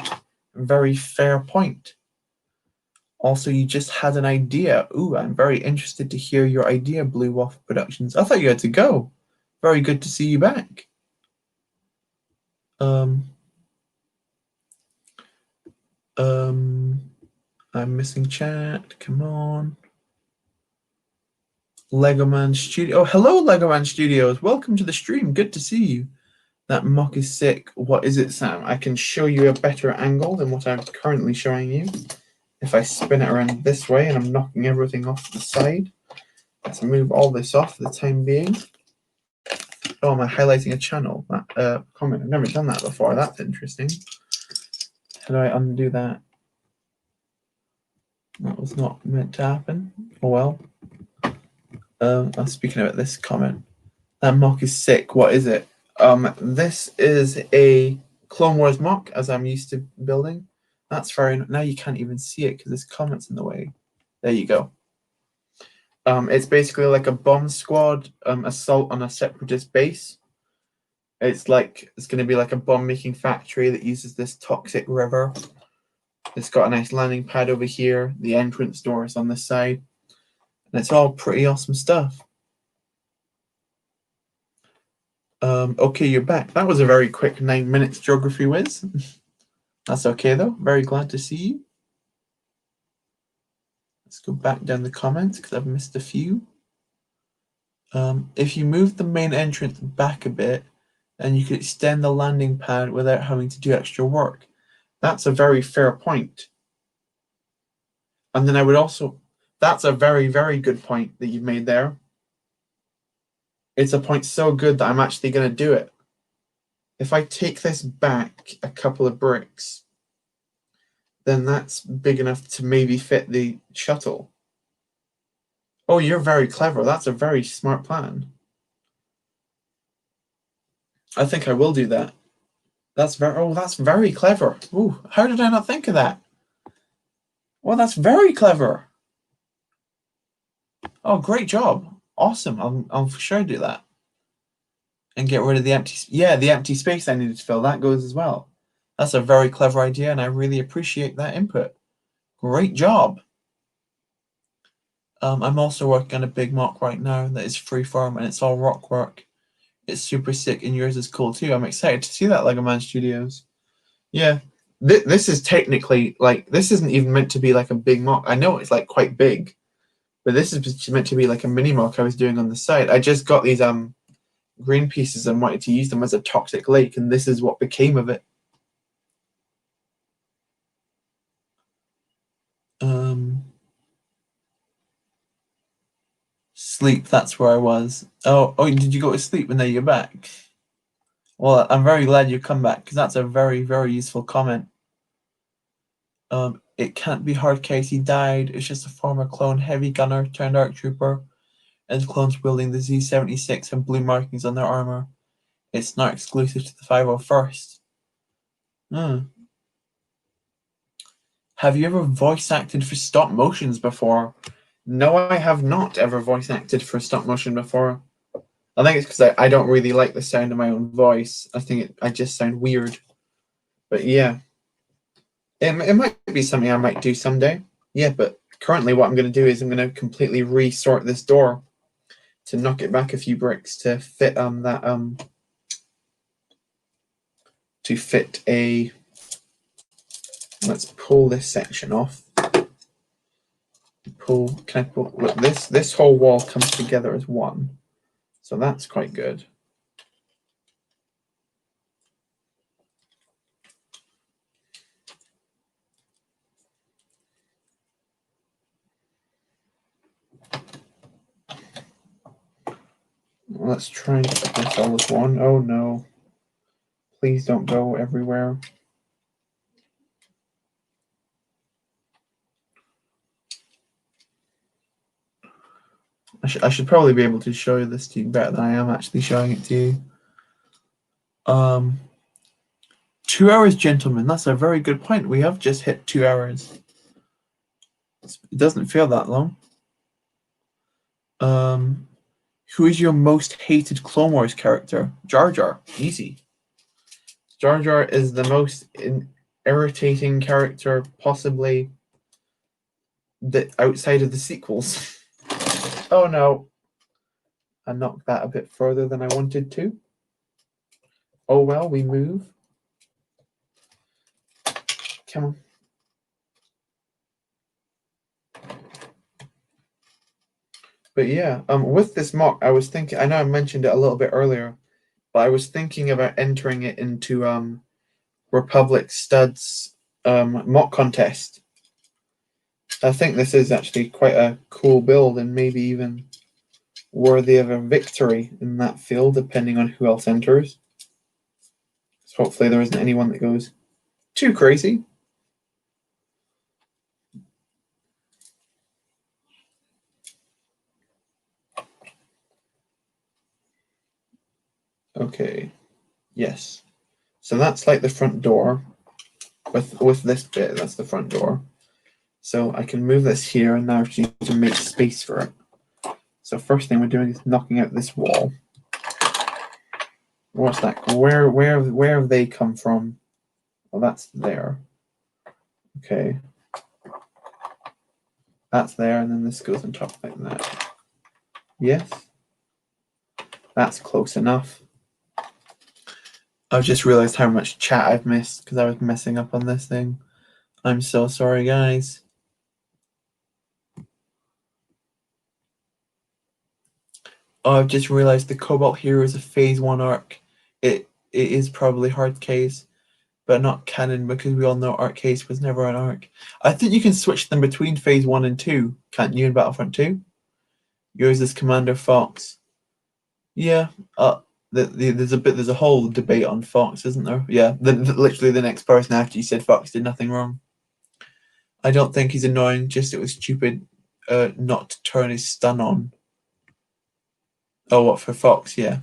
very fair point. Also, you just had an idea. Ooh, I'm very interested to hear your idea, Blue Waffle Productions. I thought you had to go. Very good to see you back. I'm missing chat. Come on. Lego Man Studio. Oh, hello, Lego Man Studios. Welcome to the stream. Good to see you. That mock is sick. What is it, Sam? I can show you a better angle than what I'm currently showing you. If I spin it around this way and I'm knocking everything off the side. Let's move all this off for the time being. Oh, am I highlighting a channel? That comment. I've never done that before. That's interesting. How do I undo that? That was not meant to happen. Oh well. I'm speaking about this comment. That mock is sick. What is it? This is a Clone Wars mock, as I'm used to building. That's very. Now you can't even see it because this comment's in the way. There you go. It's basically like a bomb squad assault on a separatist base. It's going to be like a bomb-making factory that uses this toxic river. It's got a nice landing pad over here. The entrance door is on this side. And it's all pretty awesome stuff. Okay, you're back. That was a very quick 9 minutes geography whiz. That's okay, though. Very glad to see you. Let's go back down the comments because I've missed a few. If you move the main entrance back a bit, then you could extend the landing pad without having to do extra work. That's a very fair point. And then I would also... That's a very, very good point that you've made there. It's a point so good that I'm actually going to do it. If I take this back a couple of bricks, then that's big enough to maybe fit the shuttle. Oh, you're very clever. That's a very smart plan. I think I will do that. That's very clever. Ooh, how did I not think of that? Well, that's very clever. Oh, great job. Awesome. I'll for sure do that. And get rid of the the empty space I needed to fill. That goes as well. That's a very clever idea, and I really appreciate that input. Great job. I'm also working on a big mock right now that is freeform and it's all rock work. It's super sick and yours is cool too. I'm excited to see that, Lego Man Studios. Yeah. This is technically, like, this isn't even meant to be like a big mock. I know it's like quite big, but this is meant to be like a mini mock I was doing on the side. I just got these green pieces and wanted to use them as a toxic lake, and this is what became of it. Sleep, that's where I was. Oh, did you go to sleep and now you're back? Well, I'm very glad you come back because that's a very, very useful comment. It can't be hard case he died. It's just a former clone heavy gunner turned ARC trooper, and the clones wielding the Z-76 and blue markings on their armor. It's not exclusive to the 501st. Have you ever voice acted for stop motions before? No, I have not ever voice acted for stop motion before. I think it's because I don't really like the sound of my own voice. I think I just sound weird. But yeah, it might be something I might do someday. Yeah, but currently what I'm going to do is I'm going to completely resort this door to knock it back a few bricks to fit to fit a. Let's pull this section off. Can I pull? Look, this whole wall comes together as one, so that's quite good. Let's try and put this all as one. Oh no! Please don't go everywhere. I should probably be able to show you this to you better than I am actually showing it to you. 2 hours, gentlemen. That's a very good point. We have just hit 2 hours. It doesn't feel that long. Who is your most hated Clone Wars character? Jar Jar. Easy. Jar Jar is the most irritating character possibly outside of the sequels. Oh no. I knocked that a bit further than I wanted to. Oh well, we move. Come on. But yeah, with this mock, I was thinking, I know I mentioned it a little bit earlier, but I was thinking about entering it into Republic Studs mock contest. I think this is actually quite a cool build and maybe even worthy of a victory in that field, depending on who else enters. So hopefully there isn't anyone that goes too crazy. Okay, yes. So that's like the front door. With this bit, that's the front door. So I can move this here, and now I need to make space for it. So first thing we're doing is knocking out this wall. What's that? Where have they come from? Well, that's there. Okay. That's there, and then this goes on top like that. Yes. That's close enough. I've just realized how much chat I've missed because I was messing up on this thing. I'm so sorry, guys. Oh, I've just realized the Cobalt Hero is a Phase 1 arc. It is probably hard case, but not canon because we all know arc case was never an arc. I think you can switch them between Phase 1 and 2, can't you, in Battlefront 2? Yours is Commander Fox. Yeah, there's a whole debate on Fox, isn't there? Yeah, literally the next person after you said Fox did nothing wrong. I don't think he's annoying, just it was stupid not to turn his stun on. Oh, what, for Fox? Yeah.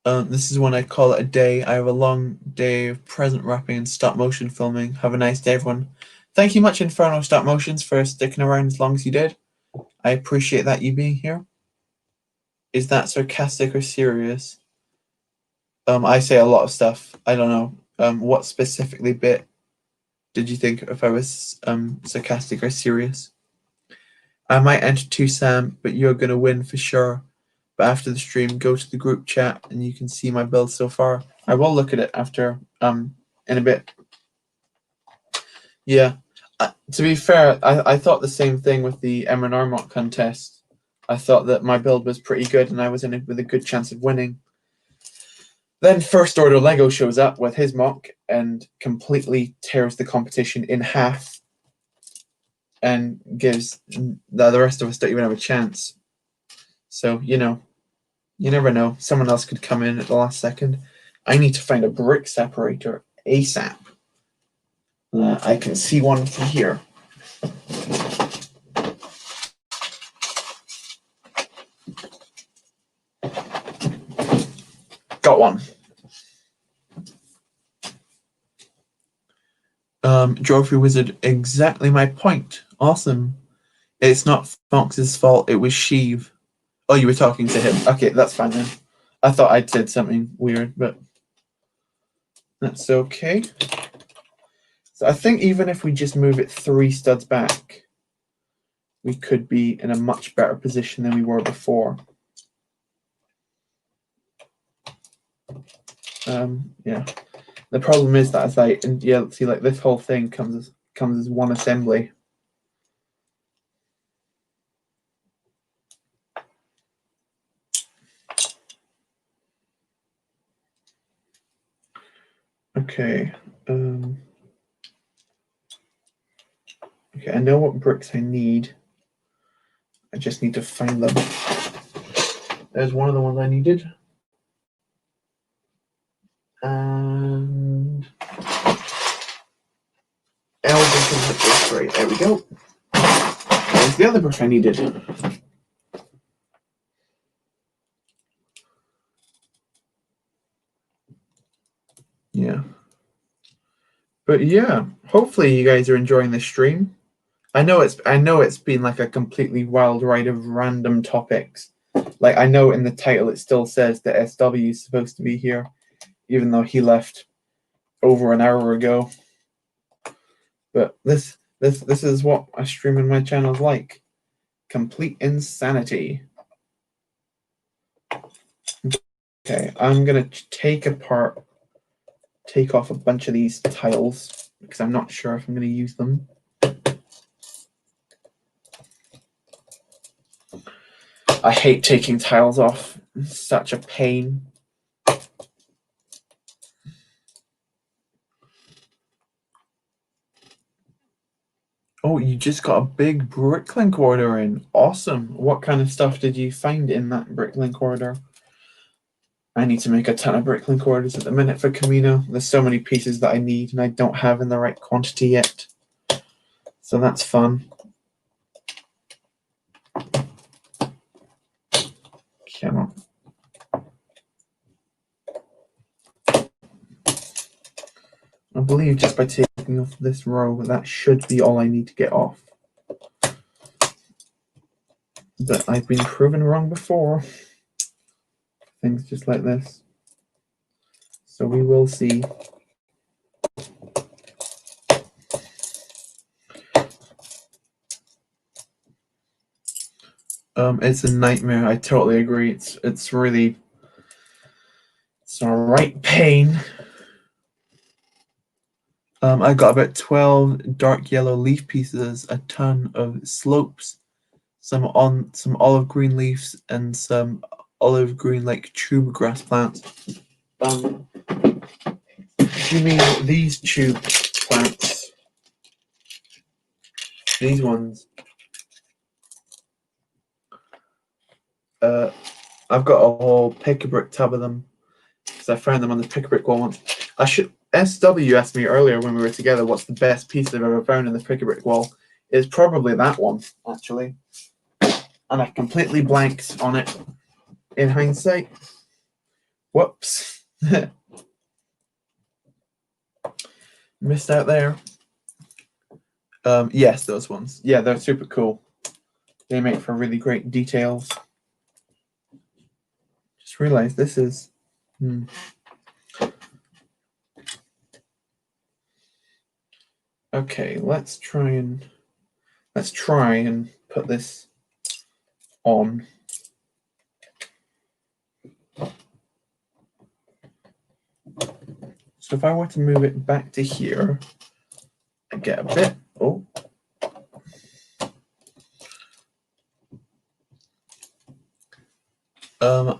This is when I call it a day. I have a long day of present wrapping and stop motion filming. Have a nice day, everyone. Thank you much, Inferno Stop Motions, for sticking around as long as you did. I appreciate that you being here. Is that sarcastic or serious? I say a lot of stuff. I don't know. What specifically bit did you think if I was sarcastic or serious? I might enter too, Sam, but you're going to win for sure. But after the stream, go to the group chat and you can see my build so far. I will look at it after in a bit. Yeah. To be fair, I thought the same thing with the MNR mock contest. I thought that my build was pretty good and I was in it with a good chance of winning. Then First Order Lego shows up with his mock and completely tears the competition in half and gives the rest of us don't even have a chance. So, you know, you never know. Someone else could come in at the last second. I need to find a brick separator ASAP. I can see one from here. Got one. Trophy Wizard, exactly my point. Awesome. It's not Fox's fault, it was Sheev. Oh, you were talking to him. Okay, that's fine then. I thought I'd said something weird, but that's okay. So I think even if we just move it 3 studs back, we could be in a much better position than we were before. Yeah. The problem is that as see, like this whole thing comes as one assembly. Okay. Okay, I know what bricks I need. I just need to find them. There's one of the ones I needed. And great. There we go. There's the other brick I needed. Yeah. But yeah, hopefully you guys are enjoying this stream. I know it's been like a completely wild ride of random topics. Like I know in the title it still says that SW is supposed to be here, even though he left over an hour ago. But this is what a stream on my channel is like. Complete insanity. Okay, I'm gonna take off a bunch of these tiles because I'm not sure if I'm gonna use them. I hate taking tiles off. It's such a pain. Oh, you just got a big Bricklink order in. Awesome. What kind of stuff did you find in that Bricklink order? I need to make a ton of Bricklink orders at the minute for Camino. There's so many pieces that I need and I don't have in the right quantity yet. So that's fun. Come on. I believe just by taking off this row, that should be all I need to get off. But I've been proven wrong before. Things just like this. So we will see. It's a nightmare. I totally agree. It's really a right pain. I got about 12 dark yellow leaf pieces, a ton of slopes, some olive green leaves, and some olive green like tube grass plants. Do you mean these tube plants? These ones? I've got a whole pick-a-brick tub of them because I found them on the pick-a-brick wall once. SW asked me earlier when we were together what's the best piece I've ever found in the pick-a-brick wall. It's probably that one, actually. And I completely blanked on it in hindsight. Whoops. Missed out there. Yes, those ones. Yeah, they're super cool. They make for really great details. Just realized this is... Okay, let's try and put put this on. So if I were to move it back to here, I get a bit. Oh.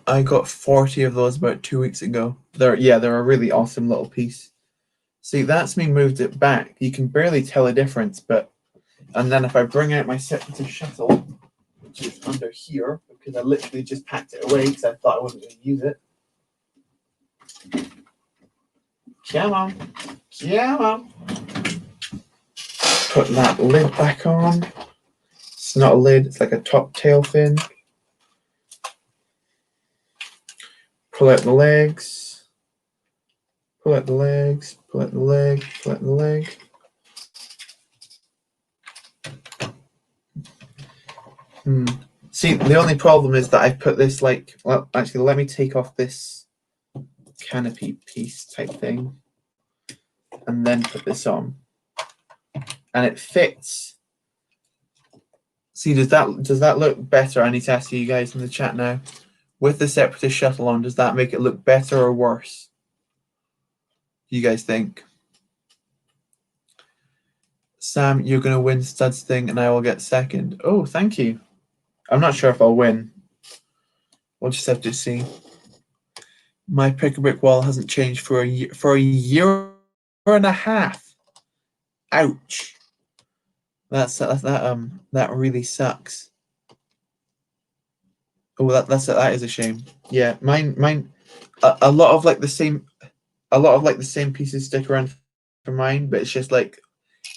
I got 40 of those about 2 weeks ago. They're a really awesome little piece. See, that's me moved it back. You can barely tell a difference, and then if I bring out my separative shuttle, which is under here, because I literally just packed it away because I thought I wasn't going to use it. Come on. Put that lid back on. It's not a lid, it's like a top tail fin. Pull out the legs. Pull out the legs. Pull out the leg. Pull out the leg. See, the only problem is that I've put this well, actually, let me take off this canopy piece type thing and then put this on. And it fits. See, does that look better? I need to ask you guys in the chat now. With the Separatist shuttle on, does that make it look better or worse? You guys think? Sam, you're going to win studs thing and I will get second. Oh, thank you. I'm not sure if I'll win. We'll just have to see. My pick-a-brick wall hasn't changed for a year and a half. Ouch. That really sucks. Oh, that is a shame. Yeah, mine. A lot of the same pieces stick around for mine, but it's just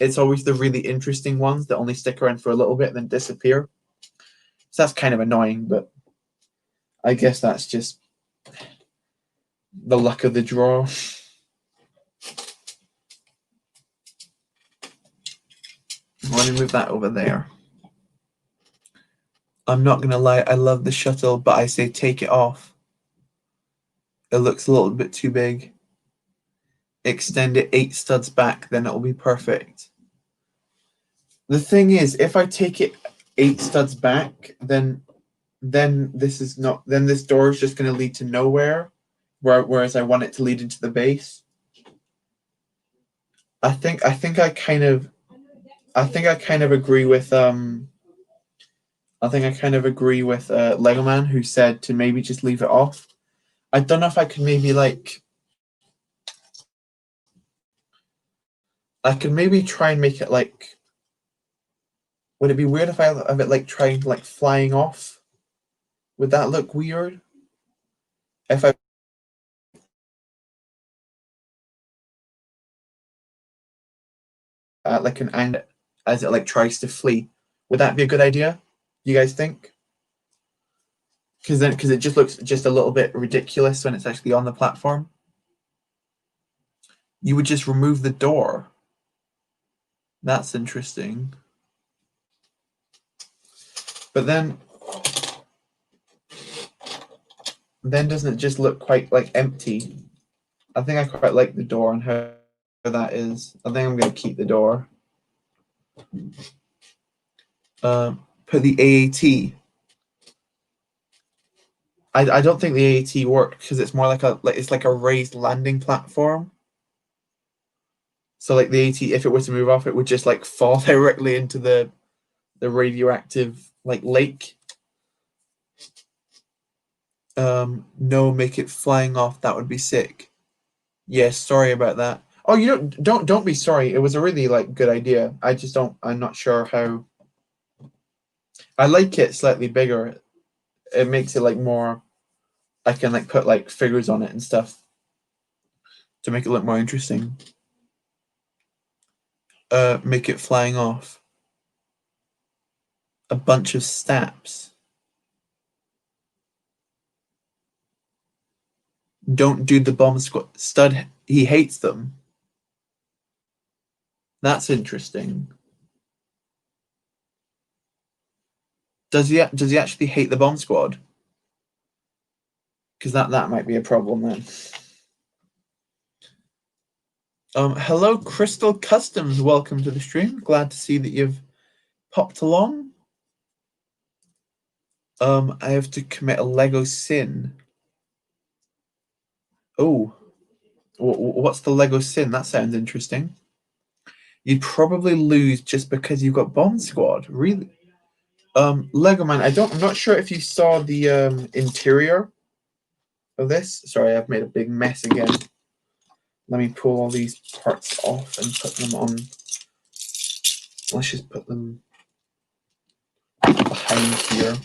it's always the really interesting ones that only stick around for a little bit and then disappear. So that's kind of annoying, but I guess that's just the luck of the draw. Let me move that over there. I'm not going to lie, I love the shuttle, but I say take it off. It looks a little bit too big. Extend it 8 studs back, then it'll be perfect. The thing is, if I take it 8 studs back, then this door is just going to lead to nowhere, whereas I want it to lead into the base. I think I kind of agree with Lego Man, who said to maybe just leave it off. I don't know if I could maybe I could maybe try and make it would it be weird if I have it trying flying off? Would that look weird? If I an angle as it tries to flee, would that be a good idea? You guys think? Because it just looks just a little bit ridiculous when it's actually on the platform. You would just remove the door. That's interesting. But then doesn't it just look quite empty? I think I quite like the door and how that is. I think I'm going to keep the door. Put the AAT. I don't think the AAT worked because it's more it's like a raised landing platform. So the AAT, if it were to move off, it would just fall directly into the radioactive lake. No, make it flying off. That would be sick. Yes, sorry about that. Oh, you don't be sorry. It was a really good idea. I'm not sure how. I like it slightly bigger. It makes it more. I can put figures on it and stuff to make it look more interesting. Make it flying off. A bunch of stabs. Don't do the bomb squad. Stud, he hates them. That's interesting. Does he actually hate the bomb squad? Because that might be a problem then. Hello, Crystal Customs. Welcome to the stream. Glad to see that you've popped along. I have to commit a Lego sin. Oh, what's the Lego sin? That sounds interesting. You'd probably lose just because you've got Bomb Squad. Really? Lego Man, I'm not sure if you saw the interior of this. Sorry, I've made a big mess again. Let me pull all these parts off and put them on. Let's just put them behind here.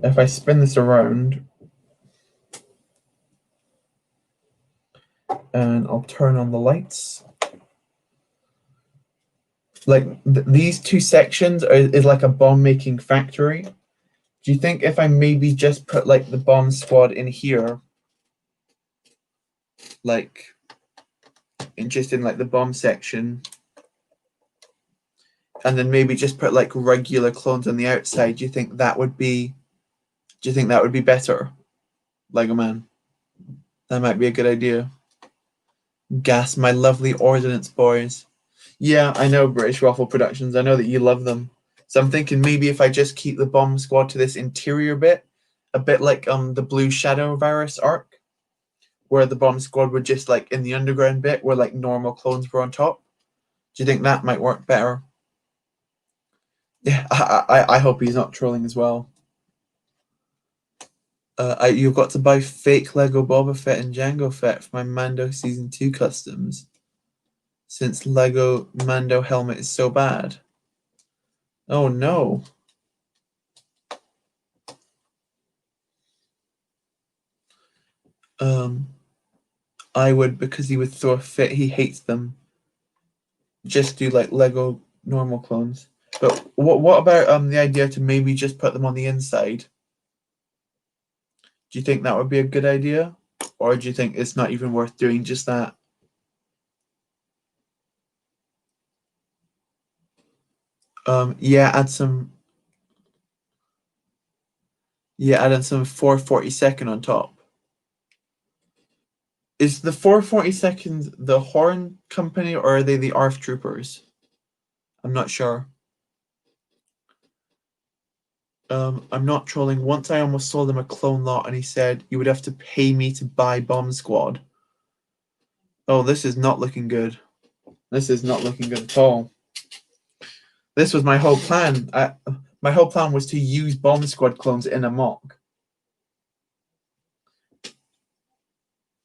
If I spin this around, and I'll turn on the lights. Like these two sections is like a bomb making factory. Do you think if I maybe just put like the bomb squad in here, like just in like the bomb section, and then maybe just put like regular clones on the outside, do you think that would be better? Lego Man. That might be a good idea. Gas my lovely Ordnance boys. Yeah, I know, British Waffle Productions. I know that you love them. So I'm thinking maybe if I just keep the bomb squad to this interior bit, a bit like the Blue Shadow Virus arc, where the bomb squad were just like in the underground bit where like normal clones were on top. Do you think that might work better? Yeah, I hope he's not trolling as well. You've got to buy fake Lego Boba Fett and Jango Fett for my Mando Season 2 customs, since Lego Mando helmet is so bad. Oh no. I would, because he would throw a fit. He hates them. Just do like Lego normal clones. But what about the idea to maybe just put them on the inside? Do you think that would be a good idea? Or do you think it's not even worth doing just that? Yeah, add some 442nd on top. Is the 442nd the Horn Company or are they the ARF Troopers? I'm not sure. I'm not trolling. Once I almost sold him a clone lot and he said, you would have to pay me to buy Bomb Squad. Oh, this is not looking good. This is not looking good at all. This was my whole plan. My whole plan was to use Bomb Squad clones in a mock.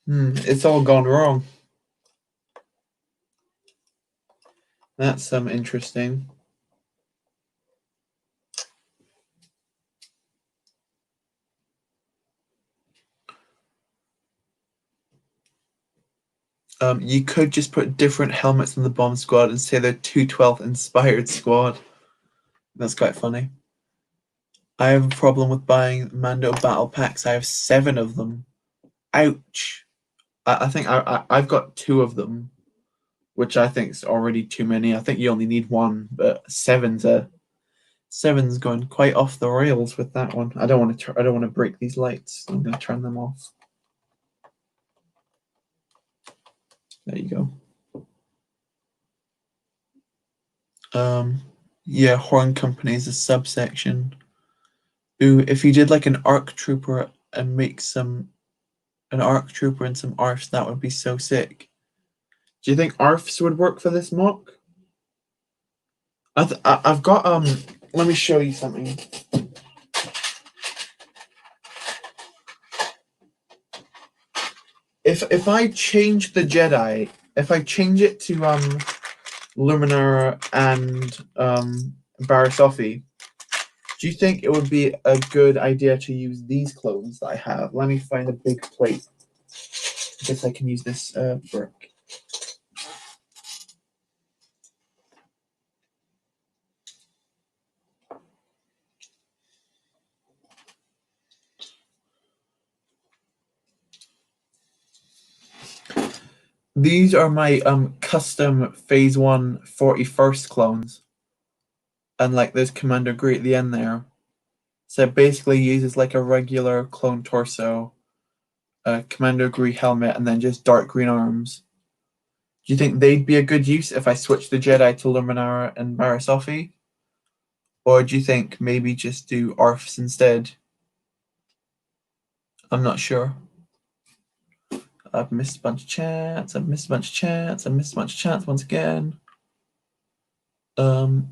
It's all gone wrong. That's interesting. You could just put different helmets on the Bomb Squad and say they're 212th inspired squad. That's quite funny. I have a problem with buying Mando battle packs. I have 7 of them. Ouch. I think I've got 2 of them, which I think is already too many. I think you only need 1, but 7's going quite off the rails with that one. I don't want to break these lights. I'm going to turn them off. There you go. Yeah, Horn Company is a subsection. Ooh, if you did like an ARC Trooper and make an ARC Trooper and some ARFs, that would be so sick. Do you think ARFs would work for this mock? I've got let me show you something. If I change the Jedi, if I change it to Luminara and Barasofi, do you think it would be a good idea to use these clones that I have? Let me find a big plate. I guess I can use this brick. These are my custom Phase 1 41st clones. And like there's Commander Gree at the end there. So it basically uses like a regular clone torso Commander Green helmet, and then just dark green arms. Do you think they'd be a good use if I switched the Jedi to Luminara and Barasofi? Or do you think maybe just do ARFs instead? I'm not sure. I've missed a bunch of chats. I've missed a bunch of chats. I've missed a bunch of chats once again. And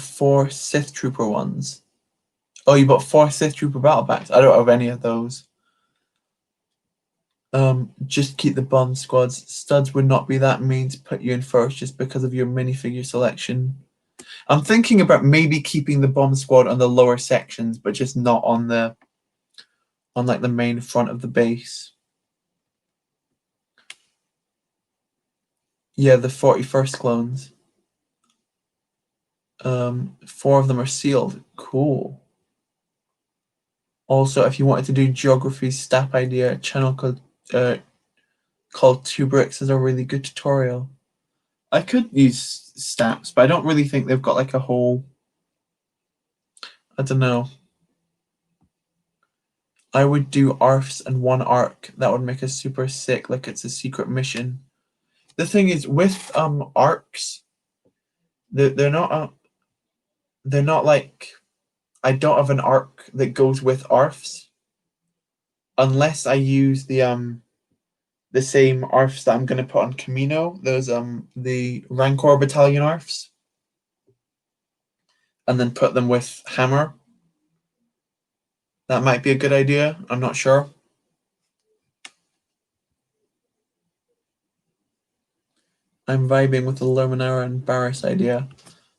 4 Sith Trooper ones. Oh, you bought 4 Sith Trooper battle packs. I don't have any of those. Just keep the bomb squads. Studs would not be that mean to put you in first just because of your minifigure selection. I'm thinking about maybe keeping the bomb squad on the lower sections, but just not on like the main front of the base. Yeah, the 41st clones. 4 of them are sealed. Cool. Also, if you wanted to do geography stat idea, a channel called 2 Bricks is a really good tutorial. I could use stats, but I don't really think they've got like a whole. I don't know. I would do ARFs and 1 arc. That would make us super sick, like it's a secret mission. The thing is, with arcs, they're not like, I don't have an arc that goes with ARFs unless I use the same ARFs that I'm going to put on Camino. Those the Rancor Battalion ARFs, and then put them with Hammer. That might be a good idea. I'm not sure. I'm vibing with the Luminara and Barris idea.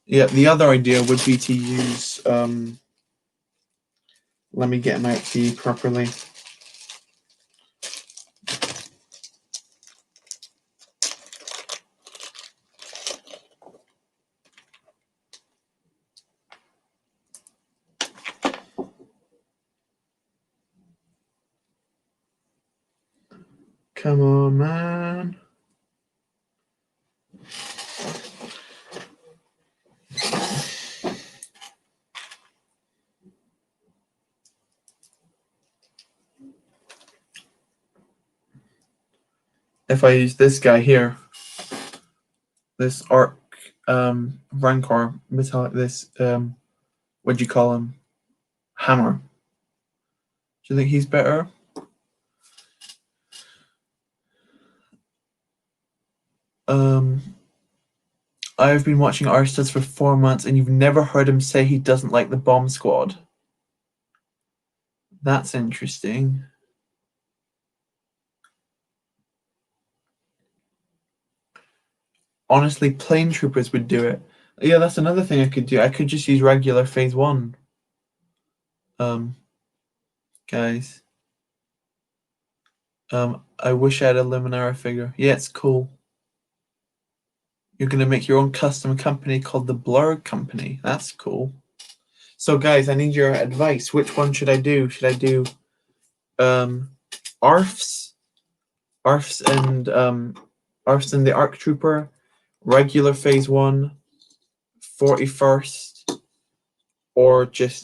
Yeah, the other idea would be to use. Let me get them out to you properly. Come on, man. If I use this guy here, this arc Rancor metallic, this what'd you call him? Hammer. Do you think he's better? I've been watching Arstuds for 4 months and you've never heard him say he doesn't like the bomb squad. That's interesting. Honestly, plane troopers would do it. Yeah, that's another thing I could do. I could just use regular phase 1. Guys. I wish I had a Luminara figure. Yeah, it's cool. You're going to make your own custom company called the Blur Company. That's cool. So, guys, I need your advice. Which one should I do? Should I do ARFs? ARFs and the ARC Trooper, regular phase 1, 41st, or just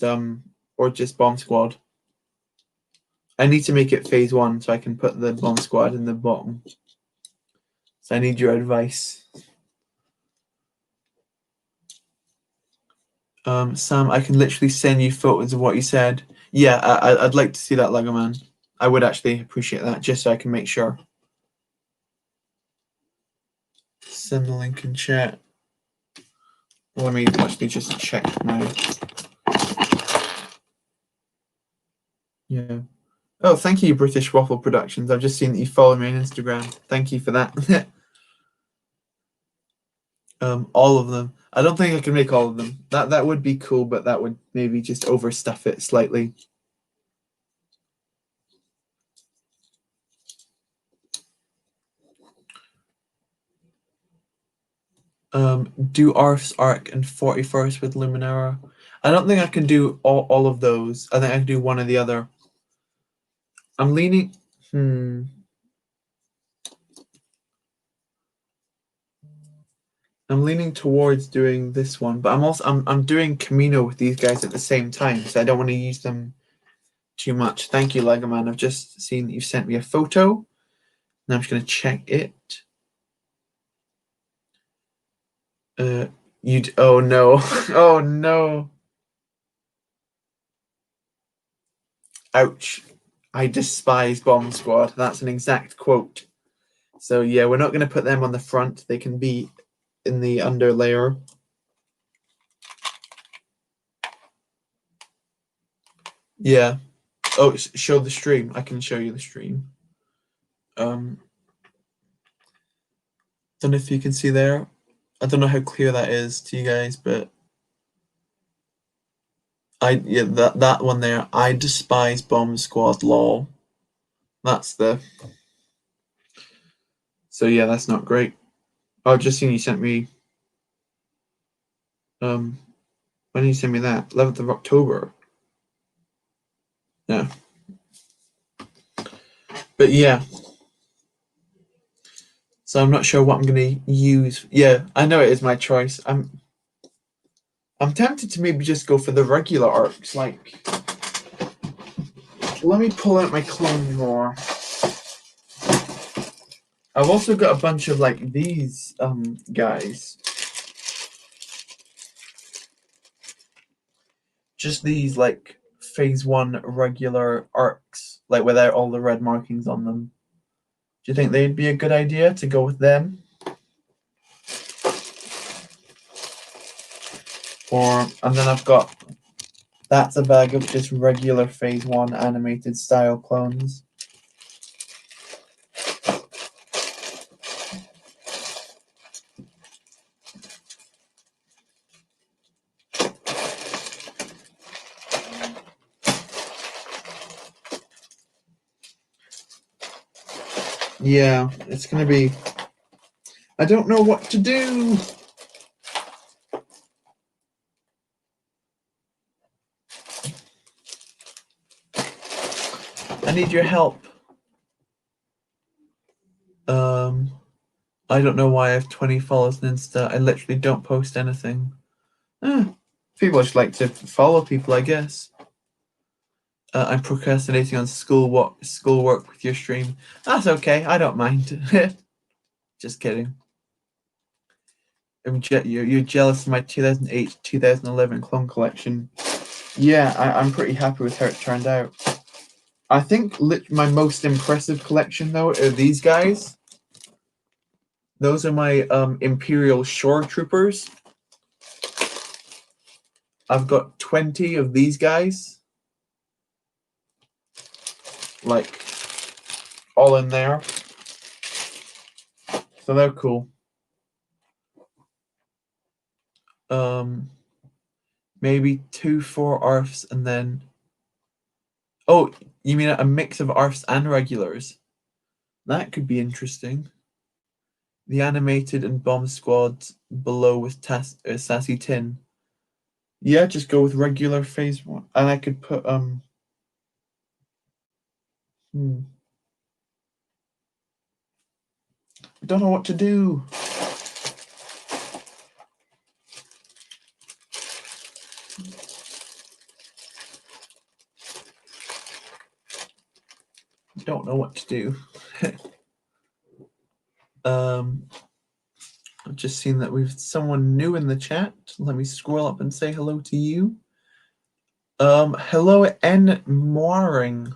bomb squad? I need to make it phase 1 so I can put the bomb squad in the bottom. So I need your advice. Sam, I can literally send you photos of what you said. Yeah, I'd like to see that, Lego Man. I would actually appreciate that, just so I can make sure. Send the link in chat. Let me actually just check now. Yeah. Oh, thank you, British Waffle Productions. I've just seen that you followed me on Instagram. Thank you for that. All of them. I don't think I can make all of them. That would be cool, but that would maybe just overstuff it slightly. Do ARF's Arc and 41st with Luminara. I don't think I can do all of those. I think I can do one or the other. I'm leaning. I'm leaning towards doing this one, but I'm doing Camino with these guys at the same time, so I don't want to use them too much. Thank you, Lego Man. I've just seen that you've sent me a photo. Now I'm just going to check it. Oh no. Oh no. Ouch. I despise Bomb Squad. That's an exact quote. So yeah, we're not going to put them on the front. They can be in the under layer. Yeah. Oh, show the stream. I can show you the stream. Don't know if you can see there. I don't know how clear that is to you guys, but that one there. I despise Bomb Squad. Lol. That's the. So yeah, that's not great. Oh, just seen you sent me. When did you send me that? 11th of October. Yeah. But yeah. So I'm not sure what I'm gonna use. Yeah, I know it is my choice. I'm tempted to maybe just go for the regular arcs. Like, let me pull out my clone drawer. I've also got a bunch of like these guys. Just these like phase 1 regular arcs, like without all the red markings on them. Do you think they'd be a good idea to go with them? And then I've got, that's a bag of just regular phase 1 animated style clones. Yeah, it's gonna be, I don't know what to do. I need your help. I don't know why I have 20 followers on Insta. I literally don't post anything. People just like to follow people, I guess. I'm procrastinating on schoolwork with your stream. That's okay. I don't mind. Just kidding. You're jealous of my 2008-2011 clone collection. Yeah, I'm pretty happy with how it turned out. I think my most impressive collection, though, are these guys. Those are my Imperial Shore Troopers. I've got 20 of these guys. Like, all in there. So they're cool. Maybe 2-4 ARFs and then... Oh, you mean a mix of ARFs and regulars? That could be interesting. The animated and bomb squad below with Sassy Tin. Yeah, just go with regular phase 1. And I could put I don't know what to do. Don't know what to do. I've just seen that we've someone new in the chat. Let me scroll up and say hello to you. Hello, N. Moiring.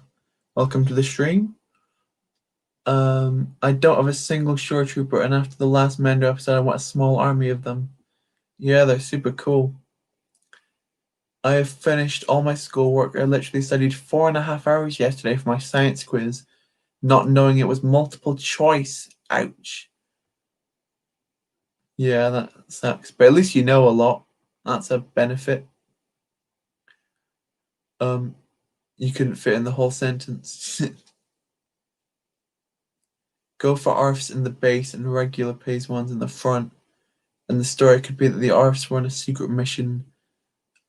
Welcome to the stream. I don't have a single shore trooper, and after the last Mando episode, I want a small army of them. Yeah, they're super cool. I have finished all my schoolwork. I literally studied 4.5 hours yesterday for my science quiz, not knowing it was multiple choice. Ouch. Yeah, that sucks. But at least you know a lot. That's a benefit. You couldn't fit in the whole sentence. Go for ARFs in the base and regular phase 1s in the front. And the story could be that the ARFs were on a secret mission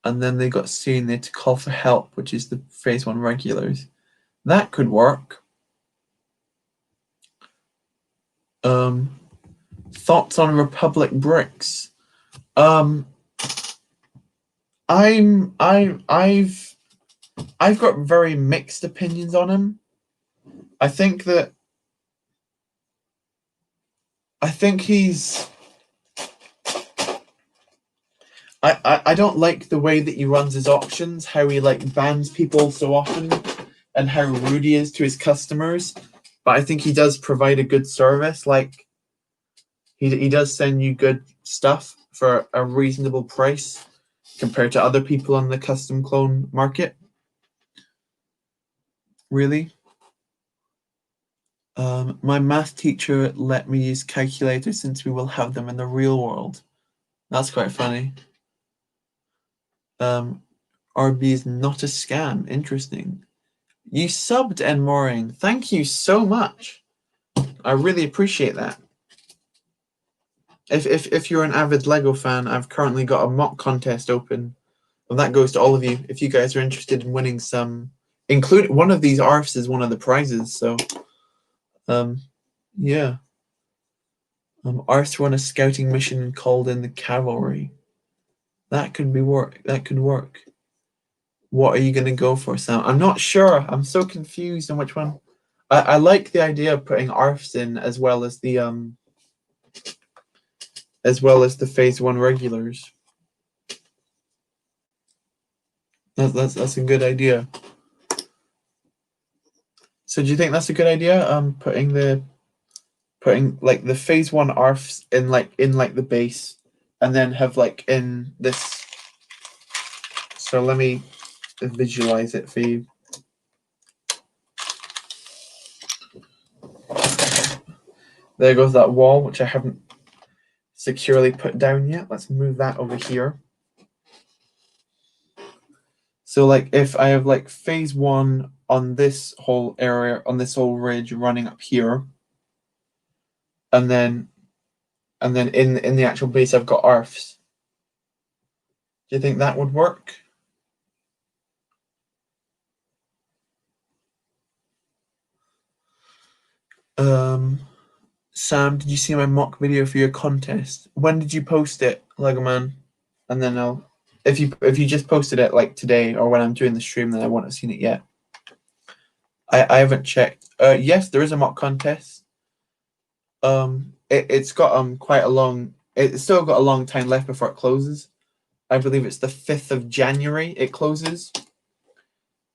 and then they got seen, they had to call for help, which is the phase 1 regulars. That could work. Thoughts on Republic bricks? I've I've got very mixed opinions on him. I think he's. I don't like the way that he runs his auctions, how he like bans people so often, and how rude he is to his customers. But I think he does provide a good service. Like he does send you good stuff for a reasonable price compared to other people on the custom clone market. Really. My math teacher let me use calculators since we will have them in the real world. That's quite funny. RB is not a scam. Interesting. You subbed and Mooring. Thank you so much. I really appreciate that. If you're an avid Lego fan, I've currently got a mock contest open. And that goes to all of you. If you guys are interested in winning some, include one of these ARFs is one of the prizes. So, yeah. Arthur on a scouting mission and called in the cavalry. That could work. That could work. What are you going to go for, Sam? I'm not sure. I'm so confused on which one. I like the idea of putting ARFs in as well as the phase 1 regulars. That's a good idea. So do you think that's a good idea? Putting like the phase 1 ARFs in the base, and then have like in this. So let me visualize it for you. There goes that wall, which I haven't securely put down yet. Let's move that over here. So like if I have like phase 1 on this whole area, on this whole ridge running up here, and then in the actual base I've got ARFs. Do you think that would work? Sam, did you see my mock video for your contest? When did you post it, Lego Man? And then if you just posted it like today or when I'm doing the stream, then I won't have seen it yet. I haven't checked. Yes, there is a mock contest. It's got quite a long. It's still got a long time left before it closes. I believe it's the 5th of January it closes.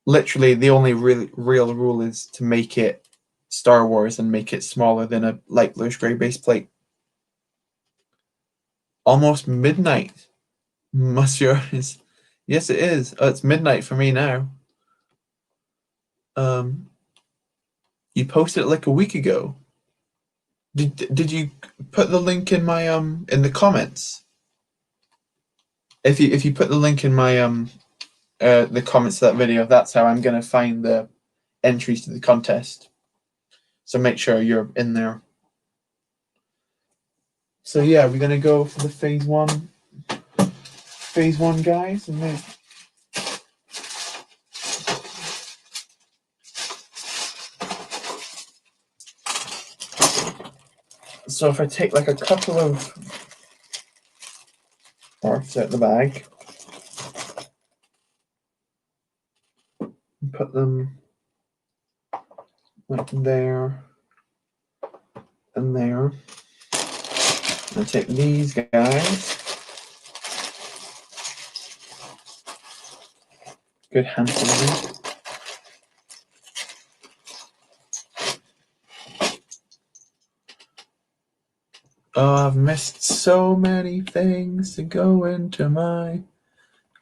Literally, the only real rule is to make it Star Wars and make it smaller than a light bluish gray base plate. Almost midnight. Monsieur is. Yes, it is. Oh, it's midnight for me now. You posted it like a week ago. Did you put the link in my in the comments? If you put the link in my the comments to that video, that's how I'm gonna find the entries to the contest. So make sure you're in there. So yeah, we're gonna go for the phase 1 guys, and then so if I take like a couple of ARFs out of the bag, and put them like there and there. I'll take these guys. Good handful of them. Oh, I've missed so many things to go into my.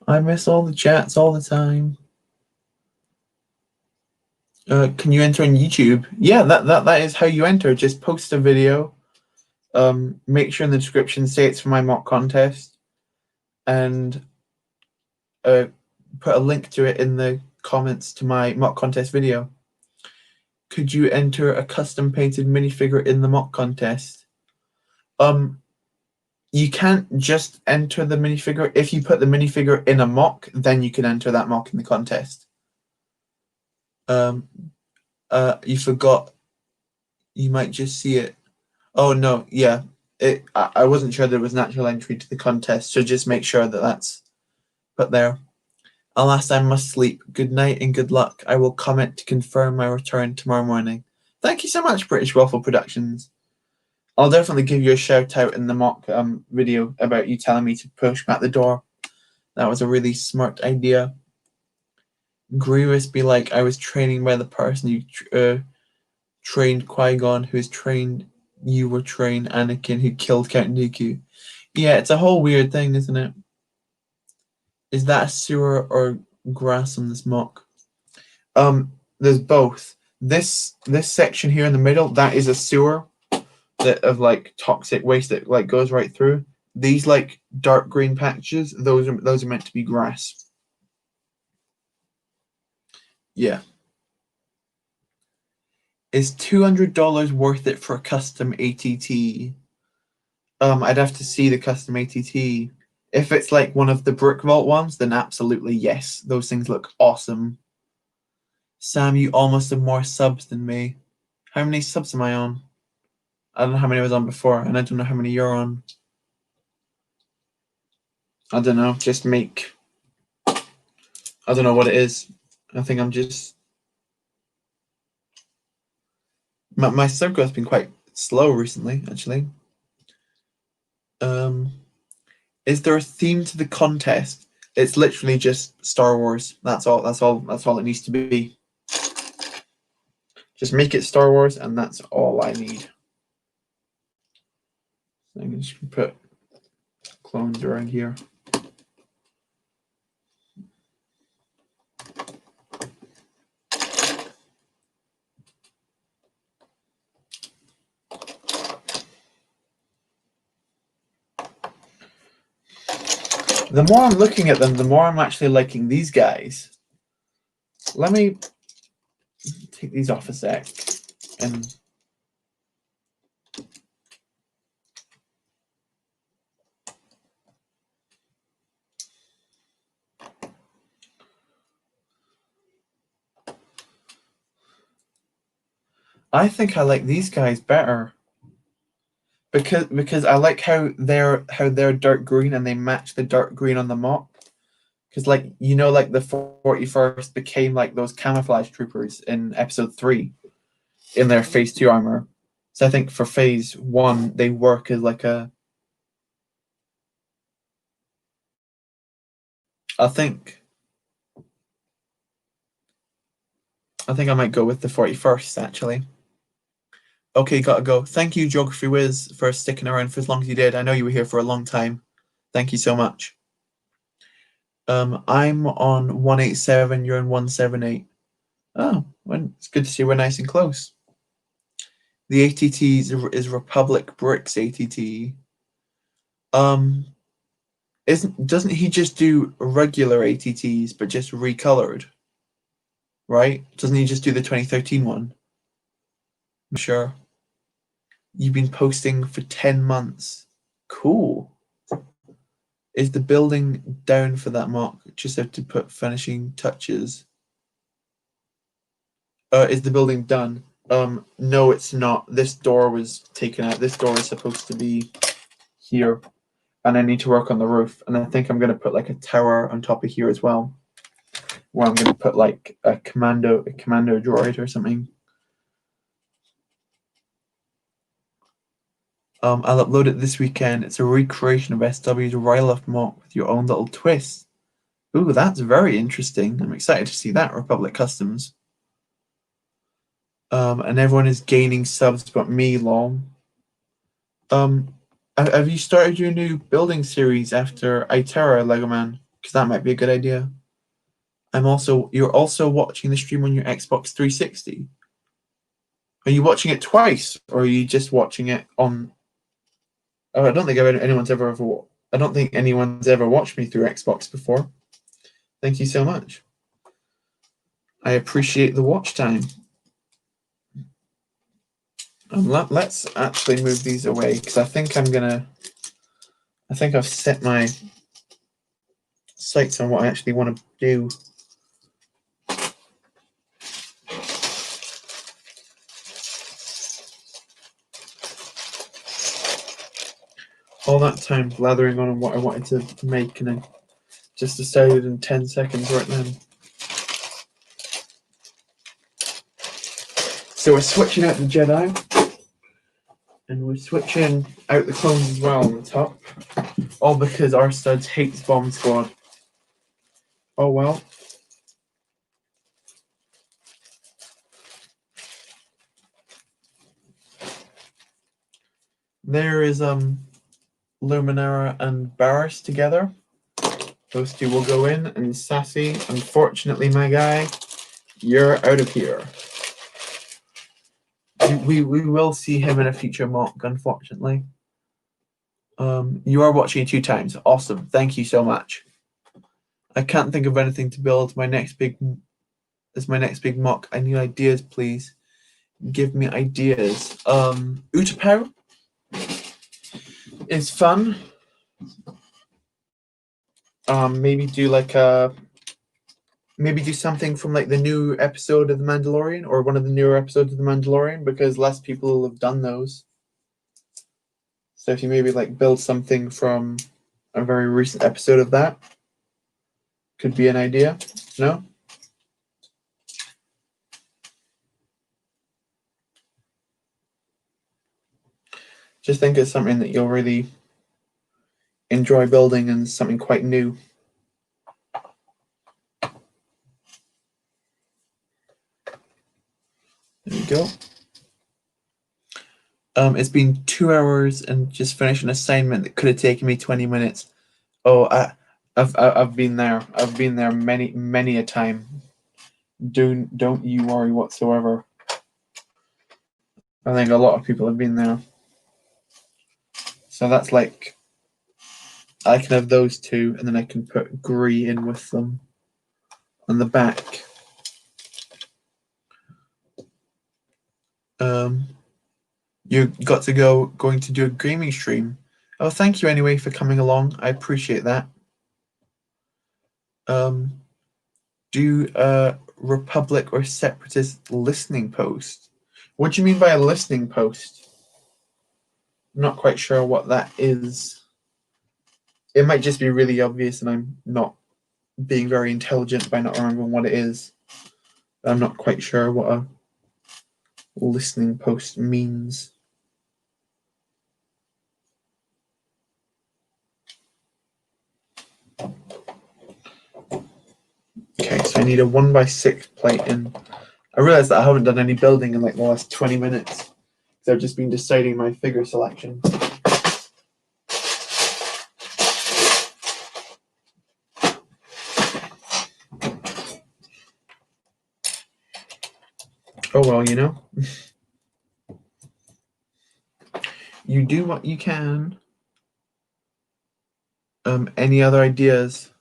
I miss all the chats all the time. Can you enter on YouTube? Yeah, that is how you enter. Just post a video. Make sure in the description say it's for my mock contest, and put a link to it in the comments to my mock contest video. Could you enter a custom painted minifigure in the mock contest? You can't just enter the minifigure. If you put the minifigure in a mock, then you can enter that mock in the contest. You forgot. You might just see it. Oh no, yeah. I wasn't sure there was an actual entry to the contest, so just make sure that that's put there. Alas, I must sleep. Good night and good luck. I will comment to confirm my return tomorrow morning. Thank you so much, British Waffle Productions. I'll definitely give you a shout out in the mock video about you telling me to push back the door. That was a really smart idea. Grievous be like, I was training by the person you trained Qui-Gon, who's trained you were trained Anakin, who killed Count Dooku. Yeah, it's a whole weird thing, isn't it? Is that a sewer or grass on this mock? There's both. This section here in the middle, that is a sewer that of like toxic waste that like goes right through. These like dark green patches, those are meant to be grass. Yeah. Is $200 worth it for a custom ATT? I'd have to see the custom ATT. If it's like one of the Brick Vault ones, then absolutely yes. Those things look awesome. Sam, you almost have more subs than me. How many subs am I on? I don't know how many I was on before, and I don't know how many you're on. I don't know. Just make... I don't know what it is. I think I'm just... My sub growth's been quite slow recently, actually. Is there a theme to the contest? It's literally just Star Wars. That's all it needs to be. Just make it Star Wars, and that's all I need. So I'm just gonna put clones around here. The more I'm looking at them, the more I'm actually liking these guys. Let me take these off a sec. And I think I like these guys better. Because I like how they're dark green and they match the dark green on the mock. Because like like the 41st became like those camouflage troopers in episode 3 in their phase 2 armor. So I think for phase 1 they work as like a... I think I might go with the 41st actually. Okay, gotta go. Thank you, Geography Wiz, for sticking around for as long as you did. I know you were here for a long time. Thank you so much. I'm on 187, you're on 178. Oh, well, it's good to see we're nice and close. The ATT is Republic Bricks ATT. Doesn't he just do regular ATTs but just recolored? Right? Doesn't he just do the 2013 one? I'm sure. You've been posting for 10 months. Cool. Is the building down for that mock? Just have to put finishing touches. Is the building done? No, it's not. This door was taken out. This door is supposed to be here. And I need to work on the roof. And I think I'm going to put like a tower on top of here as well. Where I'm going to put like a commando droid or something. I'll upload it this weekend. It's a recreation of SW's Ryloth mock with your own little twist. Ooh, that's very interesting. I'm excited to see that, Republic Customs. And everyone is gaining subs but me, lol. Have you started your new building series after Itera, Lego Man? Because that might be a good idea. You're also watching the stream on your Xbox 360. Are you watching it twice, or are you just watching it on... Oh, I don't think anyone's ever watched me through Xbox before. Thank you so much. I appreciate the watch time. Let's actually move these away because I think I've set my sights on what I actually want to do. All that time blathering on what I wanted to make, and Just decided in 10 seconds right now. So we're switching out the Jedi. And we're switching out the clones as well on the top. All because our studs hates Bomb Squad. Oh well. There is Luminara and Barris together. Those two will go in, and Sassy, unfortunately, my guy, you're out of here. We will see him in a future mock, unfortunately. You are watching it 2 times. Awesome. Thank you so much. I can't think of anything to build my next big mock. I need ideas, please. Give me ideas. Utapau is fun. Maybe do maybe do something from like the new episode of The Mandalorian, or one of the newer episodes of The Mandalorian, because less people have done those. So if you maybe like build something from a very recent episode of that, could be an idea. No? Just think it's something that you'll really enjoy building and something quite new. There we go. It's been 2 hours and just finished an assignment that could have taken me 20 minutes. Oh, I've been there. I've been there many a time. Don't you worry whatsoever. I think a lot of people have been there. So that's like, I can have those 2, and then I can put Gree in with them on the back. You got to going to do a gaming stream. Oh, thank you anyway for coming along. I appreciate that. Do a Republic or Separatist listening post. What do you mean by a listening post? I'm not quite sure what that is. It might just be really obvious and I'm not being very intelligent by not remembering what it is. I'm not quite sure what a listening post means. Okay, so I need a 1x6 plate in. I realize that I haven't done any building in like the last 20 minutes. So I've just been deciding my figure selection. Oh well, you know. You do what you can. Any other ideas?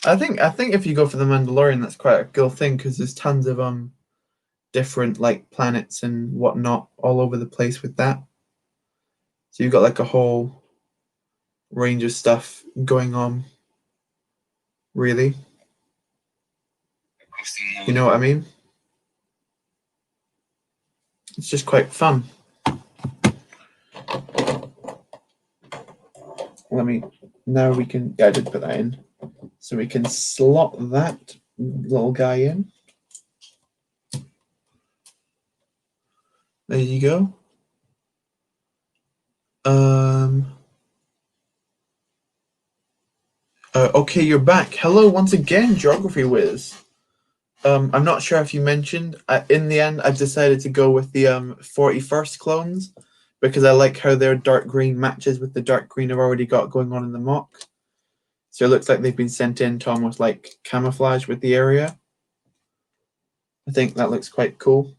I think if you go for the Mandalorian, that's quite a cool thing because there's tons of different like planets and whatnot all over the place with that. So you've got like a whole range of stuff going on. Really, you know what I mean? It's just quite fun. Now we can, yeah, I did put that in. So we can slot that little guy in. There you go. Okay, you're back. Hello once again, Geography Whiz. I'm not sure if you mentioned, in the end, I've decided to go with the 41st clones because I like how their dark green matches with the dark green I've already got going on in the mock. So it looks like they've been sent in to almost like camouflage with the area. I think that looks quite cool.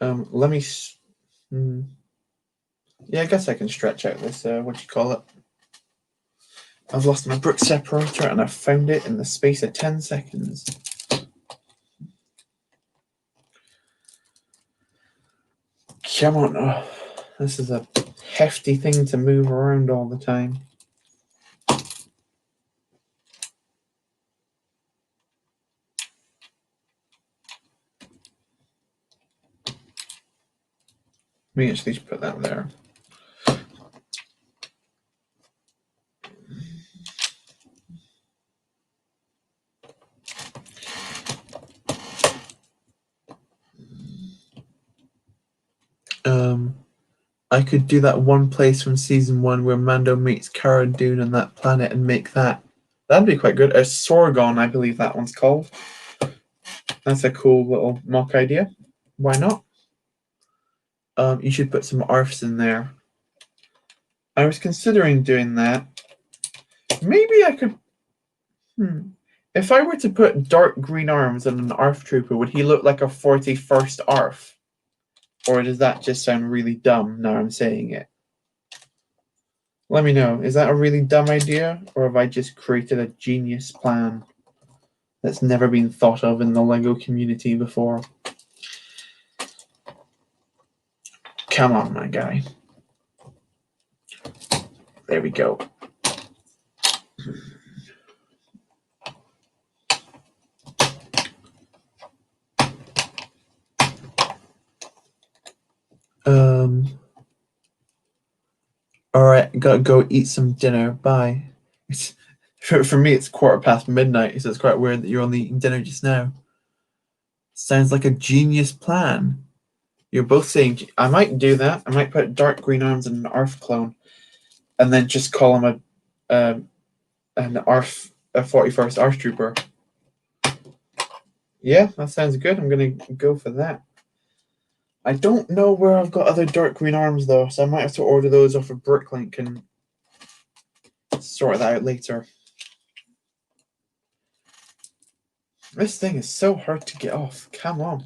Let me... Yeah, I guess I can stretch out this, what do you call it? I've lost my brick separator and I found it in the space of 10 seconds. Come on. Oh, this is a hefty thing to move around all the time. Let me actually put that there. I could do that one place from season 1 where Mando meets Cara Dune on that planet and make that. That'd be quite good. A Sorgon, I believe that one's called. That's a cool little mock idea. Why not? You should put some ARFs in there. I was considering doing that. Maybe I could. If I were to put dark green arms on an ARF trooper, would he look like a 41st ARF? Or does that just sound really dumb now I'm saying it? Let me know. Is that a really dumb idea? Or have I just created a genius plan that's never been thought of in the LEGO community before? Come on, my guy. There we go. All right, gotta go eat some dinner. Bye. For me, it's midnight, so it's quite weird that you're only eating dinner just now. Sounds like a genius plan. You're both saying I might do that. I might put dark green arms in an ARF clone, and then just call him an ARF, a 41st ARF trooper. Yeah, that sounds good. I'm gonna go for that. I don't know where I've got other dark green arms though, so I might have to order those off of Bricklink and sort that out later. This thing is so hard to get off. Come on.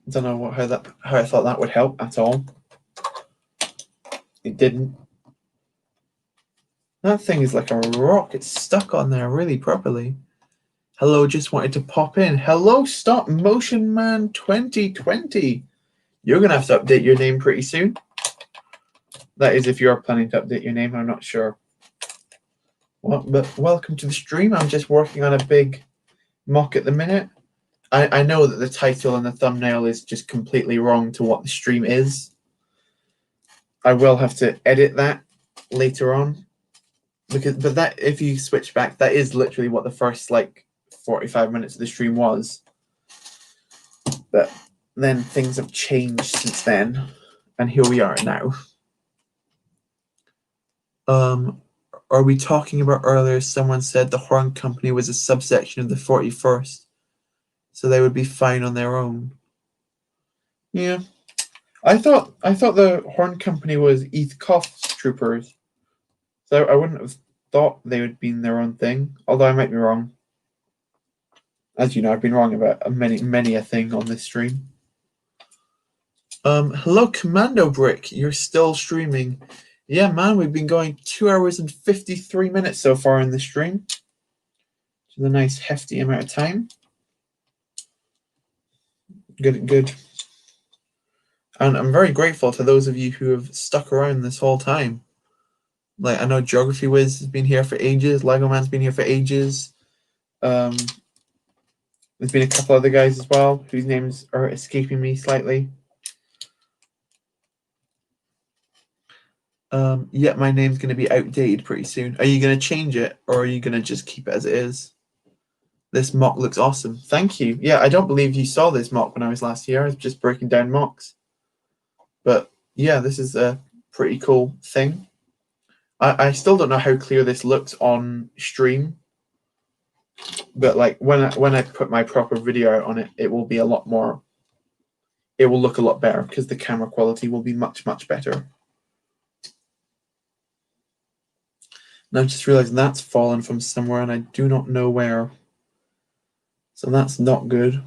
Don't know how I thought that would help at all. It didn't. That thing is like a rock. It's stuck on there really properly. Hello, just wanted to pop in. Hello, Stop Motion Man 2020. You're going to have to update your name pretty soon. That is, if you're planning to update your name. I'm not sure. Well, but welcome to the stream. I'm just working on a big mock at the minute. I know that the title and the thumbnail is just completely wrong to what the stream is. I will have to edit that later on. But that, if you switch back, that is literally what the first 45 minutes of the stream was. But then things have changed since then, and here we are now. Are we talking about earlier? Someone said the Horn Company was a subsection of the 41st, so they would be fine on their own. Yeah, I thought the Horn Company was Eth Koth's troopers, so I wouldn't have thought they would be in their own thing. Although I might be wrong. As you know, I've been wrong about many a thing on this stream. Hello, Commando Brick. You're still streaming. Yeah, man, we've been going 2 hours and 53 minutes so far in the stream. Which is a nice hefty amount of time. Good. And I'm very grateful to those of you who have stuck around this whole time. I know Geography Wiz has been here for ages. Lego Man's been here for ages. There's been a couple other guys as well whose names are escaping me slightly. Yeah, my name's going to be outdated pretty soon. Are you going to change it, or are you going to just keep it as it is? This mock looks awesome. Thank you. Yeah, I don't believe you saw this mock when I was last here. I was just breaking down mocks. But yeah, this is a pretty cool thing. I still don't know how clear this looks on stream. But when I put my proper video out on it, it will be a lot more. It will look a lot better because the camera quality will be much better. And I've just realized that's fallen from somewhere and I do not know where. So that's not good.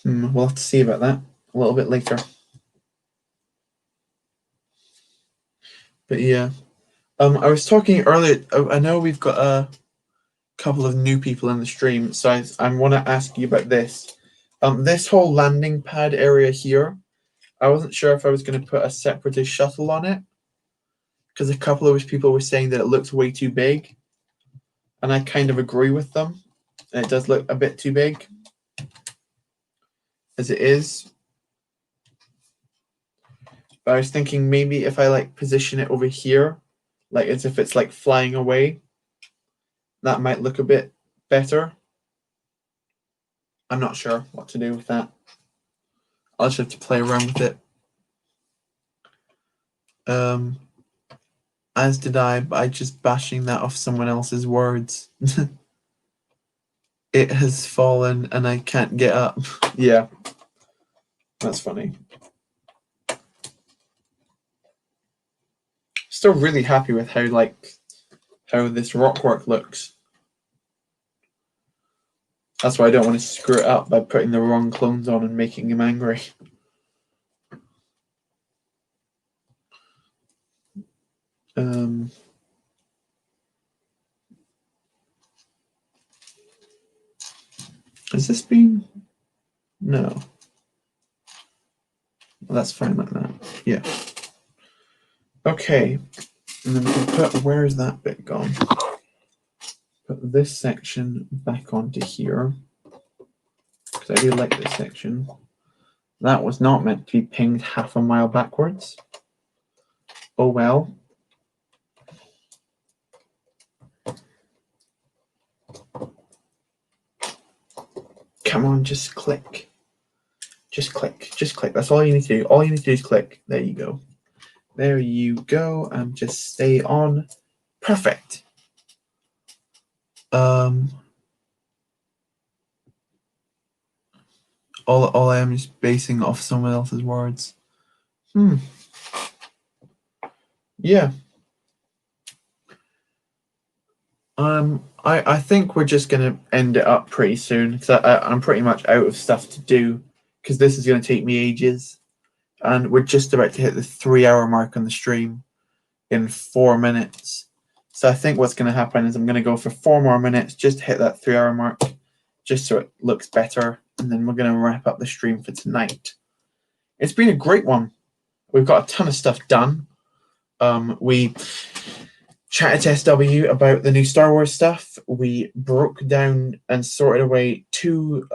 We'll have to see about that a little bit later. But yeah. I was talking earlier, I know we've got a couple of new people in the stream, so I want to ask you about this. This whole landing pad area here, I wasn't sure if I was going to put a Separatist shuttle on it, because a couple of people were saying that it looks way too big, and I kind of agree with them. It does look a bit too big as it is. But I was thinking maybe if I position it over here, like as if it's like flying away. That might look a bit better. I'm not sure what to do with that. I'll just have to play around with it. As did I, by just bashing that off someone else's words. It has fallen and I can't get up. Yeah. That's funny. Still really happy with how this rock work looks. That's why I don't want to screw it up by putting the wrong clones on and making him angry. Has this been? No. Well, that's fine like that. Yeah. Okay. And then we can put, where's that bit gone? Put this section back onto here. Because I do like this section. That was not meant to be pinged half a mile backwards. Oh well. Come on, just click. Just click. Just click. That's all you need to do. All you need to do is click. There you go. There you go. And just stay on. Perfect. All I am is basing off someone else's words. Yeah. I think we're just gonna end it up pretty soon because I'm pretty much out of stuff to do because this is gonna take me ages, and we're just about to hit the 3-hour mark on the stream in 4 minutes. So I think what's gonna happen is I'm gonna go for 4 more minutes just to hit that 3-hour mark, just so it looks better, and then we're gonna wrap up the stream for tonight. It's been a great one. We've got a ton of stuff done. We chatted to SW about the new Star Wars stuff. We broke down and sorted away 2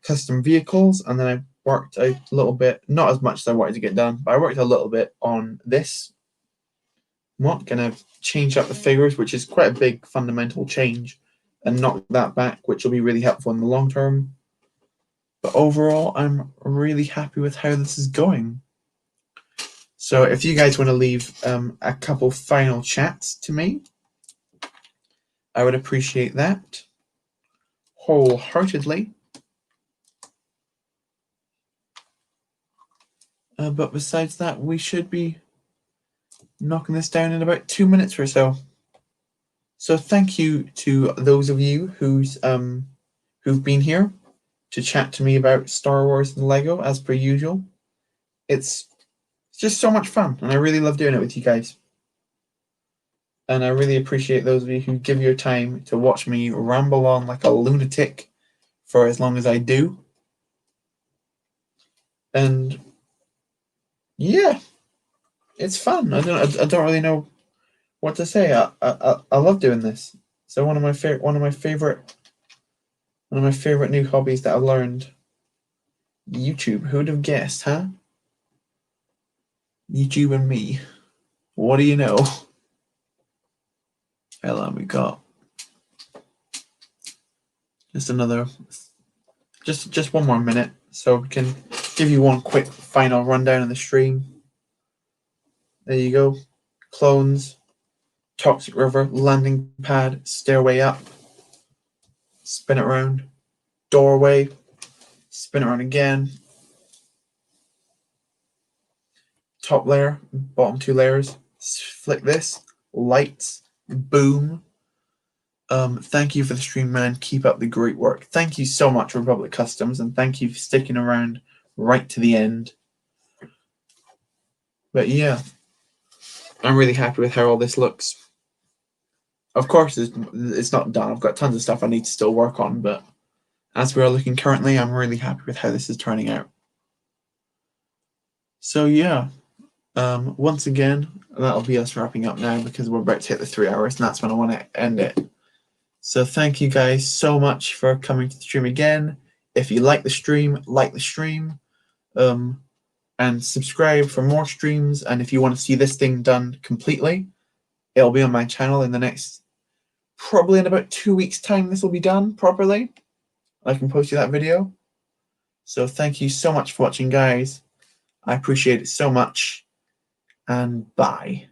custom vehicles, and then I worked out a little bit, not as much as I wanted to get done, but I worked a little bit on this. I'm not going to change up the figures, which is quite a big fundamental change, and knock that back, which will be really helpful in the long term. But overall, I'm really happy with how this is going. So if you guys want to leave a couple final chats to me, I would appreciate that wholeheartedly. But besides that, we should be knocking this down in about 2 minutes or so. So thank you to those of you who've been here to chat to me about Star Wars and Lego as per usual. It's just so much fun, and I really love doing it with you guys. And I really appreciate those of you who give your time to watch me ramble on like a lunatic for as long as I do. And yeah, it's fun. I don't really know what to say. I love doing this. So one of my favorite new hobbies that I learned. YouTube. Who'd have guessed, huh? YouTube and me. What do you know? Hold on, we got just one more minute, so we can give you one quick final rundown of the stream. There you go. Clones, Toxic River, landing pad, stairway up, spin it around, doorway, spin it around again, top layer, bottom 2 layers, flick this, lights, boom. Thank you for the stream, man. Keep up the great work. Thank you so much, Republic Customs, and thank you for sticking around right to the end. But yeah, I'm really happy with how all this looks. Of course, it's not done. I've got tons of stuff I need to still work on, but as we are looking currently, I'm really happy with how this is turning out. So yeah, once again, that'll be us wrapping up now because we're about to hit the 3 hours, and that's when I want to end it. So thank you guys so much for coming to the stream again. If you like the stream, and subscribe for more streams. And if you want to see this thing done completely, It'll be on my channel in the next, probably in about 2 weeks' time. This will be done properly. I can post you that video. So thank you so much for watching, guys. I appreciate it so much. And bye.